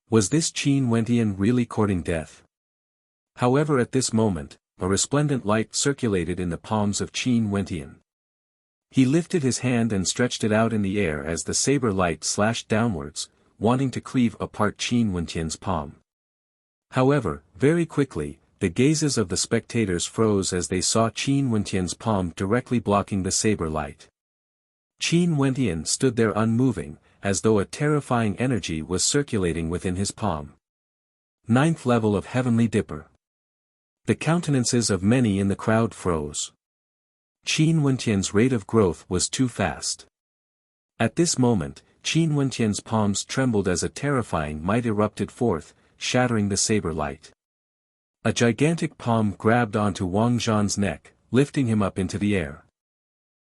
Was this Qin Wentian really courting death? However, at this moment, a resplendent light circulated in the palms of Qin Wentian. He lifted his hand and stretched it out in the air as the saber light slashed downwards, wanting to cleave apart Qin Wentian's palm. However, very quickly, the gazes of the spectators froze as they saw Qin Wentian's palm directly blocking the saber light. Qin Wentian stood there unmoving, as though a terrifying energy was circulating within his palm. 9th level of Heavenly Dipper. The countenances of many in the crowd froze. Qin Wentian's rate of growth was too fast. At this moment, Qin Wentian's palms trembled as a terrifying might erupted forth, shattering the saber light. A gigantic palm grabbed onto Wang Zhan's neck, lifting him up into the air.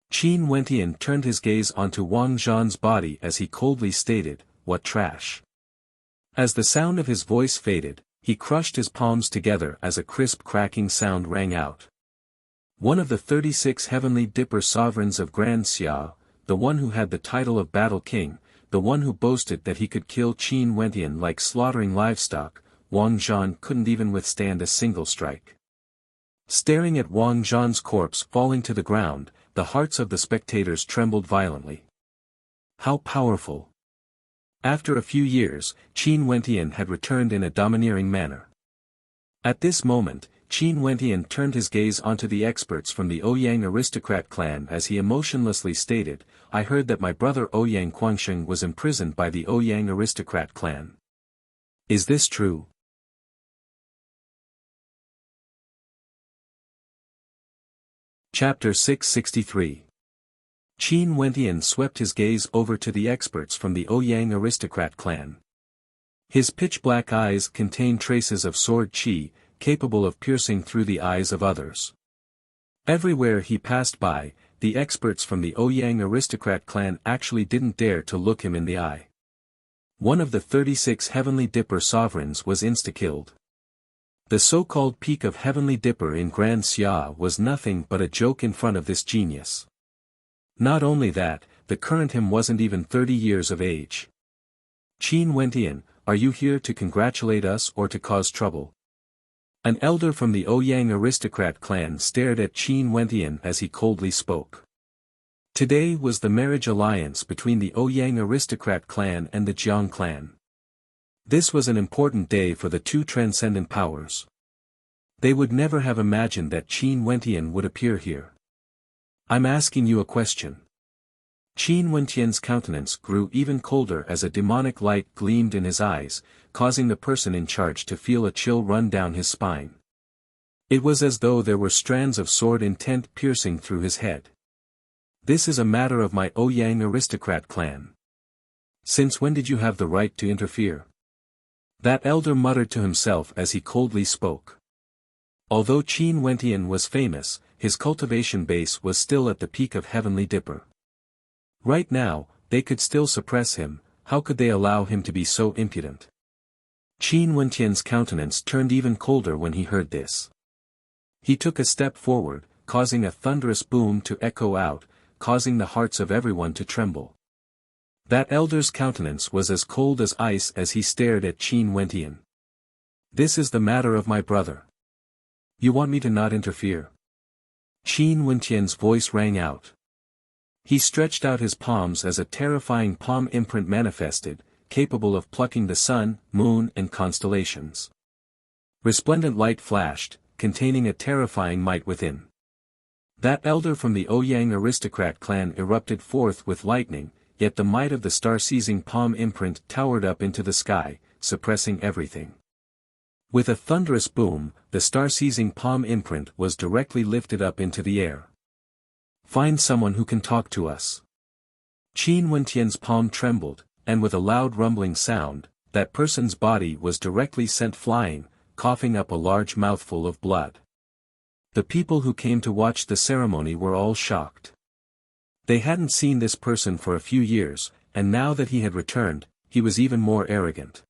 Qin Wentian turned his gaze onto Wang Zhan's body as he coldly stated, "What trash." As the sound of his voice faded, he crushed his palms together as a crisp cracking sound rang out. One of the 36 Heavenly Dipper sovereigns of Grand Xia, the one who had the title of Battle King, the one who boasted that he could kill Qin Wentian like slaughtering livestock, Wang Zhan couldn't even withstand a single strike. Staring at Wang Zhan's corpse falling to the ground, the hearts of the spectators trembled violently. How powerful! After a few years, Qin Wentian had returned in a domineering manner. At this moment, Qin Wentian turned his gaze onto the experts from the Ouyang aristocrat clan as he emotionlessly stated, I heard that my brother Ouyang Guangsheng was imprisoned by the Ouyang aristocrat clan. Is this true? Chapter 663. Qin Wentian swept his gaze over to the experts from the Ouyang aristocrat clan. His pitch-black eyes contained traces of sword qi, capable of piercing through the eyes of others. Everywhere he passed by, the experts from the Ouyang aristocrat clan actually didn't dare to look him in the eye. One of the 36 Heavenly Dipper sovereigns was insta-killed. The so-called peak of Heavenly Dipper in Grand Xia was nothing but a joke in front of this genius. Not only that, the current him wasn't even 30 years of age. Qin Wentian, are you here to congratulate us or to cause trouble? An elder from the Ouyang aristocrat clan stared at Qin Wentian as he coldly spoke. Today was the marriage alliance between the Ouyang aristocrat clan and the Jiang clan. This was an important day for the two transcendent powers. They would never have imagined that Qin Wentian would appear here. I'm asking you a question. Qin Wentian's countenance grew even colder as a demonic light gleamed in his eyes, causing the person in charge to feel a chill run down his spine. It was as though there were strands of sword intent piercing through his head. This is a matter of my Ouyang aristocrat clan. Since when did you have the right to interfere? That elder muttered to himself as he coldly spoke. Although Qin Wentian was famous, his cultivation base was still at the peak of Heavenly Dipper. Right now, they could still suppress him, how could they allow him to be so impudent? Qin Wentian's countenance turned even colder when he heard this. He took a step forward, causing a thunderous boom to echo out, causing the hearts of everyone to tremble. That elder's countenance was as cold as ice as he stared at Qin Wentian. This is the matter of my brother. You want me to not interfere? Qin Wentian's voice rang out. He stretched out his palms as a terrifying palm imprint manifested, capable of plucking the sun, moon and constellations. Resplendent light flashed, containing a terrifying might within. That elder from the Ouyang aristocrat clan erupted forth with lightning, yet the might of the star-seizing palm imprint towered up into the sky, suppressing everything. With a thunderous boom, the star-seizing palm imprint was directly lifted up into the air. Find someone who can talk to us. Qin Wentian's palm trembled, and with a loud rumbling sound, that person's body was directly sent flying, coughing up a large mouthful of blood. The people who came to watch the ceremony were all shocked. They hadn't seen this person for a few years, and now that he had returned, he was even more arrogant.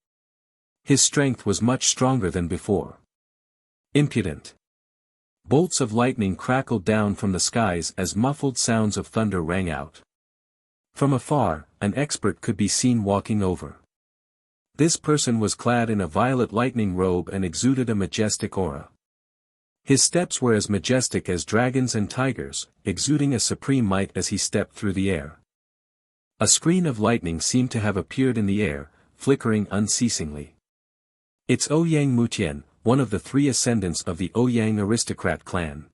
His strength was much stronger than before. Impudent. Bolts of lightning crackled down from the skies as muffled sounds of thunder rang out. From afar, an expert could be seen walking over. This person was clad in a violet lightning robe and exuded a majestic aura. His steps were as majestic as dragons and tigers, exuding a supreme might as he stepped through the air. A screen of lightning seemed to have appeared in the air, flickering unceasingly. It's Ouyang Mutian, one of the three ascendants of the Ouyang aristocrat clan.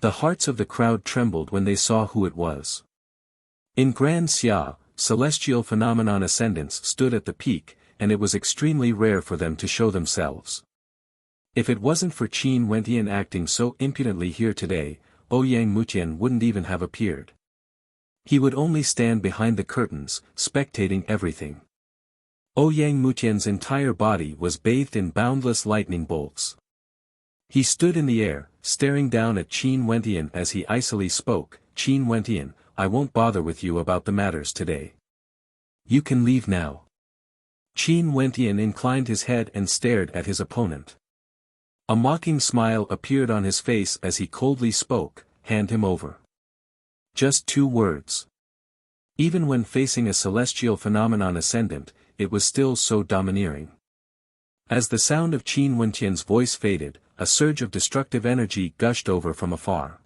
The hearts of the crowd trembled when they saw who it was. In Grand Xia, celestial phenomenon ascendants stood at the peak, and it was extremely rare for them to show themselves. If it wasn't for Qin Wentian acting so impudently here today, Ouyang Mutian wouldn't even have appeared. He would only stand behind the curtains, spectating everything. Ouyang Mutian's entire body was bathed in boundless lightning bolts. He stood in the air, staring down at Qin Wentian as he icily spoke, Qin Wentian, I won't bother with you about the matters today. You can leave now. Qin Wentian inclined his head and stared at his opponent. A mocking smile appeared on his face as he coldly spoke, hand him over. Just 2 words. Even when facing a celestial phenomenon ascendant, it was still so domineering. As the sound of Qin Wentian's voice faded, a surge of destructive energy gushed over from afar.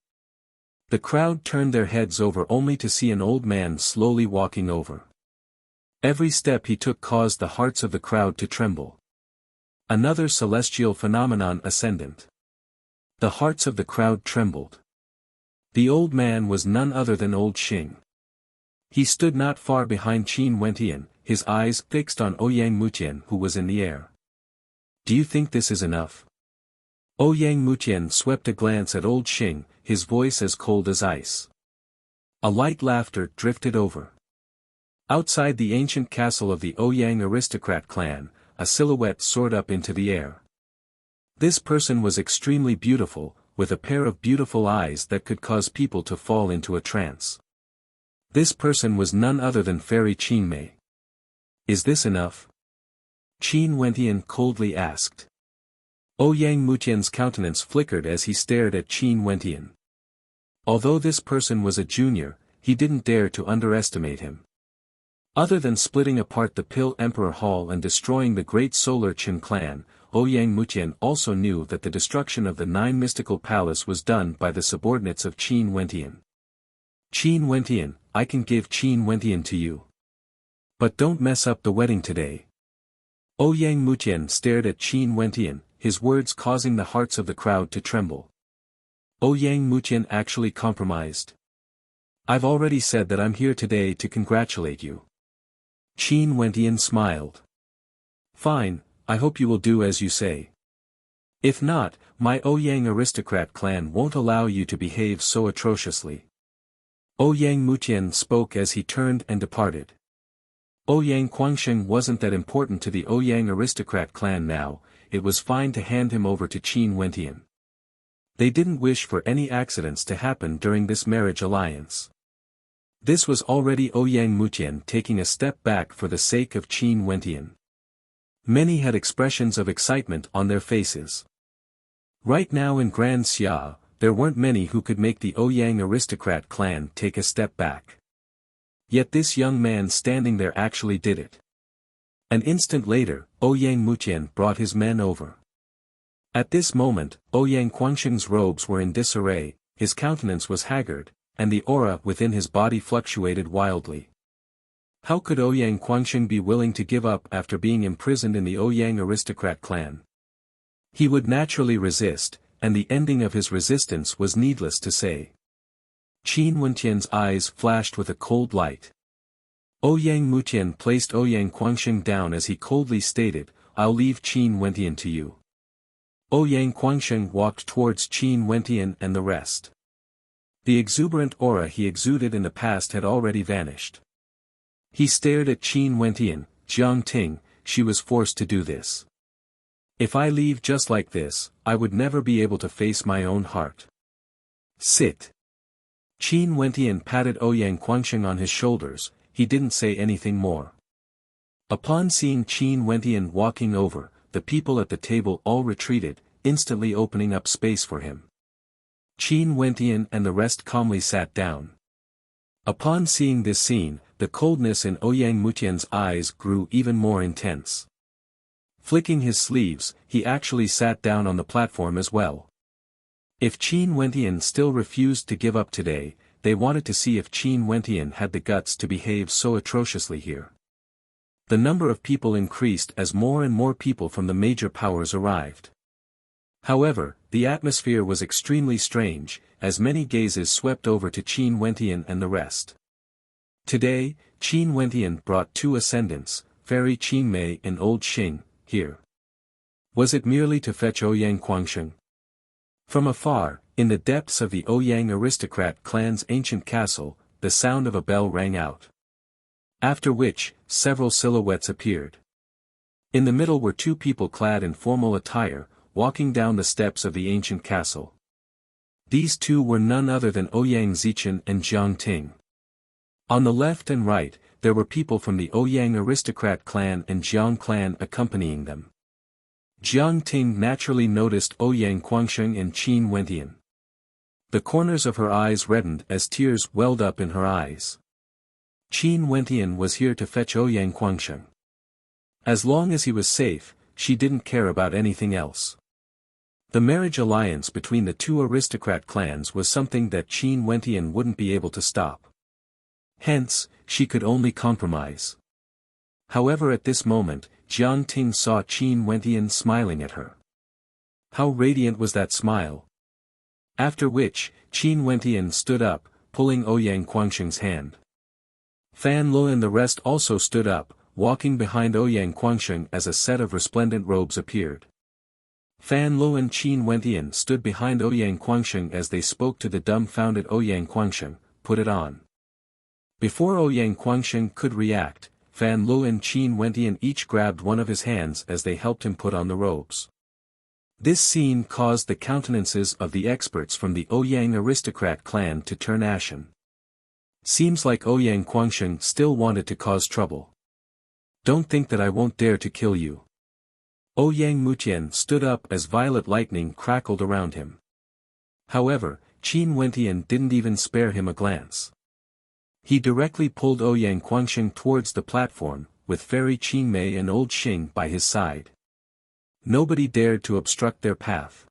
The crowd turned their heads over only to see an old man slowly walking over. Every step he took caused the hearts of the crowd to tremble. Another celestial phenomenon ascendant. The hearts of the crowd trembled. The old man was none other than old Xing. He stood not far behind Qin Wentian, his eyes fixed on Ouyang Mutian who was in the air. Do you think this is enough? Ouyang Mutian swept a glance at old Xing, his voice as cold as ice. A light laughter drifted over. Outside the ancient castle of the Ouyang aristocrat clan, a silhouette soared up into the air. This person was extremely beautiful, with a pair of beautiful eyes that could cause people to fall into a trance. This person was none other than Fairy Qinmei. Is this enough? Qin Wentian coldly asked. Ouyang Mutian's countenance flickered as he stared at Qin Wentian. Although this person was a junior, he didn't dare to underestimate him. Other than splitting apart the Pill Emperor Hall and destroying the great Solar Qin clan, Ouyang Mutian also knew that the destruction of the 9 mystical palace was done by the subordinates of Qin Wentian. Qin Wentian, I can give Qin Wentian to you. But don't mess up the wedding today. Ouyang Mutian stared at Qin Wentian, his words causing the hearts of the crowd to tremble. Ouyang Mutian actually compromised. I've already said that I'm here today to congratulate you. Qin Wentian smiled. Fine, I hope you will do as you say. If not, my Ouyang aristocrat clan won't allow you to behave so atrociously. Ouyang Mutian spoke as he turned and departed. Ouyang Quangsheng wasn't that important to the Ouyang aristocrat clan now, it was fine to hand him over to Qin Wentian. They didn't wish for any accidents to happen during this marriage alliance. This was already Ouyang Mutian taking a step back for the sake of Qin Wentian. Many had expressions of excitement on their faces. Right now in Grand Xia, there weren't many who could make the Ouyang aristocrat clan take a step back. Yet this young man standing there actually did it. An instant later, Ouyang Mutian brought his men over. At this moment, Ouyang Quangsheng's robes were in disarray, his countenance was haggard, and the aura within his body fluctuated wildly. How could Ouyang Quangsheng be willing to give up after being imprisoned in the Ouyang aristocrat clan? He would naturally resist, and the ending of his resistance was needless to say. Qin Wentian's eyes flashed with a cold light. Ouyang Mutian placed Ouyang Quangsheng down as he coldly stated, I'll leave Qin Wentian to you. Ouyang Quangsheng walked towards Qin Wentian and the rest. The exuberant aura he exuded in the past had already vanished. He stared at Qin Wentian, Jiang Ting, she was forced to do this. If I leave just like this, I would never be able to face my own heart. Sit. Qin Wentian patted Ouyang Quangsheng on his shoulders, he didn't say anything more. Upon seeing Qin Wentian walking over, the people at the table all retreated, instantly opening up space for him. Qin Wentian and the rest calmly sat down. Upon seeing this scene, the coldness in Ouyang Mutian's eyes grew even more intense. Flicking his sleeves, he actually sat down on the platform as well. If Qin Wentian still refused to give up today, they wanted to see if Qin Wentian had the guts to behave so atrociously here. The number of people increased as more and more people from the major powers arrived. However, the atmosphere was extremely strange, as many gazes swept over to Qin Wentian and the rest. Today, Qin Wentian brought 2 ascendants, Fairy Qinmei and Old Xing, here. Was it merely to fetch Ouyang Quangsheng? From afar, in the depths of the Ouyang aristocrat clan's ancient castle, the sound of a bell rang out. After which, several silhouettes appeared. In the middle were 2 people clad in formal attire, walking down the steps of the ancient castle. These 2 were none other than Ouyang Zichen and Jiang Ting. On the left and right, there were people from the Ouyang aristocrat clan and Jiang clan accompanying them. Jiang Ting naturally noticed Ouyang Quangsheng and Qin Wentian. The corners of her eyes reddened as tears welled up in her eyes. Qin Wentian was here to fetch Ouyang Quangsheng. As long as he was safe, she didn't care about anything else. The marriage alliance between the 2 aristocrat clans was something that Qin Wentian wouldn't be able to stop. Hence, she could only compromise. However, at this moment, Jiang Ting saw Qin Wentian smiling at her. How radiant was that smile! After which, Qin Wentian stood up, pulling Ouyang Guangsheng's hand. Fan Lo and the rest also stood up, walking behind Ouyang Guangsheng as a set of resplendent robes appeared. Fan Lo and Qin Wentian stood behind Ouyang Guangsheng as they spoke to the dumbfounded Ouyang Guangsheng, "Put it on." Before Ouyang Guangsheng could react, Fan Lo and Qin Wentian each grabbed one of his hands as they helped him put on the robes. This scene caused the countenances of the experts from the Ouyang aristocrat clan to turn ashen. Seems like Ouyang Guangsheng still wanted to cause trouble. "Don't think that I won't dare to kill you." Ouyang Mutian stood up as violet lightning crackled around him. However, Qin Wentian didn't even spare him a glance. He directly pulled Ouyang Guangsheng towards the platform, with Fairy Qingmei and Old Xing by his side. Nobody dared to obstruct their path.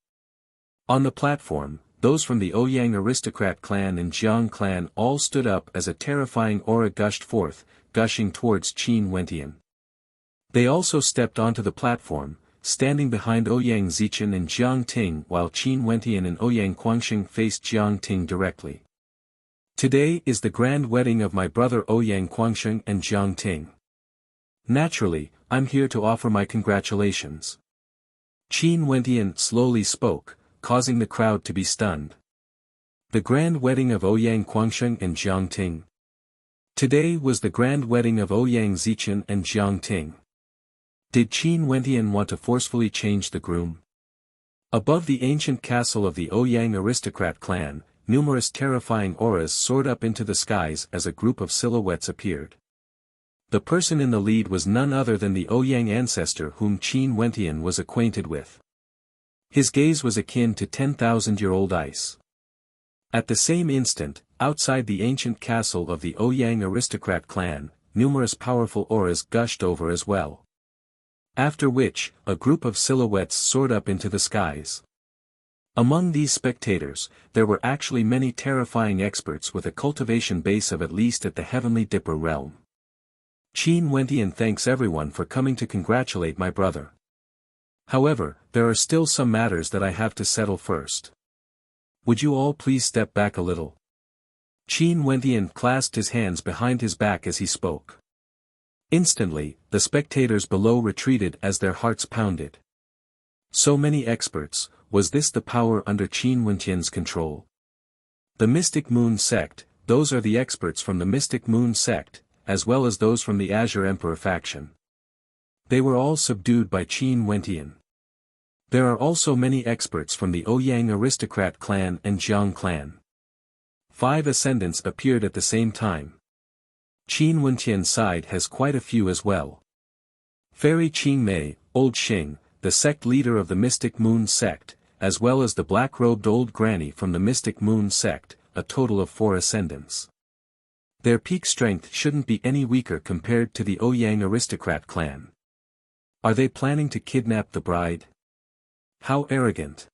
On the platform, those from the Ouyang aristocrat clan and Jiang clan all stood up as a terrifying aura gushed forth, gushing towards Qin Wentian. They also stepped onto the platform, standing behind Ouyang Zichen and Jiang Ting while Qin Wentian and Ouyang Guangsheng faced Jiang Ting directly. "Today is the grand wedding of my brother Ouyang Guangsheng and Jiang Ting. Naturally, I'm here to offer my congratulations." Qin Wentian slowly spoke, causing the crowd to be stunned. The grand wedding of Ouyang Guangsheng and Jiang Ting. Today was the grand wedding of Ouyang Zichen and Jiang Ting. Did Qin Wentian want to forcefully change the groom? Above the ancient castle of the Ouyang aristocrat clan, numerous terrifying auras soared up into the skies as a group of silhouettes appeared. The person in the lead was none other than the Ouyang ancestor whom Qin Wentian was acquainted with. His gaze was akin to 10,000-year-old ice. At the same instant, outside the ancient castle of the Ouyang aristocrat clan, numerous powerful auras gushed over as well. After which, a group of silhouettes soared up into the skies. Among these spectators, there were actually many terrifying experts with a cultivation base of at least at the Heavenly Dipper realm. Qin Wentian thanks everyone for coming to congratulate my brother. However, there are still some matters that I have to settle first. Would you all please step back a little? Qin Wentian clasped his hands behind his back as he spoke. Instantly, the spectators below retreated as their hearts pounded. So many experts, was this the power under Qin Wentian's control? The Mystic Moon Sect, those are the experts from the Mystic Moon Sect, as well as those from the Azure Emperor faction. They were all subdued by Qin Wentian. There are also many experts from the Ouyang aristocrat clan and Jiang clan. 5 ascendants appeared at the same time. Qin Wentian's side has quite a few as well. Fairy Qingmei, Old Xing, the sect leader of the Mystic Moon Sect, as well as the black-robed old granny from the Mystic Moon Sect, a total of 4 ascendants. Their peak strength shouldn't be any weaker compared to the Ouyang aristocrat clan. Are they planning to kidnap the bride? How arrogant.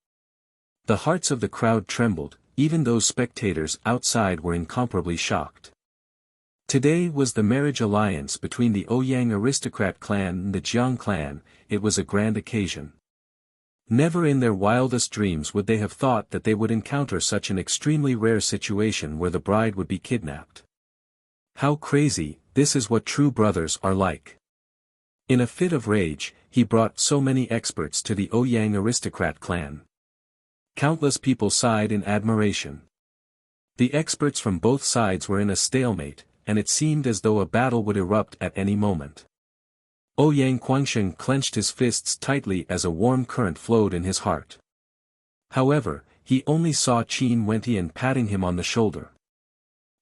The hearts of the crowd trembled, even those spectators outside were incomparably shocked. Today was the marriage alliance between the Ouyang aristocrat clan and the Jiang clan. It was a grand occasion. Never in their wildest dreams would they have thought that they would encounter such an extremely rare situation where the bride would be kidnapped. How crazy, this is what true brothers are like. In a fit of rage, he brought so many experts to the Ouyang aristocrat clan. Countless people sighed in admiration. The experts from both sides were in a stalemate, and it seemed as though a battle would erupt at any moment. Ouyang Guangsheng clenched his fists tightly as a warm current flowed in his heart. However, he only saw Qin Wentian patting him on the shoulder.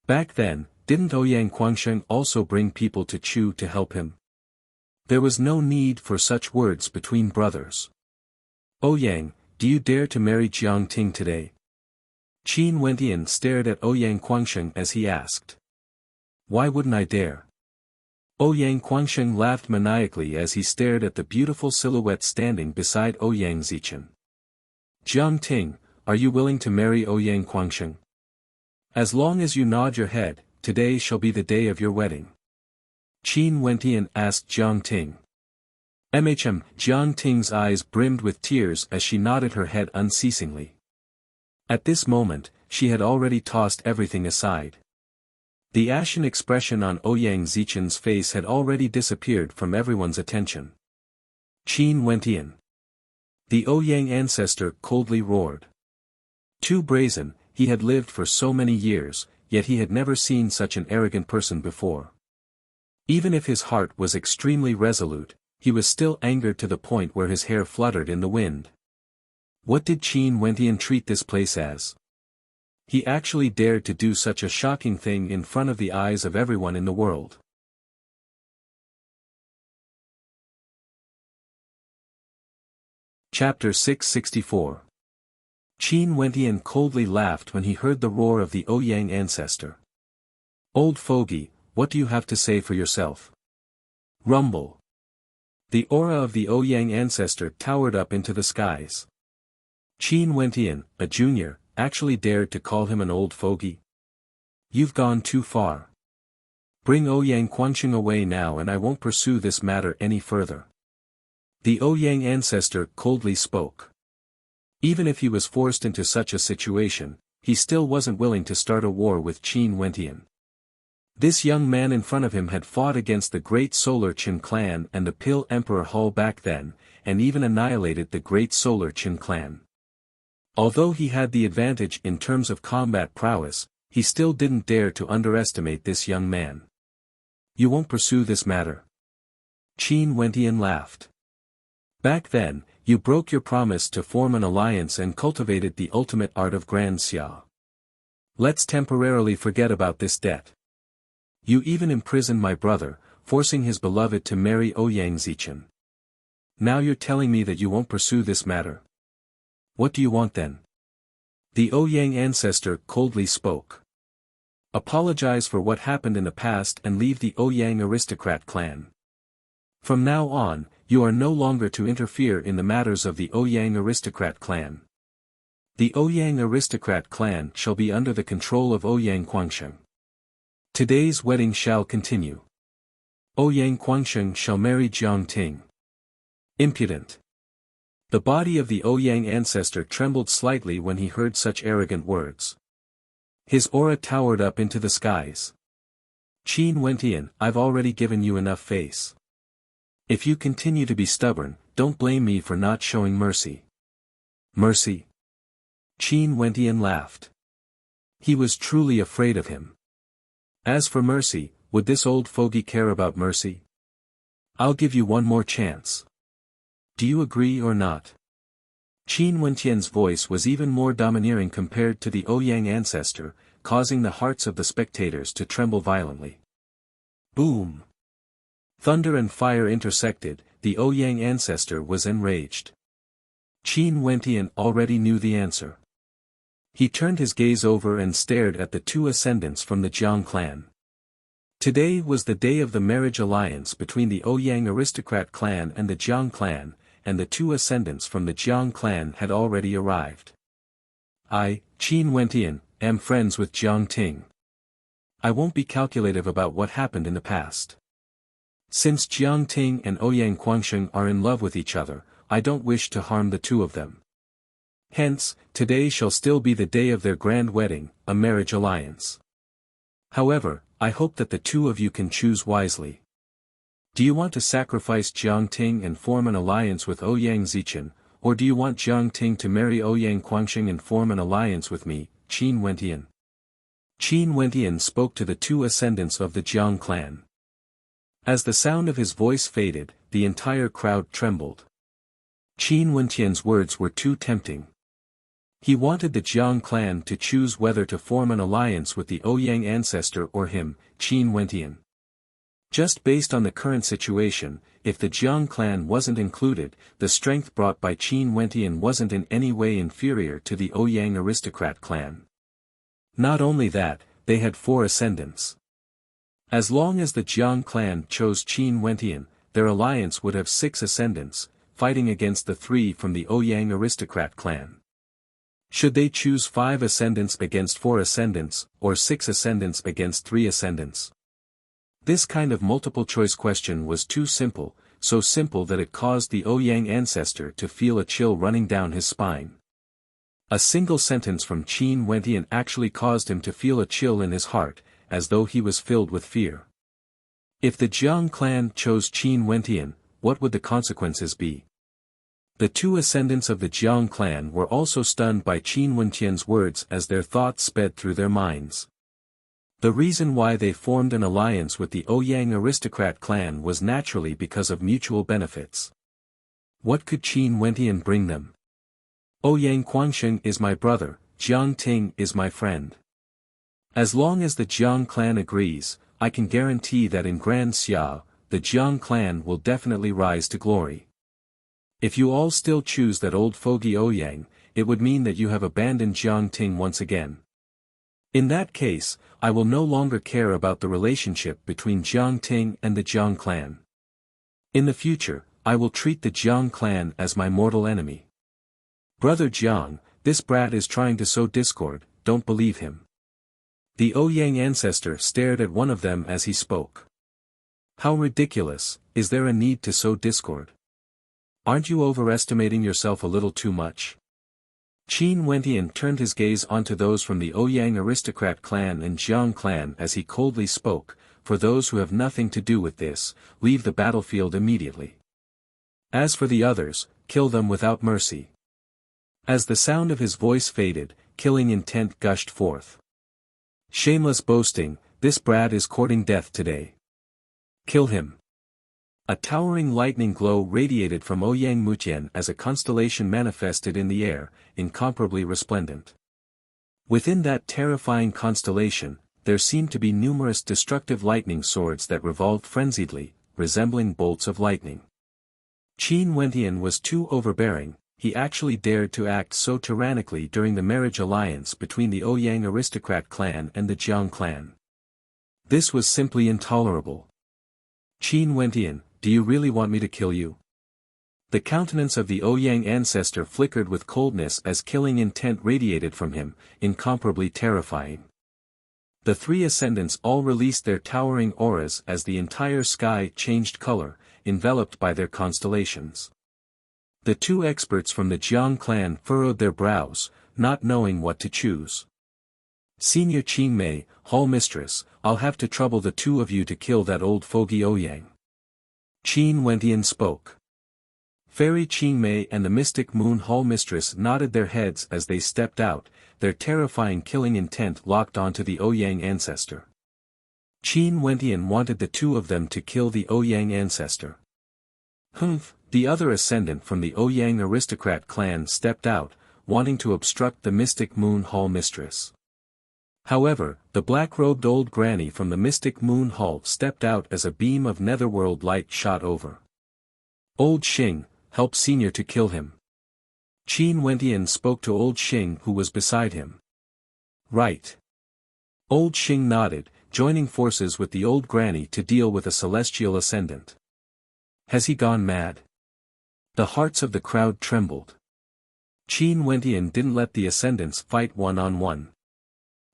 Back then, didn't Ouyang Guangsheng also bring people to Chu to help him? There was no need for such words between brothers. Ouyang, do you dare to marry Jiang Ting today? Qin Wentian stared at Ouyang Guangsheng as he asked. Why wouldn't I dare? Ouyang Guangsheng laughed maniacally as he stared at the beautiful silhouette standing beside Ouyang Zichen. Jiang Ting, are you willing to marry Ouyang Guangsheng? As long as you nod your head, today shall be the day of your wedding. Qin Wentian asked Jiang Ting. Jiang Ting's eyes brimmed with tears as she nodded her head unceasingly. At this moment, she had already tossed everything aside. The ashen expression on Ouyang Zichen's face had already disappeared from everyone's attention. Qin Wentian. The Ouyang ancestor coldly roared. Too brazen, he had lived for so many years, yet he had never seen such an arrogant person before. Even if his heart was extremely resolute, he was still angered to the point where his hair fluttered in the wind. What did Qin Wentian treat this place as? He actually dared to do such a shocking thing in front of the eyes of everyone in the world. Chapter 664. Qin Wentian coldly laughed when he heard the roar of the Ouyang ancestor. Old fogey, what do you have to say for yourself? Rumble. The aura of the Ouyang ancestor towered up into the skies. Qin Wentian, a junior, actually dared to call him an old fogey? You've gone too far. Bring Ouyang Quansheng away now and I won't pursue this matter any further. The Ouyang ancestor coldly spoke. Even if he was forced into such a situation, he still wasn't willing to start a war with Qin Wentian. This young man in front of him had fought against the great Solar Qin clan and the Pill Emperor Hull back then, and even annihilated the great Solar Qin clan. Although he had the advantage in terms of combat prowess, he still didn't dare to underestimate this young man. You won't pursue this matter? Qin Wentian laughed. Back then, you broke your promise to form an alliance and cultivated the ultimate art of Grand Xia. Let's temporarily forget about this debt. You even imprisoned my brother, forcing his beloved to marry Ouyang Zichen. Now you're telling me that you won't pursue this matter. What do you want then? The Ouyang ancestor coldly spoke. Apologize for what happened in the past and leave the Ouyang aristocrat clan. From now on, you are no longer to interfere in the matters of the Ouyang aristocrat clan. The Ouyang aristocrat clan shall be under the control of Ouyang Quansheng. Today's wedding shall continue. Ouyang Quansheng shall marry Jiang Ting. Impudent. The body of the Ouyang ancestor trembled slightly when he heard such arrogant words. His aura towered up into the skies. Qin Wentian, I've already given you enough face. If you continue to be stubborn, don't blame me for not showing mercy. Mercy? Qin Wentian laughed. He was truly afraid of him. As for mercy, would this old fogey care about mercy? I'll give you one more chance. Do you agree or not? Qin Wentian's voice was even more domineering compared to the Ouyang ancestor, causing the hearts of the spectators to tremble violently. Boom! Thunder and fire intersected, the Ouyang ancestor was enraged. Qin Wentian already knew the answer. He turned his gaze over and stared at the two ascendants from the Jiang clan. Today was the day of the marriage alliance between the Ouyang aristocrat clan and the Jiang clan, and the two ascendants from the Jiang clan had already arrived. I, Qin Wentian, am friends with Jiang Ting. I won't be calculative about what happened in the past. Since Jiang Ting and Ouyang Quansheng are in love with each other, I don't wish to harm the two of them. Hence, today shall still be the day of their grand wedding, a marriage alliance. However, I hope that the two of you can choose wisely. Do you want to sacrifice Jiang Ting and form an alliance with Ouyang Zichen, or do you want Jiang Ting to marry Ouyang Quansheng and form an alliance with me, Qin Wentian? Qin Wentian spoke to the two ascendants of the Jiang clan. As the sound of his voice faded, the entire crowd trembled. Qin Wentian's words were too tempting. He wanted the Jiang clan to choose whether to form an alliance with the Ouyang ancestor or him, Qin Wentian. Just based on the current situation, if the Jiang clan wasn't included, the strength brought by Qin Wentian wasn't in any way inferior to the Ouyang aristocrat clan. Not only that, they had 4 ascendants. As long as the Jiang clan chose Qin Wentian, their alliance would have 6 ascendants, fighting against the 3 from the Ouyang aristocrat clan. Should they choose 5 ascendants against 4 ascendants, or 6 ascendants against 3 ascendants? This kind of multiple-choice question was too simple, so simple that it caused the Ouyang ancestor to feel a chill running down his spine. A single sentence from Qin Wentian actually caused him to feel a chill in his heart, as though he was filled with fear. If the Jiang clan chose Qin Wentian, what would the consequences be? The two ascendants of the Jiang clan were also stunned by Qin Wentian's words as their thoughts sped through their minds. The reason why they formed an alliance with the Ouyang aristocrat clan was naturally because of mutual benefits. What could Qin Wentian bring them? Ouyang Quangsheng is my brother, Jiang Ting is my friend. As long as the Jiang clan agrees, I can guarantee that in Grand Xiao, the Jiang clan will definitely rise to glory. If you all still choose that old fogey Ouyang, it would mean that you have abandoned Jiang Ting once again. In that case, I will no longer care about the relationship between Jiang Ting and the Jiang clan. In the future, I will treat the Jiang clan as my mortal enemy. Brother Jiang, this brat is trying to sow discord, don't believe him. The Ouyang ancestor stared at one of them as he spoke. How ridiculous, is there a need to sow discord? Aren't you overestimating yourself a little too much? Qin Wentian turned his gaze onto those from the Ouyang aristocrat clan and Jiang clan as he coldly spoke, for those who have nothing to do with this, leave the battlefield immediately. As for the others, kill them without mercy. As the sound of his voice faded, killing intent gushed forth. Shameless boasting, this brat is courting death today. Kill him. A towering lightning glow radiated from Ouyang Mutian as a constellation manifested in the air, incomparably resplendent. Within that terrifying constellation, there seemed to be numerous destructive lightning swords that revolved frenziedly, resembling bolts of lightning. Qin Wentian was too overbearing. He actually dared to act so tyrannically during the marriage alliance between the Ouyang aristocrat clan and the Jiang clan. This was simply intolerable. Qin Wentian, do you really want me to kill you? The countenance of the Ouyang ancestor flickered with coldness as killing intent radiated from him, incomparably terrifying. The three ascendants all released their towering auras as the entire sky changed color, enveloped by their constellations. The two experts from the Jiang clan furrowed their brows, not knowing what to choose. Senior Qing Mei, Hall Mistress, I'll have to trouble the two of you to kill that old fogey Ouyang. Qin Wentian spoke. Fairy Qing Mei and the mystic Moon Hall Mistress nodded their heads as they stepped out, their terrifying killing intent locked onto the Ouyang ancestor. Qin Wentian wanted the two of them to kill the Ouyang ancestor. Humph. The other ascendant from the Ouyang aristocrat clan stepped out, wanting to obstruct the mystic Moon Hall Mistress. However, the black-robed old granny from the mystic Moon Hall stepped out as a beam of netherworld light shot over. Old Xing, help Senior to kill him. Qin Wentian spoke to Old Xing who was beside him. Right. Old Xing nodded, joining forces with the old granny to deal with a celestial ascendant. Has he gone mad? The hearts of the crowd trembled. Qin Wentian didn't let the ascendants fight one-on-one.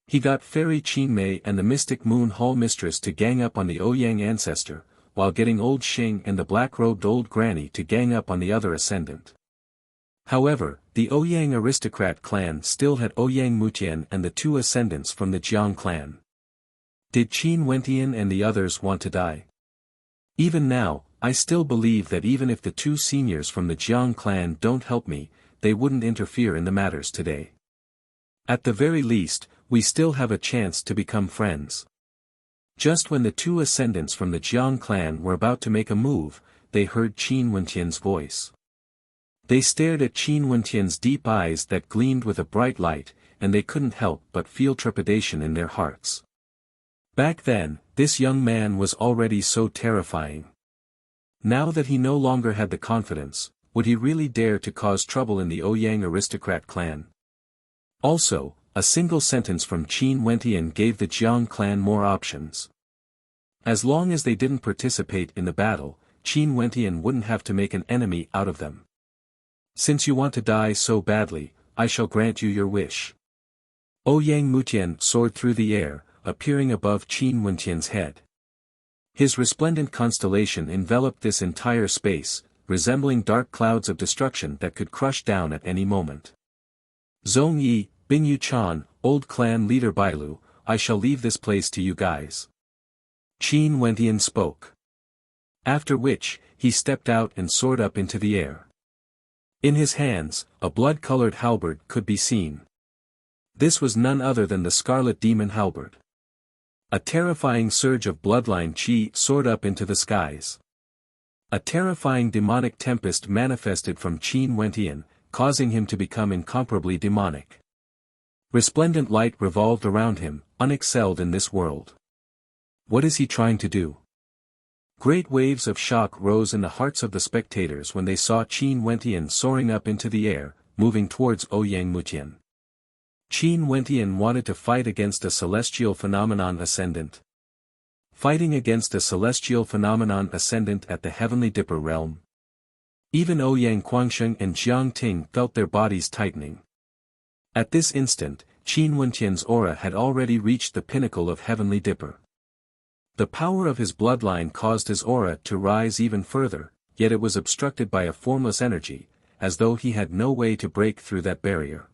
He got Fairy Qing Mei and the mystic Moon Hall Mistress to gang up on the Ouyang ancestor, while getting Old Xing and the black-robed old granny to gang up on the other ascendant. However, the Ouyang aristocrat clan still had Ouyang Mutian and the two ascendants from the Jiang clan. Did Qin Wentian and the others want to die? Even now, I still believe that even if the two seniors from the Jiang clan don't help me, they wouldn't interfere in the matters today. At the very least, we still have a chance to become friends. Just when the two ascendants from the Jiang clan were about to make a move, they heard Qin Wentian's voice. They stared at Qin Wentian's deep eyes that gleamed with a bright light, and they couldn't help but feel trepidation in their hearts. Back then, this young man was already so terrifying. Now that he no longer had the confidence, would he really dare to cause trouble in the Ouyang aristocrat clan? Also, a single sentence from Qin Wentian gave the Jiang clan more options. As long as they didn't participate in the battle, Qin Wentian wouldn't have to make an enemy out of them. Since you want to die so badly, I shall grant you your wish. Ouyang Mutian soared through the air, appearing above Qin Wentian's head. His resplendent constellation enveloped this entire space, resembling dark clouds of destruction that could crush down at any moment. Zhong Yi, Bing Yu Chan, old clan leader Bailu, I shall leave this place to you guys. Qin Wentian spoke. After which, he stepped out and soared up into the air. In his hands, a blood-colored halberd could be seen. This was none other than the Scarlet Demon Halberd. A terrifying surge of bloodline chi soared up into the skies. A terrifying demonic tempest manifested from Qin Wentian, causing him to become incomparably demonic. Resplendent light revolved around him, unexcelled in this world. What is he trying to do? Great waves of shock rose in the hearts of the spectators when they saw Qin Wentian soaring up into the air, moving towards Ouyang Mutian. Qin Wentian wanted to fight against a celestial phenomenon ascendant. Fighting against a celestial phenomenon ascendant at the Heavenly Dipper realm. Even Ouyang Guangsheng and Jiang Ting felt their bodies tightening. At this instant, Qin Wentian's aura had already reached the pinnacle of Heavenly Dipper. The power of his bloodline caused his aura to rise even further, yet it was obstructed by a formless energy, as though he had no way to break through that barrier.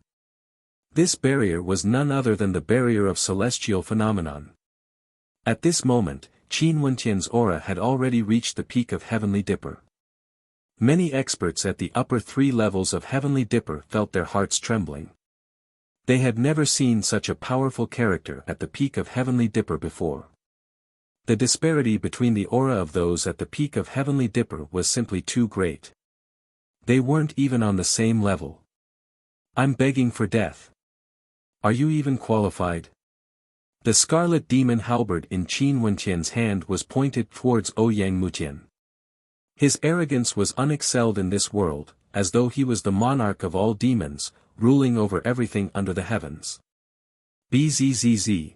This barrier was none other than the barrier of celestial phenomenon. At this moment, Qin Wentian's aura had already reached the peak of Heavenly Dipper. Many experts at the upper 3 levels of Heavenly Dipper felt their hearts trembling. They had never seen such a powerful character at the peak of Heavenly Dipper before. The disparity between the aura of those at the peak of Heavenly Dipper was simply too great. They weren't even on the same level. I'm begging for death. Are you even qualified? The Scarlet Demon Halberd in Qin Wentian's hand was pointed towards Ouyang Mutian. His arrogance was unexcelled in this world, as though he was the monarch of all demons, ruling over everything under the heavens. Bzzz.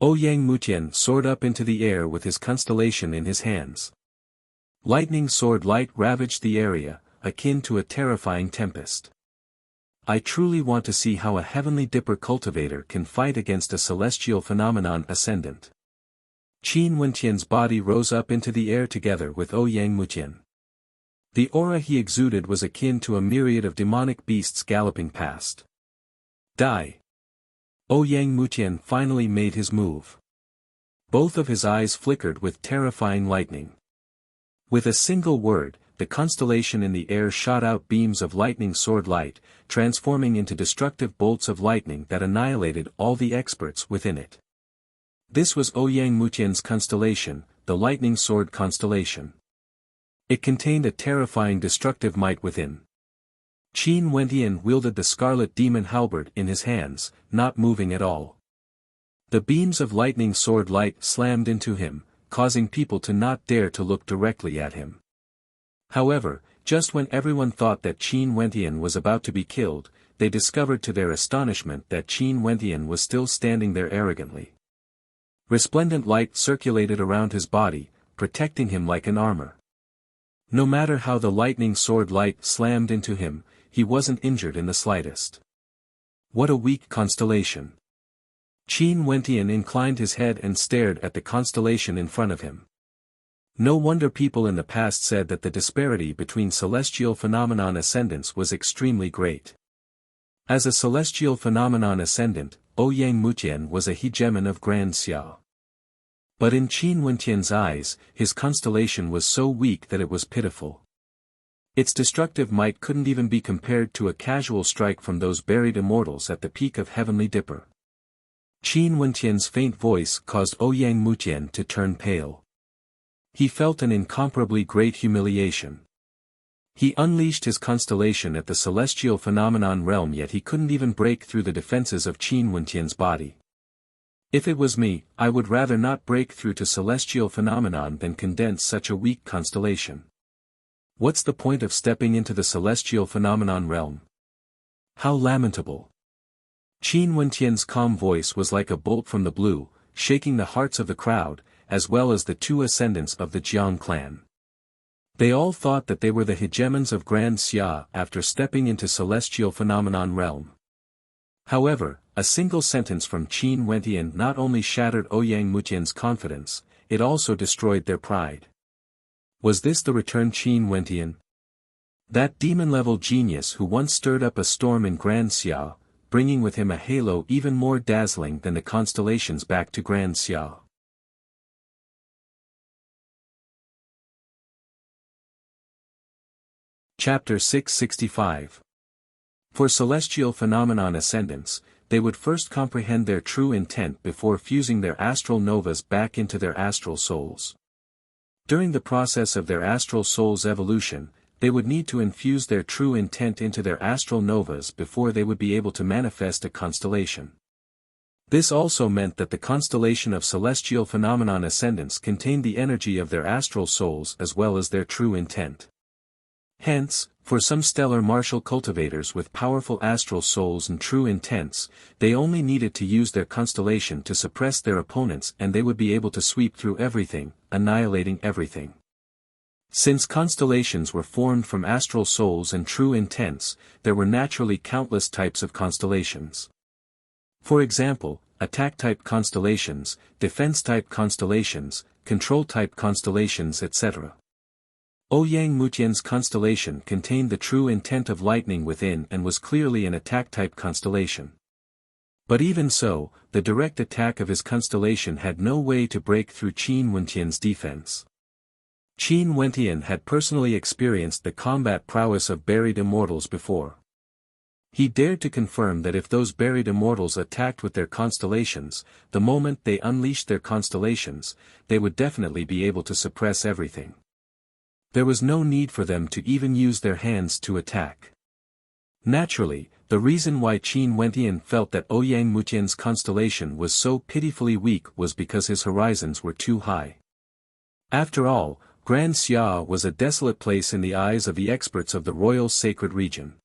Ouyang Mutian soared up into the air with his constellation in his hands. Lightning sword light ravaged the area, akin to a terrifying tempest. I truly want to see how a Heavenly Dipper cultivator can fight against a celestial phenomenon ascendant. Qin Wentian's body rose up into the air together with Ouyang Mutian. The aura he exuded was akin to a myriad of demonic beasts galloping past. Die! Ouyang Mutian finally made his move. Both of his eyes flickered with terrifying lightning. With a single word, the constellation in the air shot out beams of lightning sword light, transforming into destructive bolts of lightning that annihilated all the experts within it. This was Ouyang Mutian's constellation, the Lightning Sword constellation. It contained a terrifying destructive might within. Qin Wentian wielded the Scarlet Demon Halberd in his hands, not moving at all. The beams of lightning sword light slammed into him, causing people to not dare to look directly at him. However, just when everyone thought that Qin Wentian was about to be killed, they discovered to their astonishment that Qin Wentian was still standing there arrogantly. Resplendent light circulated around his body, protecting him like an armor. No matter how the lightning sword light slammed into him, he wasn't injured in the slightest. What a weak constellation. Qin Wentian inclined his head and stared at the constellation in front of him. No wonder people in the past said that the disparity between celestial phenomenon ascendants was extremely great. As a celestial phenomenon ascendant, Ouyang Mutian was a hegemon of Grand Xia. But in Qin Wentian's eyes, his constellation was so weak that it was pitiful. Its destructive might couldn't even be compared to a casual strike from those buried immortals at the peak of Heavenly Dipper. Qin Wentian's faint voice caused Ouyang Mutian to turn pale. He felt an incomparably great humiliation. He unleashed his constellation at the celestial phenomenon realm, yet he couldn't even break through the defenses of Qin Wentian's body. If it was me, I would rather not break through to celestial phenomenon than condense such a weak constellation. What's the point of stepping into the celestial phenomenon realm? How lamentable. Qin Wentian's calm voice was like a bolt from the blue, shaking the hearts of the crowd, as well as the 2 ascendants of the Jiang clan. They all thought that they were the hegemons of Grand Xia after stepping into celestial phenomenon realm. However, a single sentence from Qin Wentian not only shattered Ouyang Mutian's confidence, it also destroyed their pride. Was this the returned Qin Wentian? That demon-level genius who once stirred up a storm in Grand Xia, bringing with him a halo even more dazzling than the constellations back to Grand Xia. Chapter 665. For celestial phenomenon ascendants, they would first comprehend their true intent before fusing their astral novas back into their astral souls. During the process of their astral soul's evolution, they would need to infuse their true intent into their astral novas before they would be able to manifest a constellation. This also meant that the constellation of celestial phenomenon ascendants contained the energy of their astral souls as well as their true intent. Hence, for some stellar martial cultivators with powerful astral souls and true intents, they only needed to use their constellation to suppress their opponents and they would be able to sweep through everything, annihilating everything. Since constellations were formed from astral souls and true intents, there were naturally countless types of constellations. For example, attack-type constellations, defense-type constellations, control-type constellations etc. Ouyang Mutian's constellation contained the true intent of lightning within and was clearly an attack-type constellation. But even so, the direct attack of his constellation had no way to break through Qin Wentian's defense. Qin Wentian had personally experienced the combat prowess of buried immortals before. He dared to confirm that if those buried immortals attacked with their constellations, the moment they unleashed their constellations, they would definitely be able to suppress everything. There was no need for them to even use their hands to attack. Naturally, the reason why Qin Wentian felt that Ouyang Mutian's constellation was so pitifully weak was because his horizons were too high. After all, Grand Xia was a desolate place in the eyes of the experts of the royal sacred region.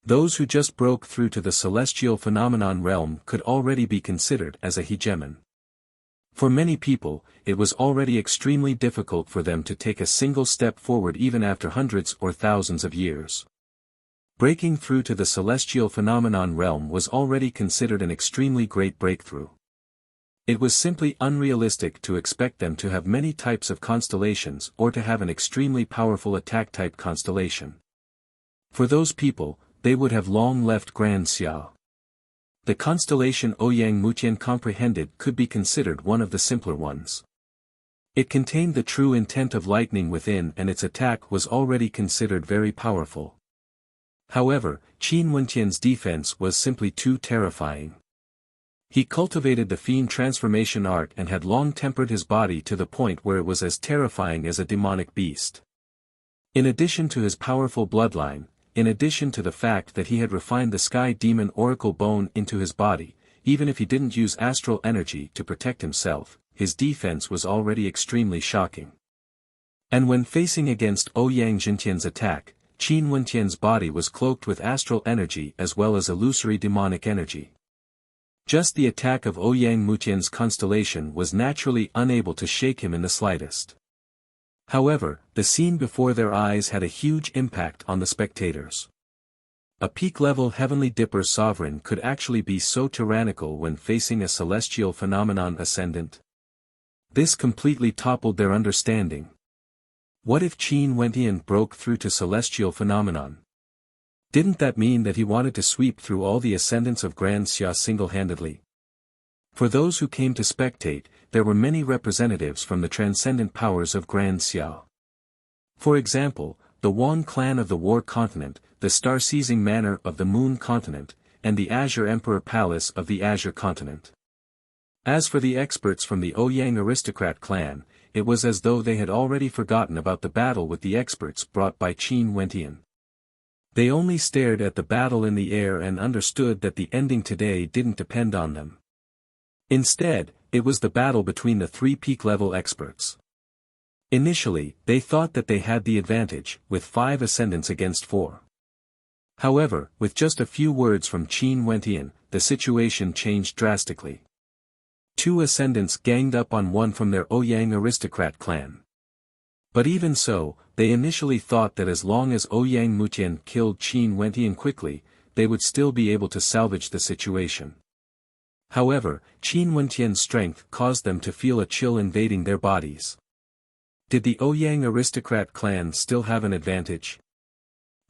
Those who just broke through to the celestial phenomenon realm could already be considered as a hegemon. For many people, it was already extremely difficult for them to take a single step forward even after hundreds or thousands of years. Breaking through to the celestial phenomenon realm was already considered an extremely great breakthrough. It was simply unrealistic to expect them to have many types of constellations or to have an extremely powerful attack-type constellation. For those people, they would have long left Grand Xia. The constellation Ouyang Mutian comprehended could be considered one of the simpler ones. It contained the true intent of lightning within and its attack was already considered very powerful. However, Qin Wentian's defense was simply too terrifying. He cultivated the fiend transformation art and had long tempered his body to the point where it was as terrifying as a demonic beast. In addition to his powerful bloodline, in addition to the fact that he had refined the sky demon oracle bone into his body, even if he didn't use astral energy to protect himself, his defense was already extremely shocking. And when facing against Ouyang Jintian's attack, Qin Wentian's body was cloaked with astral energy as well as illusory demonic energy. Just the attack of Ouyang Mutian's constellation was naturally unable to shake him in the slightest. However, the scene before their eyes had a huge impact on the spectators. A peak-level heavenly dipper sovereign could actually be so tyrannical when facing a celestial phenomenon ascendant. This completely toppled their understanding. What if Qin Wentian broke through to celestial phenomenon? Didn't that mean that he wanted to sweep through all the ascendants of Grand Xia single-handedly? For those who came to spectate, there were many representatives from the transcendent powers of Grand Xia. For example, the Wan clan of the War Continent, the Star-Seizing Manor of the Moon Continent, and the Azure Emperor Palace of the Azure Continent. As for the experts from the Ouyang Aristocrat clan, it was as though they had already forgotten about the battle with the experts brought by Qin Wentian. They only stared at the battle in the air and understood that the ending today didn't depend on them. Instead, it was the battle between the three peak-level experts. Initially, they thought that they had the advantage, with 5 ascendants against 4. However, with just a few words from Qin Wentian, the situation changed drastically. 2 ascendants ganged up on one from their Ouyang Aristocrat clan. But even so, they initially thought that as long as Ouyang Mutian killed Qin Wentian quickly, they would still be able to salvage the situation. However, Qin Wentian's strength caused them to feel a chill invading their bodies. Did the Ouyang Aristocrat clan still have an advantage?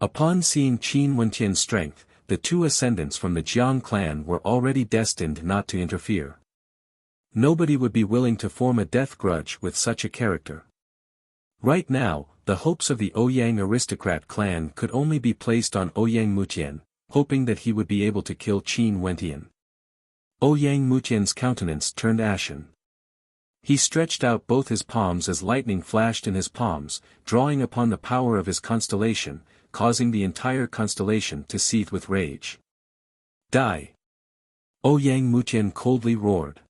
Upon seeing Qin Wenqian's strength, the two ascendants from the Jiang clan were already destined not to interfere. Nobody would be willing to form a death grudge with such a character. Right now, the hopes of the Ouyang aristocrat clan could only be placed on Ouyang Mutian, hoping that he would be able to kill Qin Wenqian. Ouyang Mutian's countenance turned ashen. He stretched out both his palms as lightning flashed in his palms, drawing upon the power of his constellation, causing the entire constellation to seethe with rage. Die! Ouyang Mutian coldly roared.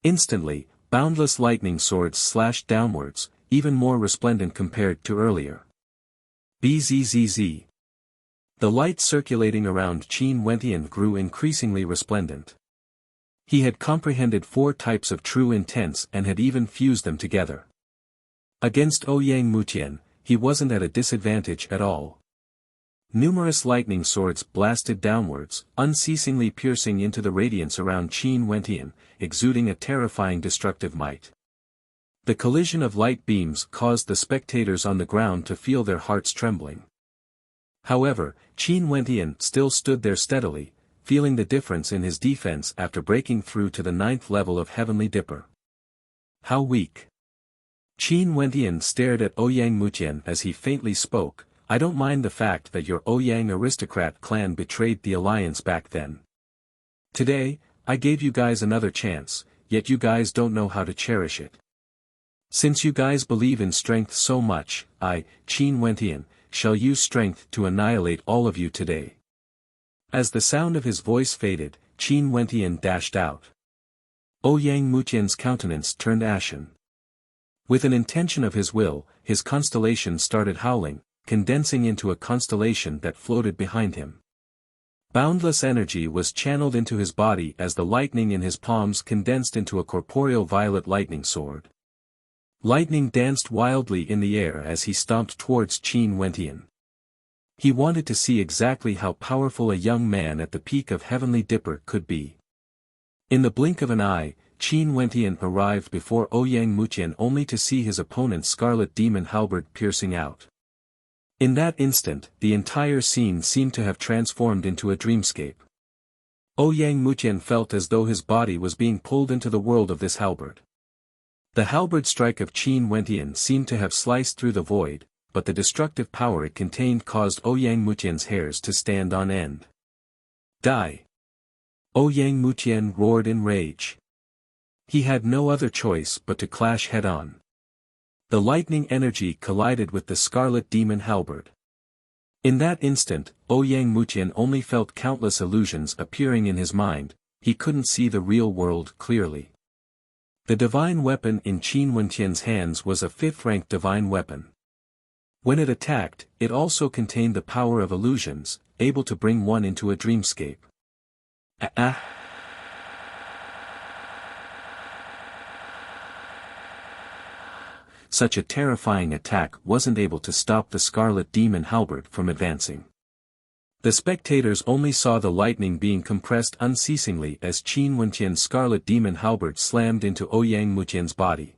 Instantly, boundless lightning swords slashed downwards, even more resplendent compared to earlier. Bzzz. The light circulating around Qin Wenqian grew increasingly resplendent. He had comprehended 4 types of true intents and had even fused them together. Against Ouyang Mutian, he wasn't at a disadvantage at all. Numerous lightning swords blasted downwards, unceasingly piercing into the radiance around Qin Wenqian, exuding a terrifying destructive might. The collision of light beams caused the spectators on the ground to feel their hearts trembling. However, Qin Wenqian still stood there steadily, feeling the difference in his defense after breaking through to the 9th level of Heavenly Dipper. How weak! Qin Wenqian stared at Ouyang Mutian as he faintly spoke, "I don't mind the fact that your Ouyang aristocrat clan betrayed the alliance back then. Today, I gave you guys another chance, yet you guys don't know how to cherish it. Since you guys believe in strength so much, I, Qin Wenqian, shall use strength to annihilate all of you today." As the sound of his voice faded, Qin Wenqian dashed out. Ouyang Mutian's countenance turned ashen. With an intention of his will, his constellation started howling, condensing into a constellation that floated behind him. Boundless energy was channeled into his body as the lightning in his palms condensed into a corporeal violet lightning sword. Lightning danced wildly in the air as he stomped towards Qin Wenqian. He wanted to see exactly how powerful a young man at the peak of Heavenly Dipper could be. In the blink of an eye, Qin Wenqian arrived before Ouyang Mutian only to see his opponent's scarlet demon halberd piercing out. In that instant, the entire scene seemed to have transformed into a dreamscape. Ouyang Mutian felt as though his body was being pulled into the world of this halberd. The halberd strike of Qin Wenqian seemed to have sliced through the void, but the destructive power it contained caused Ouyang Mutian's hairs to stand on end. Die! Ouyang Mutian roared in rage. He had no other choice but to clash head-on. The lightning energy collided with the scarlet demon halberd. In that instant, Ouyang Mutian only felt countless illusions appearing in his mind, he couldn't see the real world clearly. The divine weapon in Qin Wenqian's hands was a 5th-rank divine weapon. When it attacked, it also contained the power of illusions, able to bring one into a dreamscape. Such a terrifying attack wasn't able to stop the scarlet demon halberd from advancing. The spectators only saw the lightning being compressed unceasingly as Qin Wenqian's scarlet demon halberd slammed into Ouyang Mutian's body.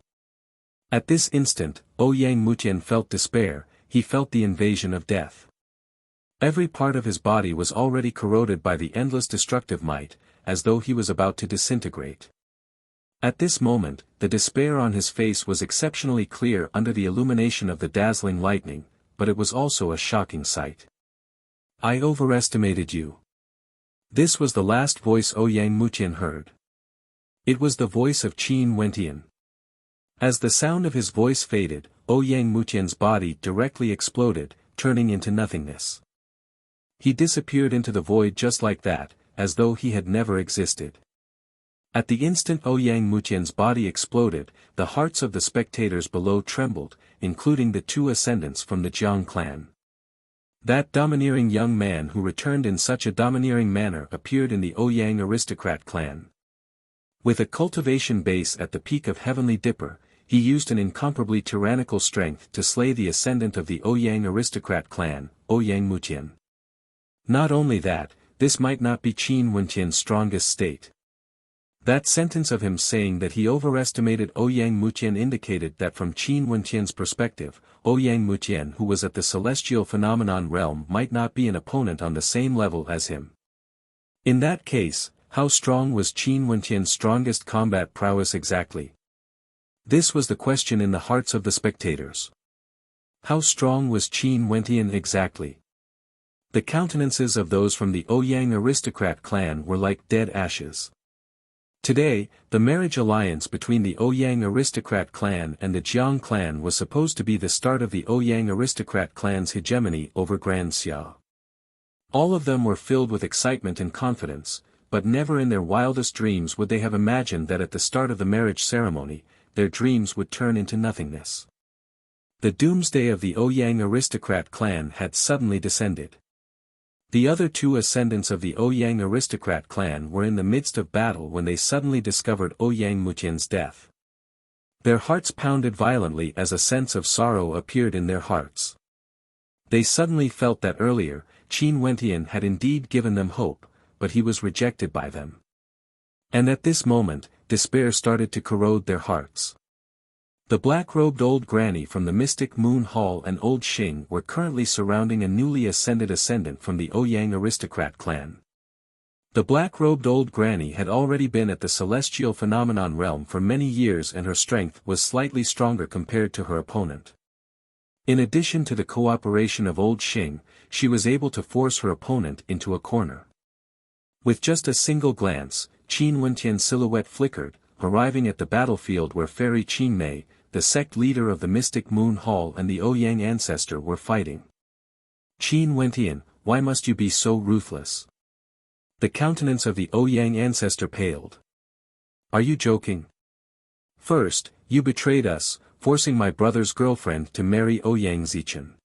At this instant, Ouyang Mutian felt despair, he felt the invasion of death. Every part of his body was already corroded by the endless destructive might, as though he was about to disintegrate. At this moment, the despair on his face was exceptionally clear under the illumination of the dazzling lightning, but it was also a shocking sight. "I overestimated you." This was the last voice Ouyang Mutian heard. It was the voice of Qin Wenqian. As the sound of his voice faded, Ouyang Mutian's body directly exploded, turning into nothingness. He disappeared into the void just like that, as though he had never existed. At the instant Ouyang Mutian's body exploded, the hearts of the spectators below trembled, including the 2 ascendants from the Jiang clan. That domineering young man who returned in such a domineering manner appeared in the Ouyang aristocrat clan. With a cultivation base at the peak of Heavenly Dipper, he used an incomparably tyrannical strength to slay the ascendant of the Ouyang aristocrat clan, Ouyang Mutian. Not only that, this might not be Qin Wenqian's strongest state. That sentence of him saying that he overestimated Ouyang Mutian indicated that from Qin Wentian's perspective, Ouyang Mutian who was at the celestial phenomenon realm might not be an opponent on the same level as him. In that case, how strong was Qin Wentian's strongest combat prowess exactly? This was the question in the hearts of the spectators. How strong was Qin Wentian exactly? The countenances of those from the Ouyang aristocrat clan were like dead ashes. Today, the marriage alliance between the Ouyang aristocrat clan and the Jiang clan was supposed to be the start of the Ouyang aristocrat clan's hegemony over Grand Xia. All of them were filled with excitement and confidence, but never in their wildest dreams would they have imagined that at the start of the marriage ceremony, their dreams would turn into nothingness. The doomsday of the Ouyang aristocrat clan had suddenly descended. The other two ascendants of the Ouyang aristocrat clan were in the midst of battle when they suddenly discovered Ouyang Mutian's death. Their hearts pounded violently as a sense of sorrow appeared in their hearts. They suddenly felt that earlier, Qin Wentian had indeed given them hope, but he was rejected by them. And at this moment, despair started to corrode their hearts. The black-robed old granny from the Mystic Moon Hall and old Xing were currently surrounding a newly ascended ascendant from the Ouyang aristocrat clan. The black-robed old granny had already been at the celestial phenomenon realm for many years and her strength was slightly stronger compared to her opponent. In addition to the cooperation of old Xing, she was able to force her opponent into a corner. With just a single glance, Qin Wentian's silhouette flickered, arriving at the battlefield where Fairy Qingmei, the sect leader of the Mystic Moon Hall and the Ouyang ancestor were fighting. Qin Wentian, why must you be so ruthless? The countenance of the Ouyang ancestor paled. Are you joking? First, you betrayed us, forcing my brother's girlfriend to marry Ouyang Zichen.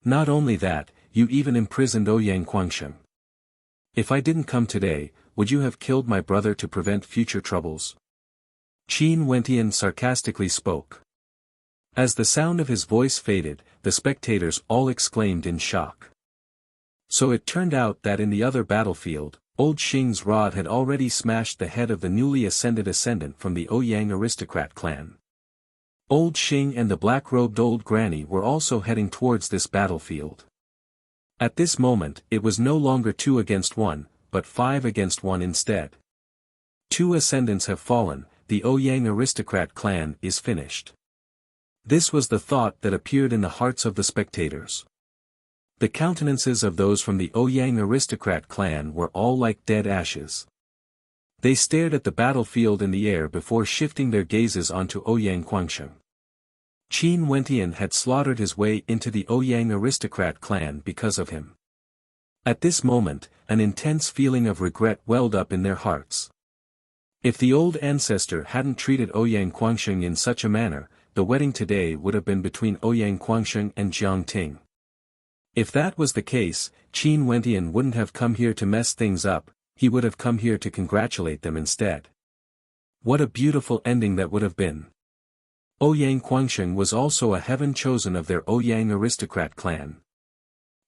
Not only that, you even imprisoned Ouyang Guangsheng. If I didn't come today, would you have killed my brother to prevent future troubles? Qin Wentian sarcastically spoke. As the sound of his voice faded, the spectators all exclaimed in shock. So it turned out that in the other battlefield, old Xing's rod had already smashed the head of the newly ascended ascendant from the Ouyang aristocrat clan. Old Xing and the black-robed old granny were also heading towards this battlefield. At this moment, it was no longer 2 against 1, but 5 against 1 instead. 2 ascendants have fallen, the Ouyang aristocrat clan is finished. This was the thought that appeared in the hearts of the spectators. The countenances of those from the Ouyang aristocrat clan were all like dead ashes. They stared at the battlefield in the air before shifting their gazes onto Ouyang Guangsheng. Qin Wentian had slaughtered his way into the Ouyang aristocrat clan because of him. At this moment, an intense feeling of regret welled up in their hearts. If the old ancestor hadn't treated Ouyang Guangsheng in such a manner, the wedding today would have been between Ouyang Guangsheng and Jiang Ting. If that was the case, Qin Wentian wouldn't have come here to mess things up, he would have come here to congratulate them instead. What a beautiful ending that would have been. Ouyang Guangsheng was also a heaven chosen of their Ouyang aristocrat clan.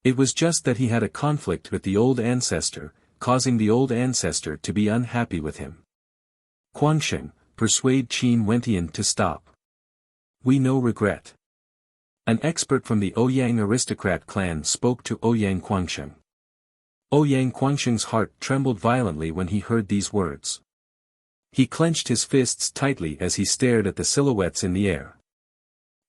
It was just that he had a conflict with the old ancestor, causing the old ancestor to be unhappy with him. Guangsheng, persuade Qin Wentian to stop. We no regret. An expert from the Ouyang aristocrat clan spoke to Ouyang Guangsheng. Ouyang Guangsheng's heart trembled violently when he heard these words. He clenched his fists tightly as he stared at the silhouettes in the air.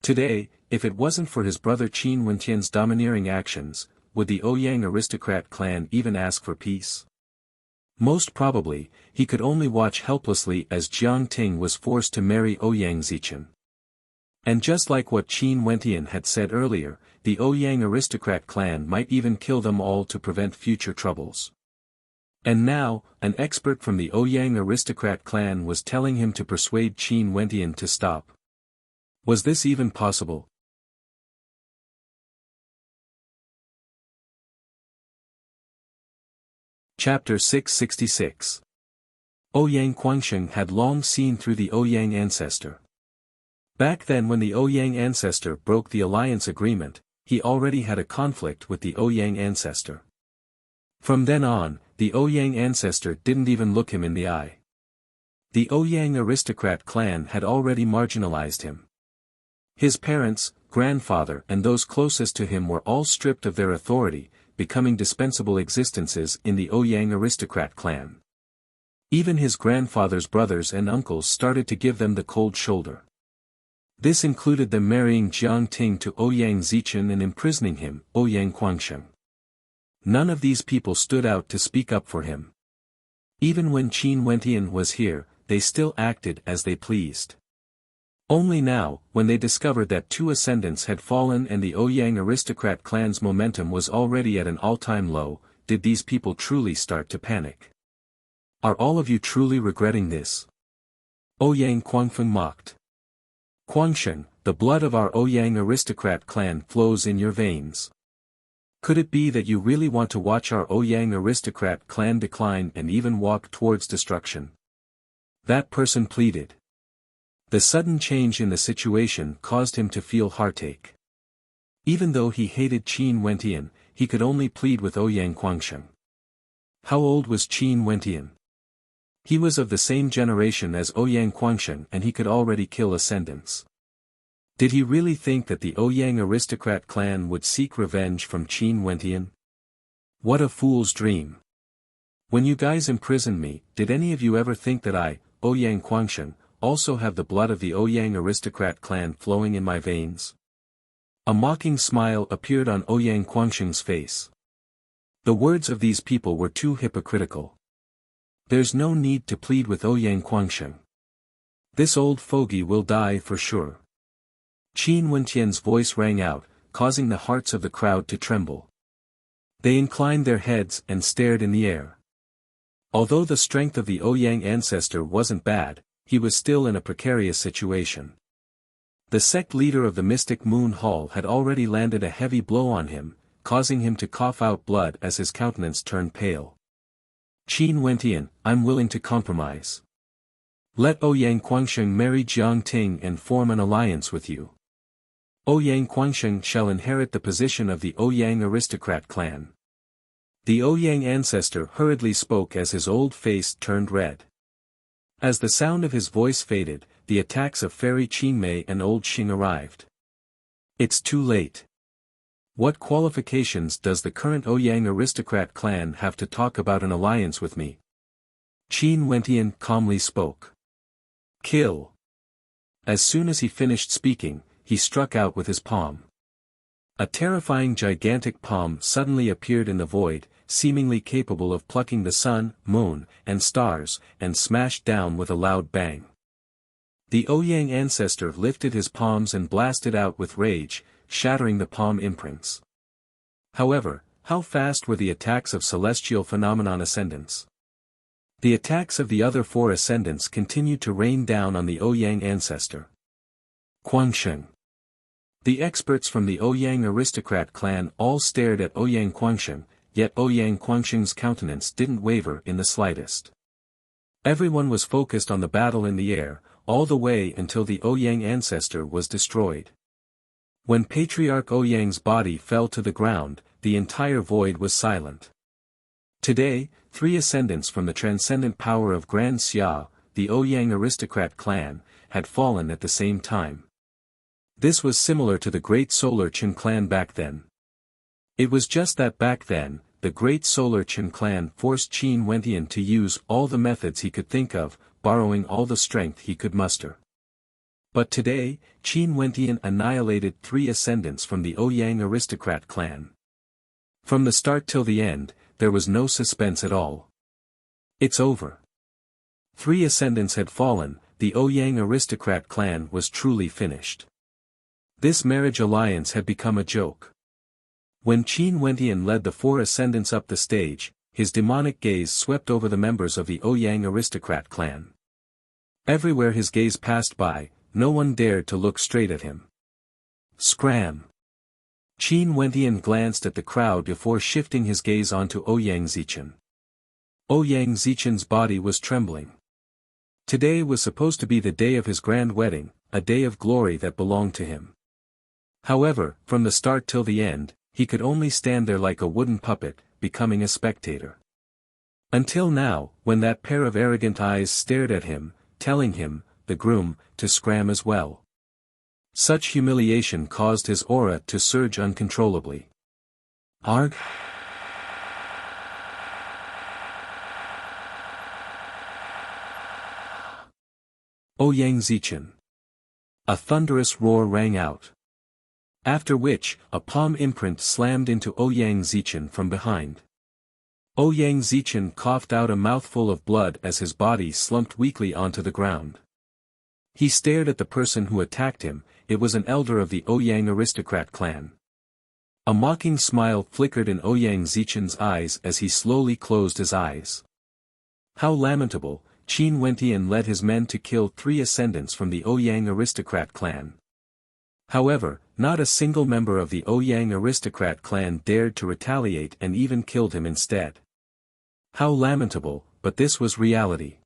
Today, if it wasn't for his brother Qin Wentian's domineering actions, would the Ouyang aristocrat clan even ask for peace? Most probably, he could only watch helplessly as Jiang Ting was forced to marry Ouyang Zichen. And just like what Qin Wentian had said earlier, the Ouyang aristocrat clan might even kill them all to prevent future troubles. And now, an expert from the Ouyang aristocrat clan was telling him to persuade Qin Wentian to stop. Was this even possible? Chapter 666. Ouyang Guangsheng had long seen through the Ouyang ancestor. Back then when the Ouyang ancestor broke the alliance agreement, he already had a conflict with the Ouyang ancestor. From then on, the Ouyang ancestor didn't even look him in the eye. The Ouyang aristocrat clan had already marginalized him. His parents, grandfather and those closest to him were all stripped of their authority, becoming dispensable existences in the Ouyang aristocrat clan. Even his grandfather's brothers and uncles started to give them the cold shoulder. This included them marrying Jiang Ting to Ouyang Zichen and imprisoning him, Ouyang Quangsheng. None of these people stood out to speak up for him. Even when Qin Wentian was here, they still acted as they pleased. Only now, when they discovered that two ascendants had fallen and the Ouyang aristocrat clan's momentum was already at an all-time low, did these people truly start to panic. Are all of you truly regretting this? Ouyang Quangfeng mocked. Quangsheng, the blood of our Ouyang aristocrat clan flows in your veins. Could it be that you really want to watch our Ouyang aristocrat clan decline and even walk towards destruction? That person pleaded. The sudden change in the situation caused him to feel heartache. Even though he hated Qin Wentian, he could only plead with Ouyang Quangsheng. How old was Qin Wentian? He was of the same generation as Ouyang Quangsheng and he could already kill ascendants. Did he really think that the Ouyang aristocrat clan would seek revenge from Qin Wentian? What a fool's dream. When you guys imprisoned me, did any of you ever think that I, Ouyang Quangsheng, also have the blood of the Ouyang aristocrat clan flowing in my veins? A mocking smile appeared on Ouyang Quangsheng's face. The words of these people were too hypocritical. There's no need to plead with Ouyang Quangsheng. This old fogey will die for sure. Qin Wentian's voice rang out, causing the hearts of the crowd to tremble. They inclined their heads and stared in the air. Although the strength of the Ouyang ancestor wasn't bad, he was still in a precarious situation. The sect leader of the Mystic Moon Hall had already landed a heavy blow on him, causing him to cough out blood as his countenance turned pale. Qin Wentian, I'm willing to compromise. Let Ouyang Quangsheng marry Jiang Ting and form an alliance with you. Ouyang Quangsheng shall inherit the position of the Ouyang aristocrat clan. The Ouyang ancestor hurriedly spoke as his old face turned red. As the sound of his voice faded, the attacks of Fairy Qingmei and Old Xing arrived. It's too late. What qualifications does the current Ouyang aristocrat clan have to talk about an alliance with me? Qin Wentian calmly spoke. Kill. As soon as he finished speaking, he struck out with his palm. A terrifying gigantic palm suddenly appeared in the void, seemingly capable of plucking the sun, moon, and stars, and smashed down with a loud bang. The Ouyang ancestor lifted his palms and blasted out with rage, shattering the palm imprints. However, how fast were the attacks of celestial phenomenon ascendants? The attacks of the other four ascendants continued to rain down on the Ouyang ancestor. Quangsheng. The experts from the Ouyang aristocrat clan all stared at Ouyang Quangsheng, yet Ouyang Quangsheng's countenance didn't waver in the slightest. Everyone was focused on the battle in the air, all the way until the Ouyang ancestor was destroyed. When Patriarch Ouyang's body fell to the ground, the entire void was silent. Today, three ascendants from the transcendent power of Grand Xia, the Ouyang aristocrat clan, had fallen at the same time. This was similar to the Great Solar Qin clan back then. It was just that back then, the Great Solar Qin clan forced Qin Wentian to use all the methods he could think of, borrowing all the strength he could muster. But today, Qin Wentian annihilated three ascendants from the Ouyang aristocrat clan. From the start till the end, there was no suspense at all. It's over. Three ascendants had fallen, the Ouyang aristocrat clan was truly finished. This marriage alliance had become a joke. When Qin Wentian led the four ascendants up the stage, his demonic gaze swept over the members of the Ouyang aristocrat clan. Everywhere his gaze passed by, no one dared to look straight at him. Scram! Qin Wentian glanced at the crowd before shifting his gaze onto Ouyang Zichen. Ouyang Zichen's body was trembling. Today was supposed to be the day of his grand wedding, a day of glory that belonged to him. However, from the start till the end, he could only stand there like a wooden puppet, becoming a spectator. Until now, when that pair of arrogant eyes stared at him, telling him, the groom, to scram as well. Such humiliation caused his aura to surge uncontrollably. Arg! Ouyang Zichen. A thunderous roar rang out. After which, a palm imprint slammed into Ouyang Zichen from behind. Ouyang Zichen coughed out a mouthful of blood as his body slumped weakly onto the ground. He stared at the person who attacked him. It was an elder of the Ouyang aristocrat clan. A mocking smile flickered in Ouyang Zichen's eyes as he slowly closed his eyes. How lamentable! Qin Wentian led his men to kill 3 ascendants from the Ouyang aristocrat clan. However, not a single member of the Ouyang aristocrat clan dared to retaliate and even killed him instead. How lamentable, but this was reality.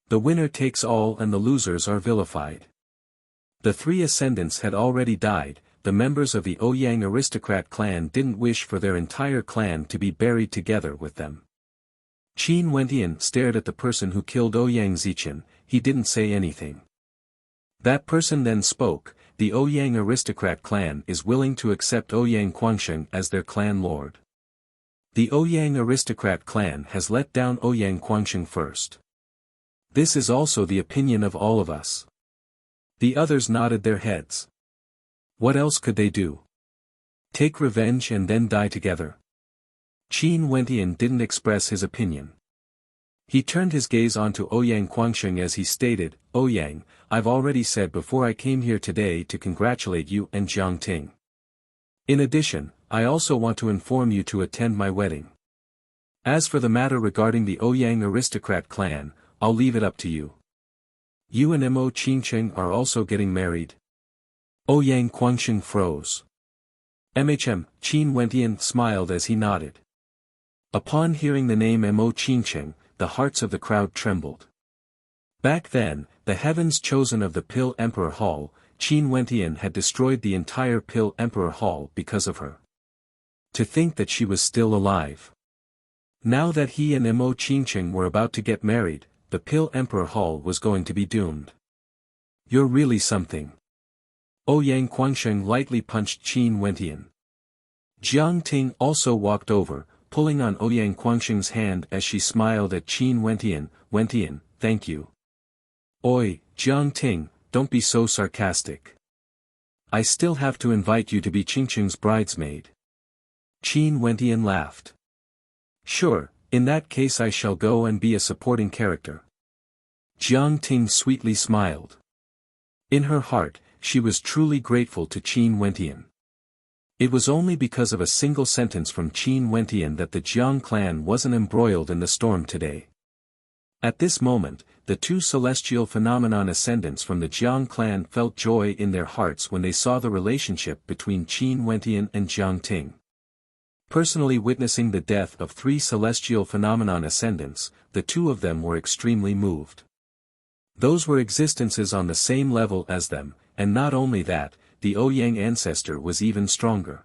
The winner takes all and the losers are vilified. The 3 ascendants had already died. The members of the Ouyang aristocrat clan didn't wish for their entire clan to be buried together with them. Qin Wentian stared at the person who killed Ouyang Zichen. He didn't say anything. That person then spoke. The Ouyang aristocrat clan is willing to accept Ouyang Quangsheng as their clan lord. The Ouyang aristocrat clan has let down Ouyang Quangsheng first. This is also the opinion of all of us. The others nodded their heads. What else could they do? Take revenge and then die together? Qin Wentian didn't express his opinion. He turned his gaze onto Ouyang Quangsheng as he stated, Ouyang, I've already said before I came here today to congratulate you and Jiang Ting. In addition, I also want to inform you to attend my wedding. As for the matter regarding the Ouyang aristocrat clan, I'll leave it up to you. You and Mo Qingcheng are also getting married. Ouyang Quangsheng froze. Qin Wentian smiled as he nodded. Upon hearing the name Mo Qingcheng, the hearts of the crowd trembled. Back then, the heavens chosen of the Pill Emperor Hall, Qin Wentian had destroyed the entire Pill Emperor Hall because of her. To think that she was still alive. Now that he and Mo Qingcheng were about to get married, the Pill Emperor Hall was going to be doomed. You're really something. Ouyang Quangsheng lightly punched Qin Wentian. Jiang Ting also walked over, pulling on Ouyang Quangsheng's hand as she smiled at Qin Wentian. Wentian, thank you. Oi, Jiang Ting, don't be so sarcastic. I still have to invite you to be Qingcheng's bridesmaid. Qin Wentian laughed. Sure, in that case I shall go and be a supporting character. Jiang Ting sweetly smiled. In her heart, she was truly grateful to Qin Wentian. It was only because of a single sentence from Qin Wentian that the Jiang clan wasn't embroiled in the storm today. At this moment, the 2 celestial phenomenon ascendants from the Jiang clan felt joy in their hearts when they saw the relationship between Qin Wentian and Jiang Ting. Personally witnessing the death of 3 celestial phenomenon ascendants, the 2 of them were extremely moved. Those were existences on the same level as them, and not only that, the Ouyang ancestor was even stronger.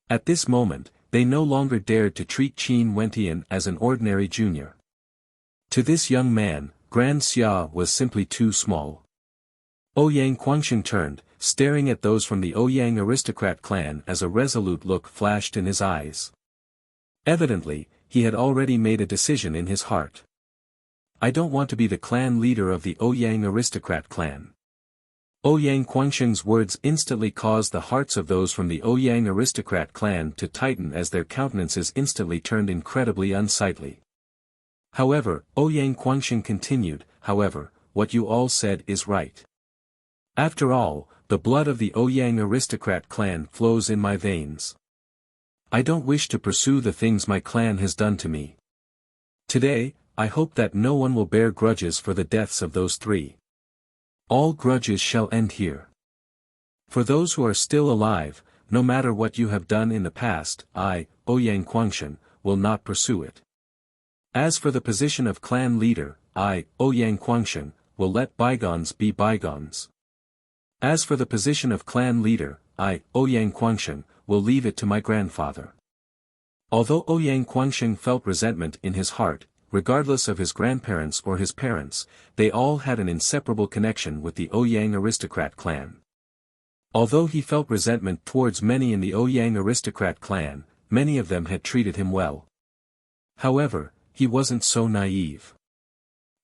At this moment, they no longer dared to treat Qin Wentian as an ordinary junior. To this young man, Grand Xia was simply too small. Ouyang Quangsheng turned, staring at those from the Ouyang aristocrat clan as a resolute look flashed in his eyes. Evidently, he had already made a decision in his heart. I don't want to be the clan leader of the Ouyang aristocrat clan. Ouyang Quangsheng's words instantly caused the hearts of those from the Ouyang aristocrat clan to tighten as their countenances instantly turned incredibly unsightly. However, Ouyang Quangsheng continued, however, what you all said is right. After all, the blood of the Ouyang aristocrat clan flows in my veins. I don't wish to pursue the things my clan has done to me. Today, I hope that no one will bear grudges for the deaths of those 3. All grudges shall end here. For those who are still alive, no matter what you have done in the past, I, Ouyang Quangsheng, will not pursue it. As for the position of clan leader, I, Ouyang Quangsheng, will let bygones be bygones. As for the position of clan leader, I, Ouyang Quangsheng, will leave it to my grandfather. Although Ouyang Quangsheng felt resentment in his heart, regardless of his grandparents or his parents, they all had an inseparable connection with the Ouyang aristocrat clan. Although he felt resentment towards many in the Ouyang aristocrat clan, many of them had treated him well. However, he wasn't so naive.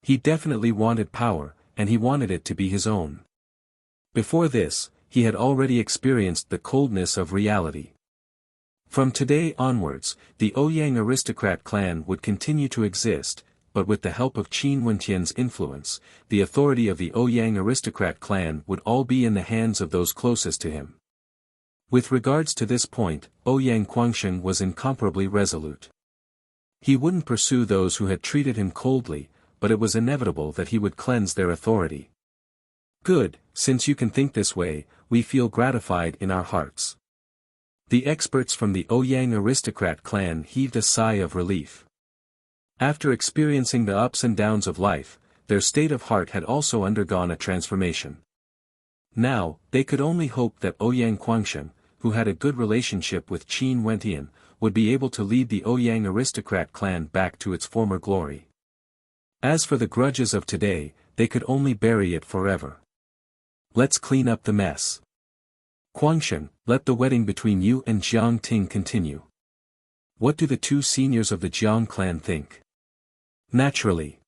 He definitely wanted power, and he wanted it to be his own. Before this, he had already experienced the coldness of reality. From today onwards, the Ouyang aristocrat clan would continue to exist, but with the help of Qin Wentian's influence, the authority of the Ouyang aristocrat clan would all be in the hands of those closest to him. With regards to this point, Ouyang Guangsheng was incomparably resolute. He wouldn't pursue those who had treated him coldly, but it was inevitable that he would cleanse their authority. Good, since you can think this way, we feel gratified in our hearts. The experts from the Ouyang aristocrat clan heaved a sigh of relief. After experiencing the ups and downs of life, their state of heart had also undergone a transformation. Now, they could only hope that Ouyang Guangsheng, who had a good relationship with Qin Wentian, would be able to lead the Ouyang aristocrat clan back to its former glory. As for the grudges of today, they could only bury it forever. Let's clean up the mess. Guangsheng, let the wedding between you and Jiang Ting continue. What do the two seniors of the Jiang clan think? Naturally.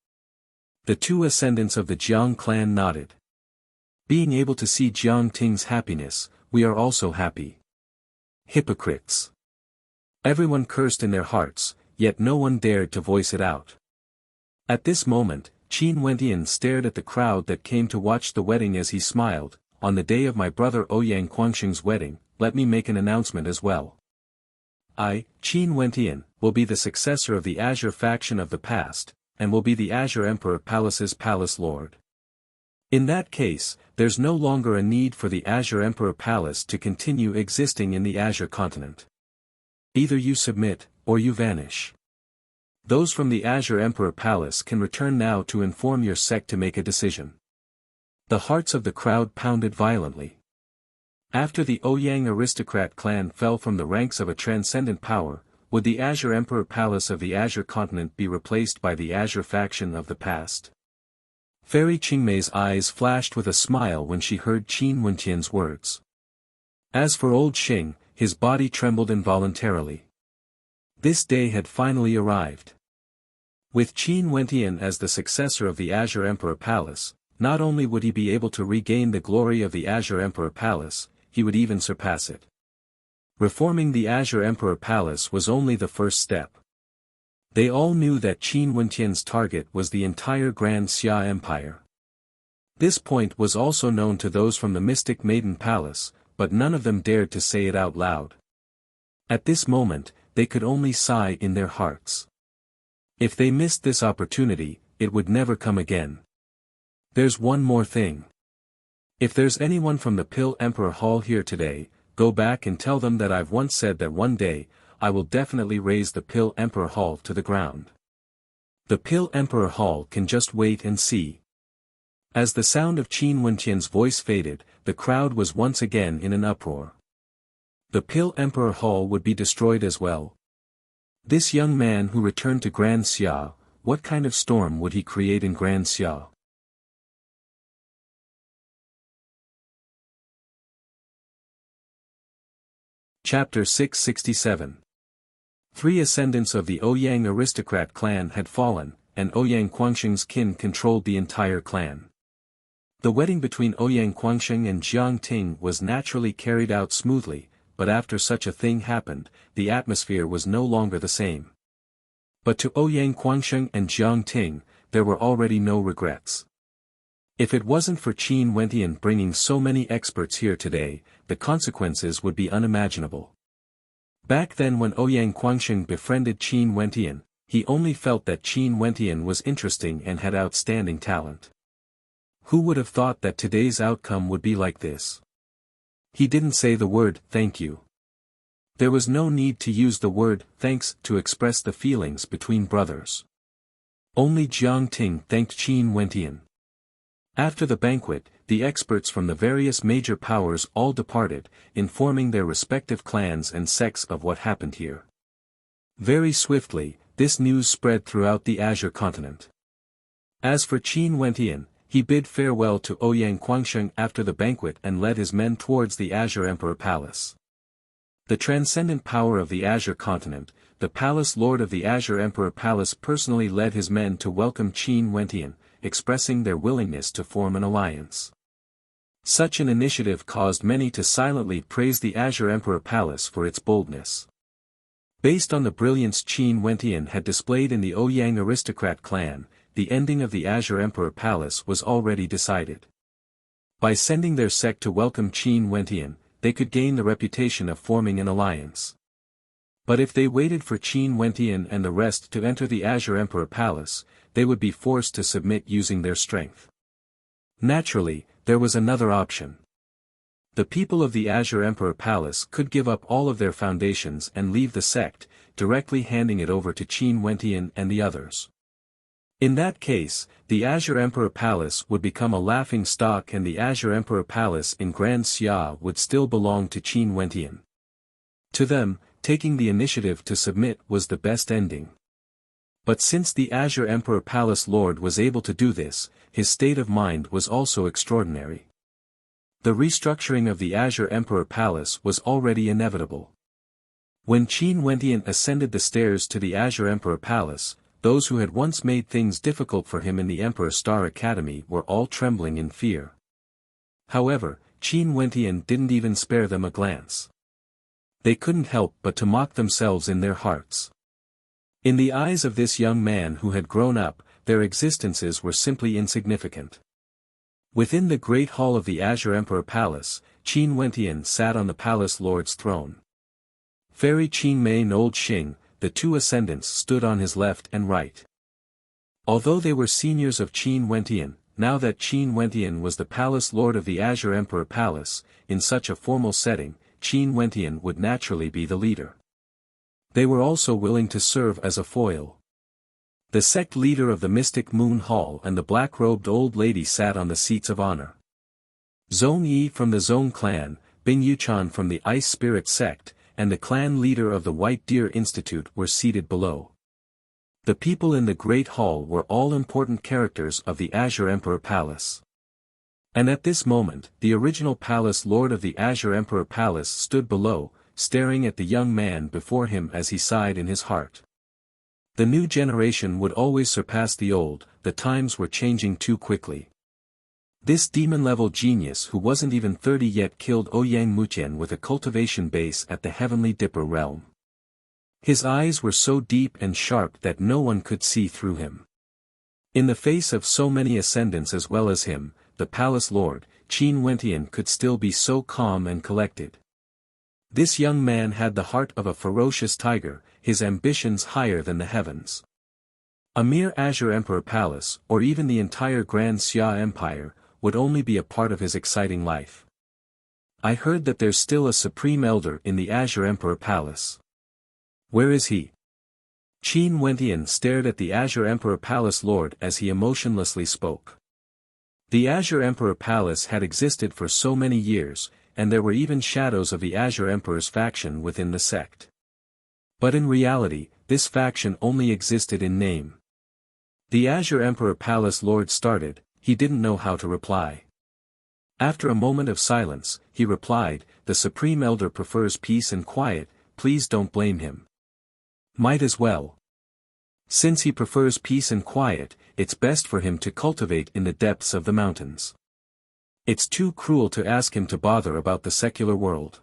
The two ascendants of the Jiang clan nodded. Being able to see Jiang Ting's happiness, we are also happy. Hypocrites. Everyone cursed in their hearts, yet no one dared to voice it out. At this moment, Qin Wentian stared at the crowd that came to watch the wedding as he smiled. On the day of my brother Ouyang Guangsheng's wedding, let me make an announcement as well. I, Qin Wentian, will be the successor of the Azure faction of the past, and will be the Azure Emperor Palace's Palace Lord. In that case, there's no longer a need for the Azure Emperor Palace to continue existing in the Azure continent. Either you submit, or you vanish. Those from the Azure Emperor Palace can return now to inform your sect to make a decision. The hearts of the crowd pounded violently. After the Ouyang aristocrat clan fell from the ranks of a transcendent power, would the Azure Emperor Palace of the Azure continent be replaced by the Azure faction of the past? Fairy Qingmei's eyes flashed with a smile when she heard Qin Wentian's words. As for old Xing, his body trembled involuntarily. This day had finally arrived. With Qin Wentian as the successor of the Azure Emperor Palace, not only would he be able to regain the glory of the Azure Emperor Palace, he would even surpass it. Reforming the Azure Emperor Palace was only the first step. They all knew that Qin Wentian's target was the entire Grand Xia Empire. This point was also known to those from the Mystic Maiden Palace, but none of them dared to say it out loud. At this moment, they could only sigh in their hearts. If they missed this opportunity, it would never come again. There's one more thing. If there's anyone from the Pill Emperor Hall here today, go back and tell them that I've once said that one day, I will definitely raise the Pill Emperor Hall to the ground. The Pill Emperor Hall can just wait and see. As the sound of Qin Wentian's voice faded, the crowd was once again in an uproar. The Pill Emperor Hall would be destroyed as well. This young man who returned to Grand Xia, what kind of storm would he create in Grand Xia? Chapter 667. Three ascendants of the Ouyang aristocrat clan had fallen, and Ouyang Guangsheng's kin controlled the entire clan. The wedding between Ouyang Guangsheng and Jiang Ting was naturally carried out smoothly, but after such a thing happened, the atmosphere was no longer the same. But to Ouyang Guangsheng and Jiang Ting, there were already no regrets. If it wasn't for Qin Wentian bringing so many experts here today, the consequences would be unimaginable. Back then when Ouyang Guangsheng befriended Qin Wentian, he only felt that Qin Wentian was interesting and had outstanding talent. Who would have thought that today's outcome would be like this? He didn't say the word, thank you. There was no need to use the word, thanks, to express the feelings between brothers. Only Jiang Ting thanked Qin Wentian. After the banquet, the experts from the various major powers all departed, informing their respective clans and sects of what happened here. Very swiftly, this news spread throughout the Azure continent. As for Qin Wentian, he bid farewell to Ouyang Guangsheng after the banquet and led his men towards the Azure Emperor Palace. The transcendent power of the Azure continent, the Palace Lord of the Azure Emperor Palace personally led his men to welcome Qin Wentian, expressing their willingness to form an alliance. Such an initiative caused many to silently praise the Azure Emperor Palace for its boldness. Based on the brilliance Qin Wentian had displayed in the Ouyang aristocrat clan, the ending of the Azure Emperor Palace was already decided. By sending their sect to welcome Qin Wentian, they could gain the reputation of forming an alliance. But if they waited for Qin Wentian and the rest to enter the Azure Emperor Palace, they would be forced to submit using their strength. Naturally, there was another option. The people of the Azure Emperor Palace could give up all of their foundations and leave the sect, directly handing it over to Qin Wentian and the others. In that case, the Azure Emperor Palace would become a laughing stock and the Azure Emperor Palace in Grand Xia would still belong to Qin Wentian. To them, taking the initiative to submit was the best ending. But since the Azure Emperor Palace Lord was able to do this, his state of mind was also extraordinary. The restructuring of the Azure Emperor Palace was already inevitable. When Qin Wentian ascended the stairs to the Azure Emperor Palace, those who had once made things difficult for him in the Emperor Star Academy were all trembling in fear. However, Qin Wentian didn't even spare them a glance. They couldn't help but to mock themselves in their hearts. In the eyes of this young man who had grown up, their existences were simply insignificant. Within the great hall of the Azure Emperor Palace, Qin Wentian sat on the Palace Lord's throne. Fairy Qin Mei and Old Xing, the two ascendants stood on his left and right. Although they were seniors of Qin Wentian, now that Qin Wentian was the Palace Lord of the Azure Emperor Palace, in such a formal setting, Qin Wentian would naturally be the leader. They were also willing to serve as a foil. The sect leader of the Mystic Moon Hall and the black-robed old lady sat on the seats of honor. Zhong Yi from the Zhong clan, Bing Yuchan from the Ice Spirit sect, and the clan leader of the White Deer Institute were seated below. The people in the Great Hall were all important characters of the Azure Emperor Palace. And at this moment, the original Palace Lord of the Azure Emperor Palace stood below, staring at the young man before him as he sighed in his heart. The new generation would always surpass the old, the times were changing too quickly. This demon-level genius who wasn't even 30 yet killed Ouyang Mutian with a cultivation base at the Heavenly Dipper realm. His eyes were so deep and sharp that no one could see through him. In the face of so many ascendants as well as him, the Palace Lord, Qin Wentian could still be so calm and collected. This young man had the heart of a ferocious tiger, his ambitions higher than the heavens. A mere Azure Emperor Palace, or even the entire Grand Xia Empire, would only be a part of his exciting life. I heard that there's still a Supreme Elder in the Azure Emperor Palace. Where is he? Qin Wentian stared at the Azure Emperor Palace Lord as he emotionlessly spoke. The Azure Emperor Palace had existed for so many years, and there were even shadows of the Azure Emperor's faction within the sect. But in reality, this faction only existed in name. The Azure Emperor Palace Lord started, he didn't know how to reply. After a moment of silence, he replied, "The Supreme Elder prefers peace and quiet, please don't blame him." Might as well. Since he prefers peace and quiet, it's best for him to cultivate in the depths of the mountains. It's too cruel to ask him to bother about the secular world.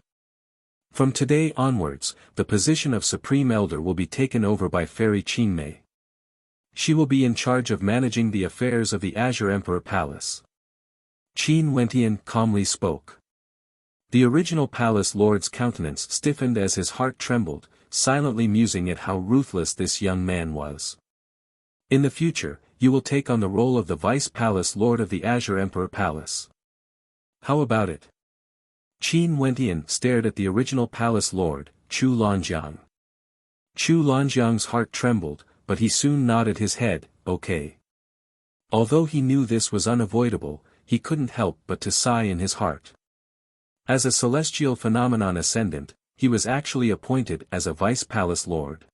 From today onwards, the position of Supreme Elder will be taken over by Fairy Qingmei. She will be in charge of managing the affairs of the Azure Emperor Palace. Qin Wentian calmly spoke. The original Palace Lord's countenance stiffened as his heart trembled, silently musing at how ruthless this young man was. In the future, you will take on the role of the Vice Palace Lord of the Azure Emperor Palace. How about it? Qin Wentian stared at the original Palace Lord, Chu Lanjiang. Chu Lanjiang's heart trembled, but he soon nodded his head, okay. Although he knew this was unavoidable, he couldn't help but to sigh in his heart. As a celestial phenomenon ascendant, he was actually appointed as a Vice Palace Lord.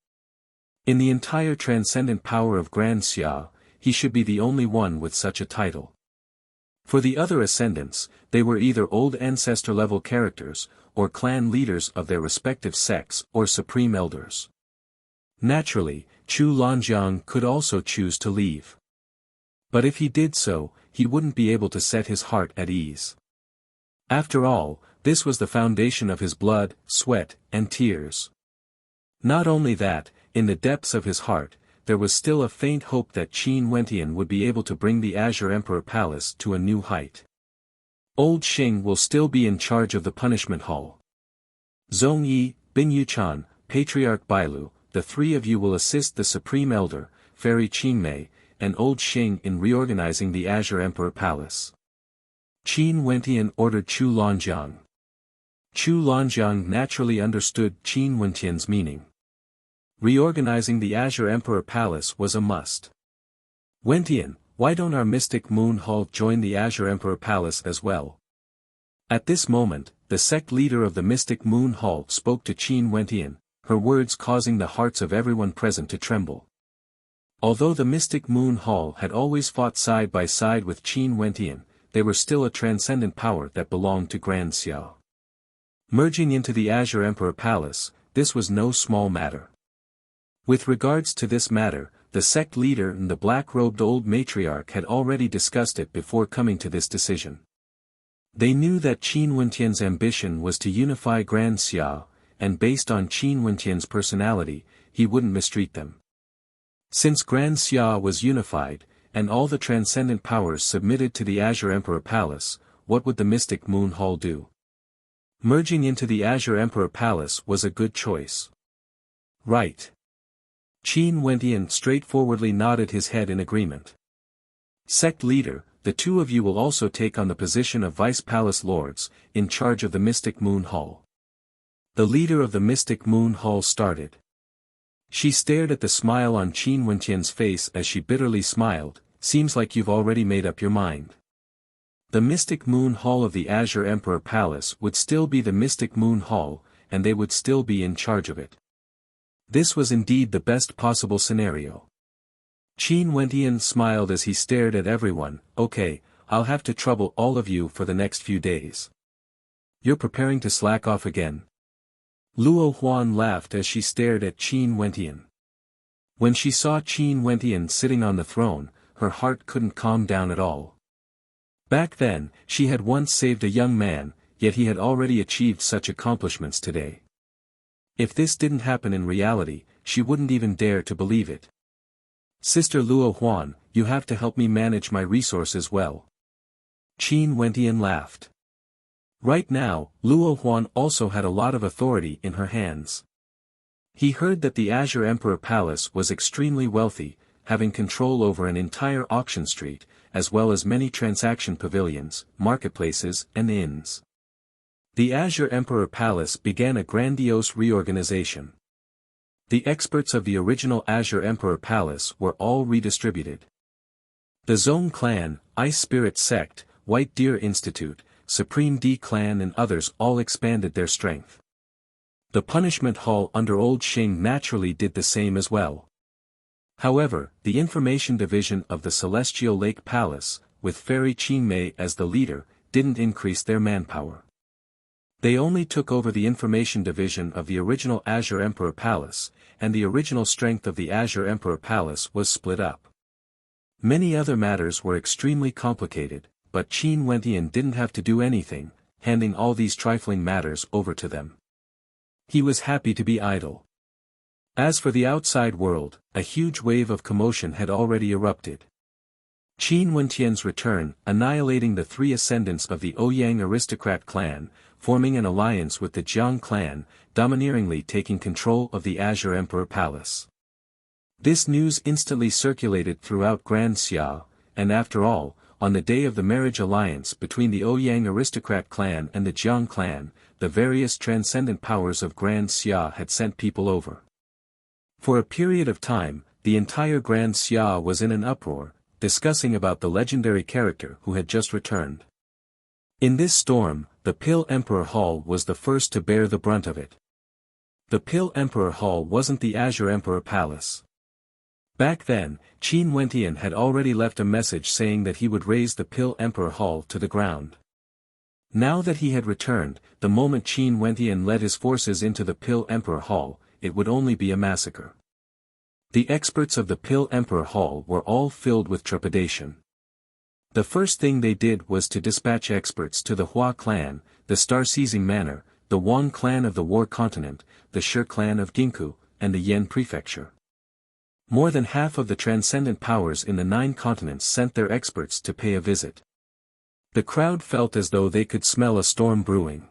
In the entire transcendent power of Grand Xia, he should be the only one with such a title. For the other ascendants, they were either old ancestor-level characters, or clan leaders of their respective sects or supreme elders. Naturally, Chu Lanjiang could also choose to leave. But if he did so, he wouldn't be able to set his heart at ease. After all, this was the foundation of his blood, sweat, and tears. Not only that, in the depths of his heart, there was still a faint hope that Qin Wentian would be able to bring the Azure Emperor Palace to a new height. Old Xing will still be in charge of the punishment hall. Zhong Yi, Bin Yuchan, Patriarch Bailu, the three of you will assist the Supreme Elder, Fairy Qingmei, and Old Xing in reorganizing the Azure Emperor Palace. Qin Wentian ordered Chu Lanjiang. Chu Lanjiang naturally understood Qin Wentian's meaning. Reorganizing the Azure Emperor Palace was a must. Wentian, why don't our Mystic Moon Hall join the Azure Emperor Palace as well? At this moment, the sect leader of the Mystic Moon Hall spoke to Qin Wentian, her words causing the hearts of everyone present to tremble. Although the Mystic Moon Hall had always fought side by side with Qin Wentian, they were still a transcendent power that belonged to Grand Xiao. Merging into the Azure Emperor Palace, this was no small matter. With regards to this matter, the sect leader and the black-robed old matriarch had already discussed it before coming to this decision. They knew that Qin Wentian's ambition was to unify Grand Xia, and based on Qin Wentian's personality, he wouldn't mistreat them. Since Grand Xia was unified, and all the transcendent powers submitted to the Azure Emperor Palace, what would the Mystic Moon Hall do? Merging into the Azure Emperor Palace was a good choice. Right. Qin Wentian straightforwardly nodded his head in agreement. Sect leader, the two of you will also take on the position of Vice Palace Lords, in charge of the Mystic Moon Hall. The leader of the Mystic Moon Hall started. She stared at the smile on Qin Wentian's face as she bitterly smiled, seems like you've already made up your mind. The Mystic Moon Hall of the Azure Emperor Palace would still be the Mystic Moon Hall, and they would still be in charge of it. This was indeed the best possible scenario. Qin Wentian smiled as he stared at everyone. Okay, I'll have to trouble all of you for the next few days. You're preparing to slack off again? Luo Huan laughed as she stared at Qin Wentian. When she saw Qin Wentian sitting on the throne, her heart couldn't calm down at all. Back then, she had once saved a young man, yet he had already achieved such accomplishments today. If this didn't happen in reality, she wouldn't even dare to believe it. Sister Luo Huan, you have to help me manage my resources well. Qin Wentian laughed. Right now, Luo Huan also had a lot of authority in her hands. He heard that the Azure Emperor Palace was extremely wealthy, having control over an entire auction street, as well as many transaction pavilions, marketplaces, and inns. The Azure Emperor Palace began a grandiose reorganization. The experts of the original Azure Emperor Palace were all redistributed. The Zong Clan, Ice Spirit Sect, White Deer Institute, Supreme D Clan and others all expanded their strength. The Punishment Hall under Old Xing naturally did the same as well. However, the Information Division of the Celestial Lake Palace, with Fairy Qingmei as the leader, didn't increase their manpower. They only took over the Information Division of the original Azure Emperor Palace, and the original strength of the Azure Emperor Palace was split up. Many other matters were extremely complicated, but Qin Wentian didn't have to do anything, handing all these trifling matters over to them. He was happy to be idle. As for the outside world, a huge wave of commotion had already erupted. Qin Wentian's return, annihilating the three ascendants of the Ouyang aristocrat clan, forming an alliance with the Jiang clan, domineeringly taking control of the Azure Emperor Palace. This news instantly circulated throughout Grand Xia, and after all, on the day of the marriage alliance between the Ouyang aristocrat clan and the Jiang clan, the various transcendent powers of Grand Xia had sent people over. For a period of time, the entire Grand Xia was in an uproar, discussing about the legendary character who had just returned. In this storm, the Pill Emperor Hall was the first to bear the brunt of it. The Pill Emperor Hall wasn't the Azure Emperor Palace. Back then, Qin Wentian had already left a message saying that he would raze the Pill Emperor Hall to the ground. Now that he had returned, the moment Qin Wentian led his forces into the Pill Emperor Hall, it would only be a massacre. The experts of the Pill Emperor Hall were all filled with trepidation. The first thing they did was to dispatch experts to the Hua clan, the Star-Seizing Manor, the Wang clan of the War Continent, the Shi clan of Ginku, and the Yen Prefecture. More than half of the transcendent powers in the 9 continents sent their experts to pay a visit. The crowd felt as though they could smell a storm brewing.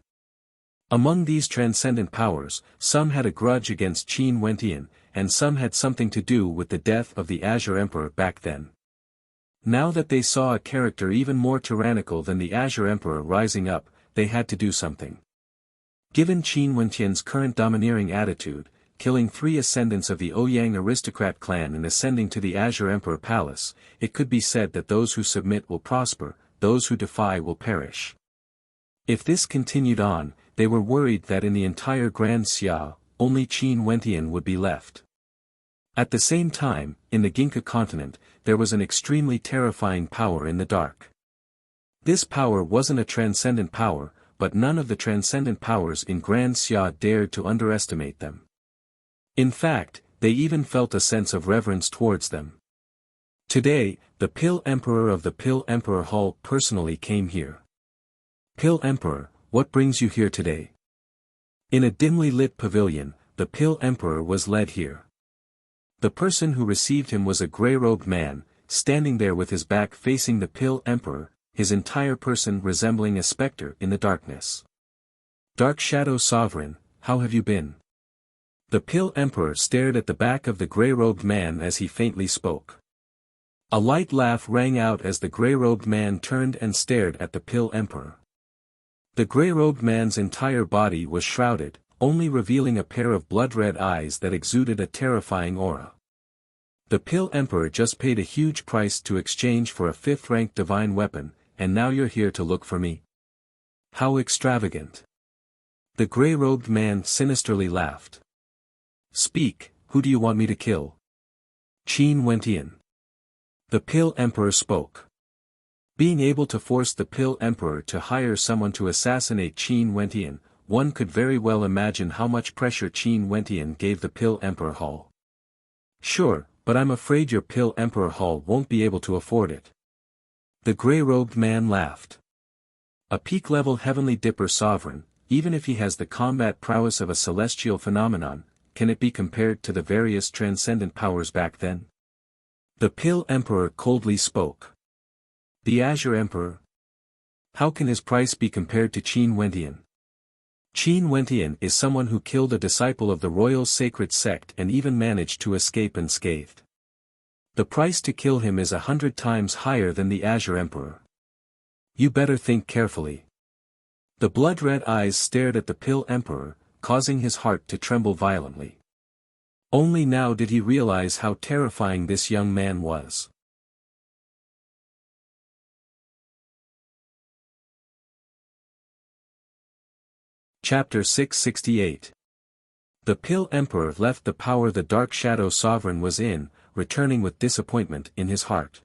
Among these transcendent powers, some had a grudge against Qin Wentian, and some had something to do with the death of the Azure Emperor back then. Now that they saw a character even more tyrannical than the Azure Emperor rising up, they had to do something. Given Qin Wentian's current domineering attitude, killing 3 ascendants of the Ouyang aristocrat clan and ascending to the Azure Emperor Palace, it could be said that those who submit will prosper, those who defy will perish. If this continued on, they were worried that in the entire Grand Xia, only Qin Wentian would be left. At the same time, in the Ginka continent, there was an extremely terrifying power in the dark. This power wasn't a transcendent power, but none of the transcendent powers in Grand Xia dared to underestimate them. In fact, they even felt a sense of reverence towards them. Today, the Pill Emperor of the Pill Emperor Hall personally came here. Pill Emperor, what brings you here today? In a dimly lit pavilion, the Pill Emperor was led here. The person who received him was a grey-robed man, standing there with his back facing the Pill Emperor, his entire person resembling a spectre in the darkness. Dark Shadow Sovereign, how have you been? The Pill Emperor stared at the back of the grey-robed man as he faintly spoke. A light laugh rang out as the grey-robed man turned and stared at the Pill Emperor. The grey-robed man's entire body was shrouded, only revealing a pair of blood-red eyes that exuded a terrifying aura. The Pill Emperor just paid a huge price to exchange for a 5th-ranked divine weapon, and now you're here to look for me? How extravagant. The grey-robed man sinisterly laughed. Speak, who do you want me to kill? Qin Wentian. The Pill Emperor spoke. Being able to force the Pill Emperor to hire someone to assassinate Qin Wentian, one could very well imagine how much pressure Qin Wentian gave the Pill Emperor Hall. Sure, but I'm afraid your Pill Emperor Hall won't be able to afford it. The grey-robed man laughed. A peak-level Heavenly Dipper sovereign, even if he has the combat prowess of a celestial phenomenon, can it be compared to the various transcendent powers back then? The Pill Emperor coldly spoke. The Azure Emperor? How can his price be compared to Qin Wentian? Qin Wentian is someone who killed a disciple of the royal sacred sect and even managed to escape unscathed. The price to kill him is 100 times higher than the Azure Emperor. You better think carefully. The blood-red eyes stared at the Pill Emperor, causing his heart to tremble violently. Only now did he realize how terrifying this young man was. Chapter 668. The Pill Emperor left the power the Dark Shadow Sovereign was in, returning with disappointment in his heart.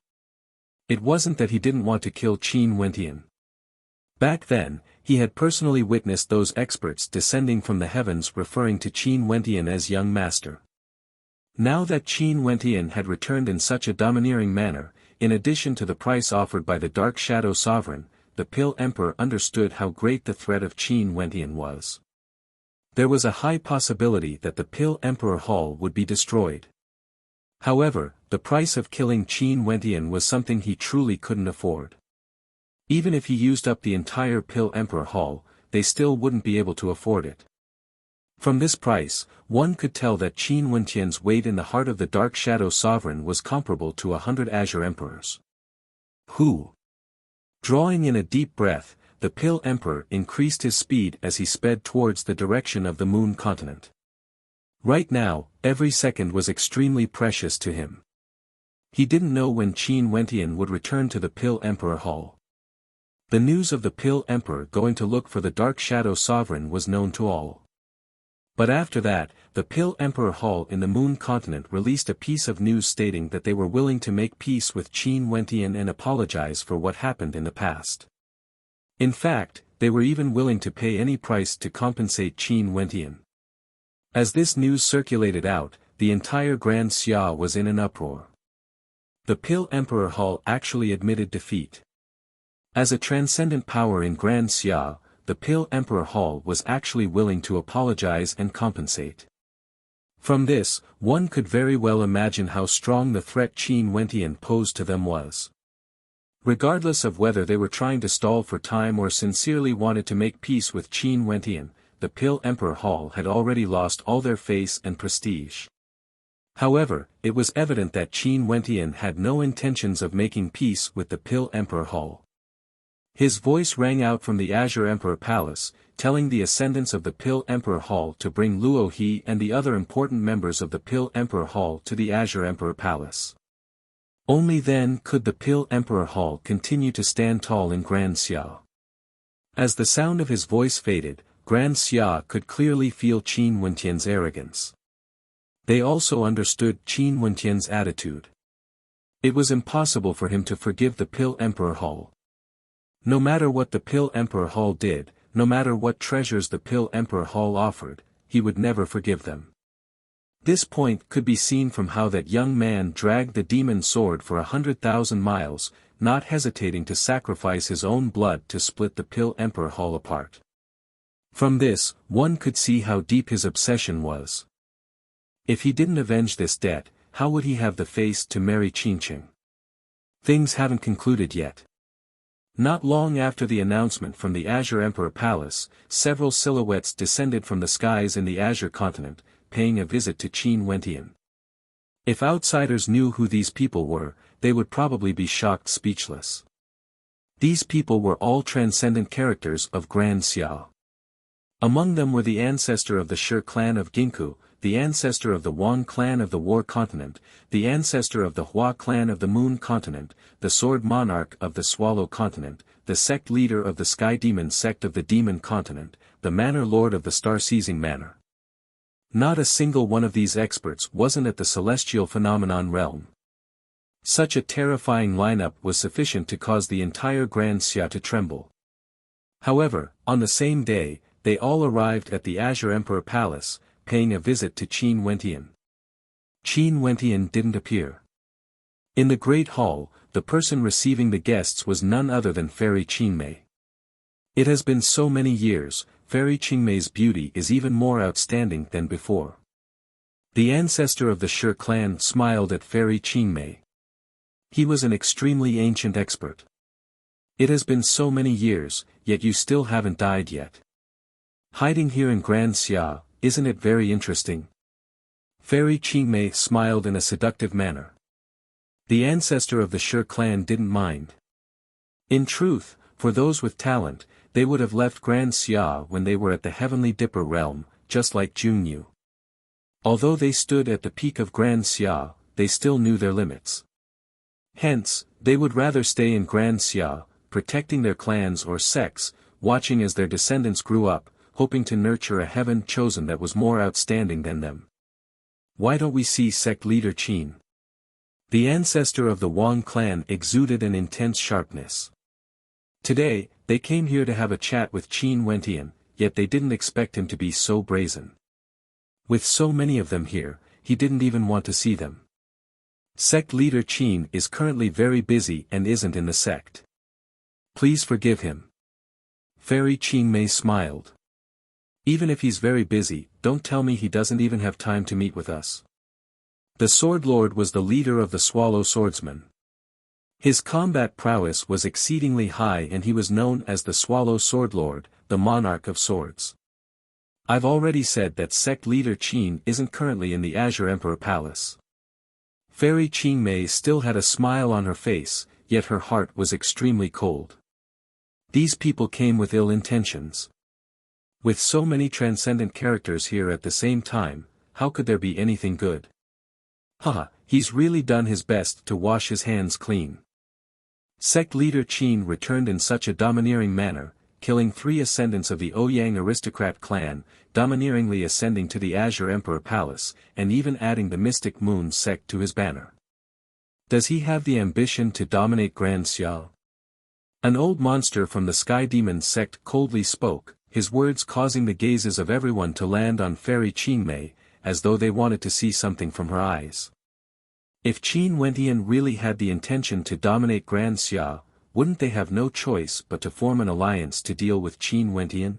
It wasn't that he didn't want to kill Qin Wentian. Back then, he had personally witnessed those experts descending from the heavens referring to Qin Wentian as young master. Now that Qin Wentian had returned in such a domineering manner, in addition to the price offered by the Dark Shadow Sovereign, the Pill Emperor understood how great the threat of Qin Wentian was. There was a high possibility that the Pill Emperor Hall would be destroyed. However, the price of killing Qin Wentian was something he truly couldn't afford. Even if he used up the entire Pill Emperor Hall, they still wouldn't be able to afford it. From this price, one could tell that Qin Wentian's weight in the heart of the Dark Shadow Sovereign was comparable to 100 Azure Emperors. Who? Drawing in a deep breath, the Pill Emperor increased his speed as he sped towards the direction of the Moon continent. Right now, every second was extremely precious to him. He didn't know when Qin Wentian would return to the Pill Emperor Hall. The news of the Pill Emperor going to look for the Dark Shadow Sovereign was known to all. But after that, the Pill Emperor Hall in the Moon Continent released a piece of news stating that they were willing to make peace with Qin Wentian and apologize for what happened in the past. In fact, they were even willing to pay any price to compensate Qin Wentian. As this news circulated out, the entire Grand Xia was in an uproar. The Pill Emperor Hall actually admitted defeat. As a transcendent power in Grand Xia, the Pill Emperor Hall was actually willing to apologize and compensate. From this, one could very well imagine how strong the threat Qin Wentian posed to them was. Regardless of whether they were trying to stall for time or sincerely wanted to make peace with Qin Wentian, the Pill Emperor Hall had already lost all their face and prestige. However, it was evident that Qin Wentian had no intentions of making peace with the Pill Emperor Hall. His voice rang out from the Azure Emperor Palace, telling the ascendants of the Pill Emperor Hall to bring Luo He and the other important members of the Pill Emperor Hall to the Azure Emperor Palace. Only then could the Pill Emperor Hall continue to stand tall in Grand Xia. As the sound of his voice faded, Grand Xia could clearly feel Qin Wentian's arrogance. They also understood Qin Wentian's attitude. It was impossible for him to forgive the Pill Emperor Hall. No matter what the Pill Emperor Hall did, no matter what treasures the Pill Emperor Hall offered, he would never forgive them. This point could be seen from how that young man dragged the demon sword for 100,000 miles, not hesitating to sacrifice his own blood to split the Pill Emperor Hall apart. From this, one could see how deep his obsession was. If he didn't avenge this debt, how would he have the face to marry Qingqing? Things haven't concluded yet. Not long after the announcement from the Azure Emperor Palace, several silhouettes descended from the skies in the Azure continent, paying a visit to Qin Wentian. If outsiders knew who these people were, they would probably be shocked speechless. These people were all transcendent characters of Grand Xia. Among them were the ancestor of the Shi clan of Ginku, the ancestor of the Wang clan of the War continent, the ancestor of the Hua clan of the Moon continent, the Sword Monarch of the Swallow continent, the sect leader of the Sky Demon sect of the Demon continent, the Manor Lord of the Star-Seizing Manor. Not a single one of these experts wasn't at the celestial phenomenon realm. Such a terrifying lineup was sufficient to cause the entire Grand Xia to tremble. However, on the same day, they all arrived at the Azure Emperor Palace, paying a visit to Qin Wentian. Qin Wentian didn't appear. In the Great Hall, the person receiving the guests was none other than Fairy Qingmei. It has been so many years, Fairy Qingmei's beauty is even more outstanding than before. The ancestor of the Shi clan smiled at Fairy Qingmei. He was an extremely ancient expert. It has been so many years, yet you still haven't died yet. Hiding here in Grand Xia, isn't it very interesting? Fairy Qingmei smiled in a seductive manner. The ancestor of the Shi clan didn't mind. In truth, for those with talent, they would have left Grand Xia when they were at the Heavenly Dipper realm, just like Junyu. Although they stood at the peak of Grand Xia, they still knew their limits. Hence, they would rather stay in Grand Xia, protecting their clans or sects, watching as their descendants grew up, hoping to nurture a heaven chosen that was more outstanding than them. Why don't we see sect leader Qin? The ancestor of the Wang clan exuded an intense sharpness. Today, they came here to have a chat with Qin Wentian, yet they didn't expect him to be so brazen. With so many of them here, he didn't even want to see them. Sect leader Qin is currently very busy and isn't in the sect. Please forgive him. Fairy Qingmei smiled. Even if he's very busy, don't tell me he doesn't even have time to meet with us. The Sword Lord was the leader of the Swallow Swordsmen. His combat prowess was exceedingly high and he was known as the Swallow Sword Lord, the Monarch of Swords. I've already said that sect leader Qin isn't currently in the Azure Emperor Palace. Fairy Qingmei still had a smile on her face, yet her heart was extremely cold. These people came with ill intentions. With so many transcendent characters here at the same time, how could there be anything good? Haha, he's really done his best to wash his hands clean. Sect leader Qin returned in such a domineering manner, killing 3 ascendants of the Ouyang aristocrat clan, domineeringly ascending to the Azure Emperor Palace, and even adding the Mystic Moon sect to his banner. Does he have the ambition to dominate Grand Xia? An old monster from the Sky Demon sect coldly spoke, his words causing the gazes of everyone to land on Fairy Qingmei, as though they wanted to see something from her eyes. If Qin Wentian really had the intention to dominate Grand Xia, wouldn't they have no choice but to form an alliance to deal with Qin Wentian?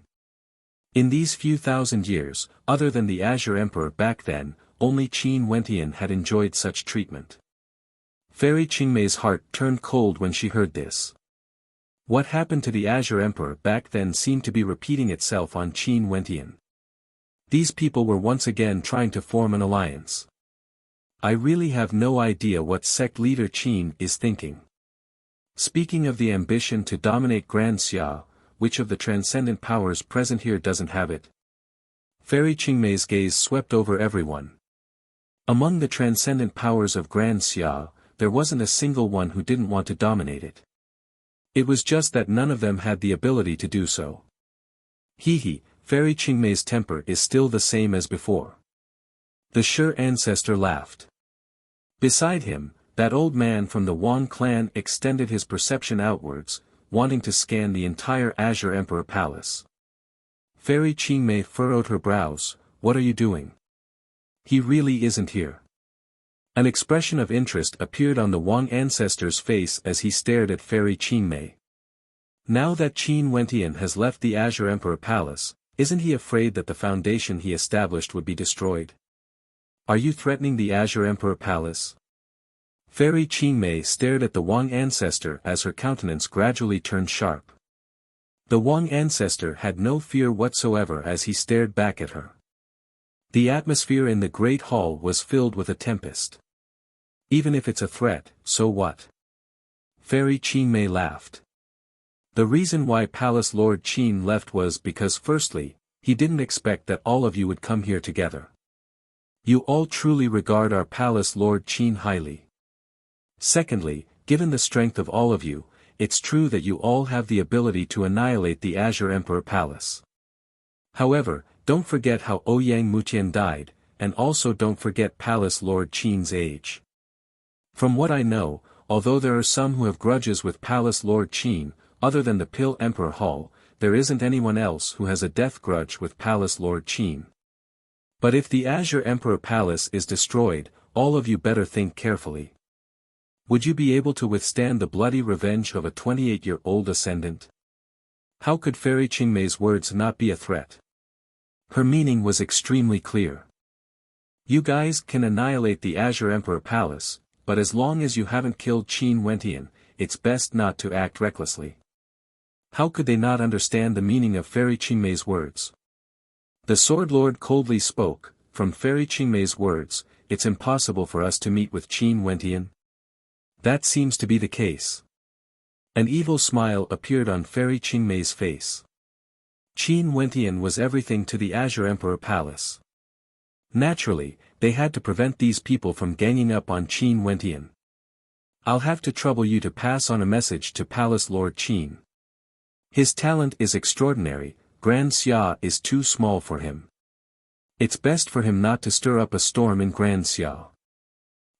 In these few thousand years, other than the Azure Emperor back then, only Qin Wentian had enjoyed such treatment. Fairy Qingmei's heart turned cold when she heard this. What happened to the Azure Emperor back then seemed to be repeating itself on Qin Wentian. These people were once again trying to form an alliance. I really have no idea what sect leader Qin is thinking. Speaking of the ambition to dominate Grand Xia, which of the transcendent powers present here doesn't have it? Fairy Qingmei's gaze swept over everyone. Among the transcendent powers of Grand Xia, there wasn't a single one who didn't want to dominate it. It was just that none of them had the ability to do so. He, Fairy Qingmei's temper is still the same as before. The Shi ancestor laughed. Beside him, that old man from the Wang clan extended his perception outwards, wanting to scan the entire Azure Emperor Palace. Fairy Qingmei furrowed her brows. What are you doing? He really isn't here. An expression of interest appeared on the Wang ancestor's face as he stared at Fairy Qingmei. Now that Qin Wentian has left the Azure Emperor Palace, isn't he afraid that the foundation he established would be destroyed? Are you threatening the Azure Emperor Palace? Fairy Qingmei stared at the Wang ancestor as her countenance gradually turned sharp. The Wang ancestor had no fear whatsoever as he stared back at her. The atmosphere in the Great Hall was filled with a tempest. Even if it's a threat, so what? Fairy Qingmei laughed. The reason why Palace Lord Qin left was because firstly, he didn't expect that all of you would come here together. You all truly regard our Palace Lord Qin highly. Secondly, given the strength of all of you, it's true that you all have the ability to annihilate the Azure Emperor Palace. However, don't forget how Ouyang Mutian died, and also don't forget Palace Lord Qin's age. From what I know, although there are some who have grudges with Palace Lord Qin, other than the Pill Emperor Hall, there isn't anyone else who has a death grudge with Palace Lord Qin. But if the Azure Emperor Palace is destroyed, all of you better think carefully. Would you be able to withstand the bloody revenge of a 28-year-old ascendant? How could Fairy Qingmei's words not be a threat? Her meaning was extremely clear. You guys can annihilate the Azure Emperor Palace, but as long as you haven't killed Qin Wentian, it's best not to act recklessly. How could they not understand the meaning of Fairy Qingmei's words? The Sword Lord coldly spoke. From Fairy Qingmei's words, it's impossible for us to meet with Qin Wentian. That seems to be the case. An evil smile appeared on Fairy Qingmei's face. Qin Wentian was everything to the Azure Emperor Palace. Naturally, they had to prevent these people from ganging up on Qin Wentian. I'll have to trouble you to pass on a message to Palace Lord Qin. His talent is extraordinary, Grand Xia is too small for him. It's best for him not to stir up a storm in Grand Xia.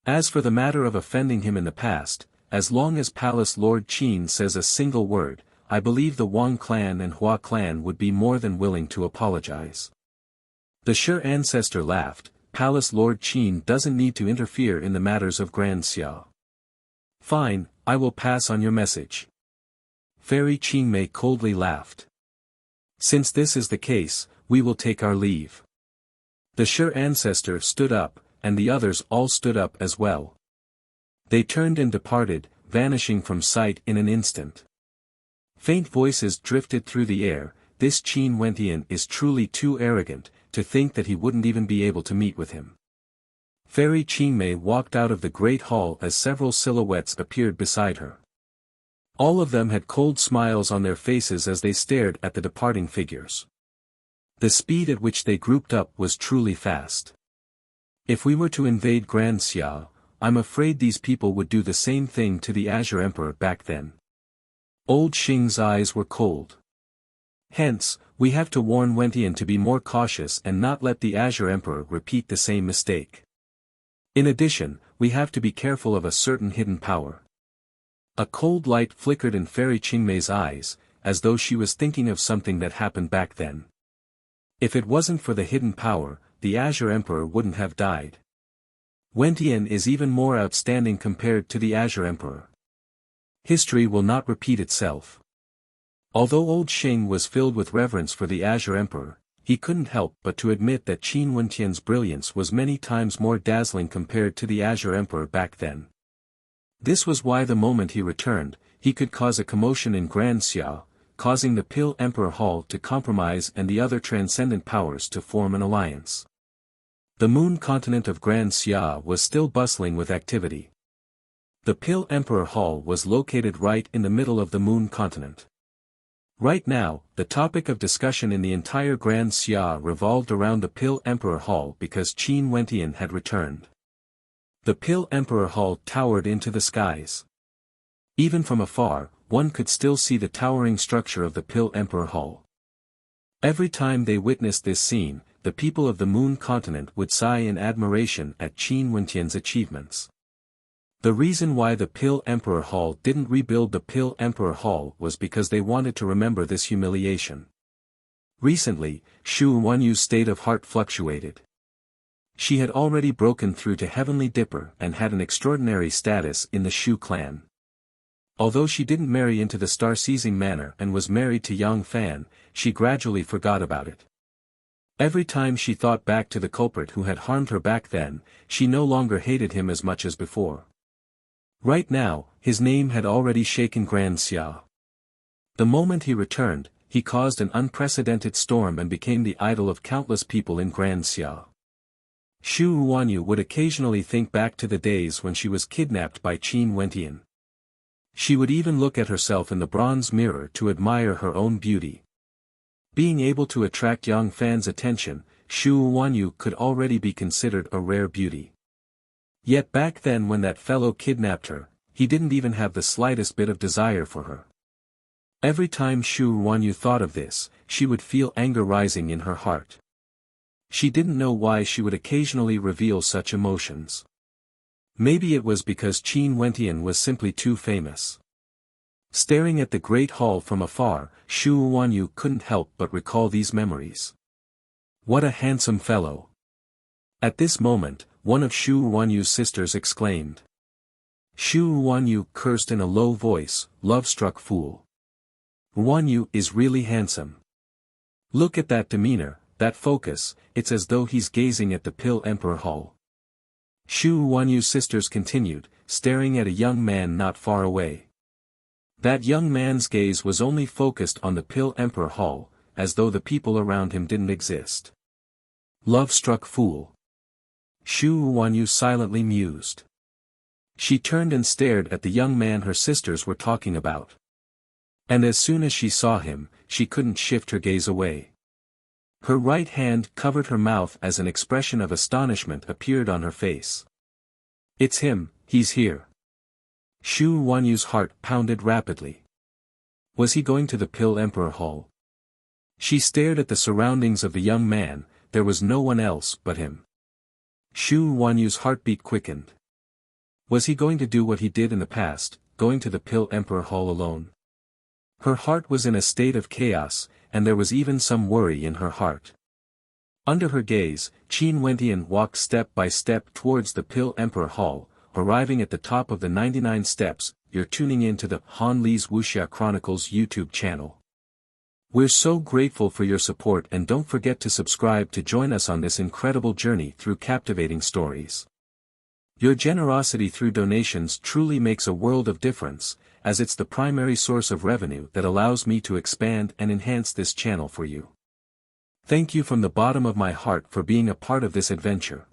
As for the matter of offending him in the past, as long as Palace Lord Qin says a single word, I believe the Wang clan and Hua clan would be more than willing to apologize. The Shi ancestor laughed. Palace Lord Qin doesn't need to interfere in the matters of Grand Xia. Fine, I will pass on your message. Fairy Qingmei coldly laughed. Since this is the case, we will take our leave. The Shi ancestor stood up, and the others all stood up as well. They turned and departed, vanishing from sight in an instant. Faint voices drifted through the air. This Qin Wentian is truly too arrogant, to think that he wouldn't even be able to meet with him. Fairy Qingmei walked out of the great hall as several silhouettes appeared beside her. All of them had cold smiles on their faces as they stared at the departing figures. The speed at which they grouped up was truly fast. If we were to invade Grand Xia, I'm afraid these people would do the same thing to the Azure Emperor back then. Old Xing's eyes were cold. Hence, we have to warn Wentian to be more cautious and not let the Azure Emperor repeat the same mistake. In addition, we have to be careful of a certain hidden power. A cold light flickered in Fairy Qingmei's eyes, as though she was thinking of something that happened back then. If it wasn't for the hidden power, the Azure Emperor wouldn't have died. Wentian is even more outstanding compared to the Azure Emperor. History will not repeat itself. Although old Xing was filled with reverence for the Azure Emperor, he couldn't help but to admit that Qin Wentian's brilliance was many times more dazzling compared to the Azure Emperor back then. This was why the moment he returned, he could cause a commotion in Grand Xia, causing the Pill Emperor Hall to compromise and the other transcendent powers to form an alliance. The moon continent of Grand Xia was still bustling with activity. The Pill Emperor Hall was located right in the middle of the moon continent. Right now, the topic of discussion in the entire Grand Xia revolved around the Pill Emperor Hall because Qin Wentian had returned. The Pill Emperor Hall towered into the skies. Even from afar, one could still see the towering structure of the Pill Emperor Hall. Every time they witnessed this scene, the people of the moon continent would sigh in admiration at Qin Wentian's achievements. The reason why the Pill Emperor Hall didn't rebuild the Pill Emperor Hall was because they wanted to remember this humiliation. Recently, Shu Wanyu's state of heart fluctuated. She had already broken through to Heavenly Dipper and had an extraordinary status in the Shu clan. Although she didn't marry into the star-seizing manner and was married to Yang Fan, she gradually forgot about it. Every time she thought back to the culprit who had harmed her back then, she no longer hated him as much as before. Right now, his name had already shaken Grand Xia. The moment he returned, he caused an unprecedented storm and became the idol of countless people in Grand Xia. Shu Wanyu would occasionally think back to the days when she was kidnapped by Qin Wentian. She would even look at herself in the bronze mirror to admire her own beauty. Being able to attract Yang Fan's attention, Shu Wanyu could already be considered a rare beauty. Yet back then when that fellow kidnapped her, he didn't even have the slightest bit of desire for her. Every time Shu Wanyu thought of this, she would feel anger rising in her heart. She didn't know why she would occasionally reveal such emotions. Maybe it was because Qin Wentian was simply too famous. Staring at the Great Hall from afar, Shu Wanyu couldn't help but recall these memories. What a handsome fellow! At this moment, one of Shu Wanyu's sisters exclaimed. Shu Wanyu cursed in a low voice, love-struck fool. Wanyu is really handsome. Look at that demeanor, that focus, it's as though he's gazing at the Pill Emperor Hall. Shu Wanyu's sisters continued, staring at a young man not far away. That young man's gaze was only focused on the Pill Emperor Hall, as though the people around him didn't exist. Love-struck fool. Shu Wanyu silently mused. She turned and stared at the young man her sisters were talking about. And as soon as she saw him, she couldn't shift her gaze away. Her right hand covered her mouth as an expression of astonishment appeared on her face. It's him, he's here. Shu Wanyu's heart pounded rapidly. Was he going to the Pill Emperor Hall? She stared at the surroundings of the young man, there was no one else but him. Shu Wanyu's heartbeat quickened. Was he going to do what he did in the past, going to the Pill Emperor Hall alone? Her heart was in a state of chaos, and there was even some worry in her heart. Under her gaze, Qin Wentian walked step by step towards the Pill Emperor Hall, arriving at the top of the 99 steps. You're tuning in to the Han Li's Wuxia Chronicles YouTube channel. We're so grateful for your support, and don't forget to subscribe to join us on this incredible journey through captivating stories. Your generosity through donations truly makes a world of difference, as it's the primary source of revenue that allows me to expand and enhance this channel for you. Thank you from the bottom of my heart for being a part of this adventure.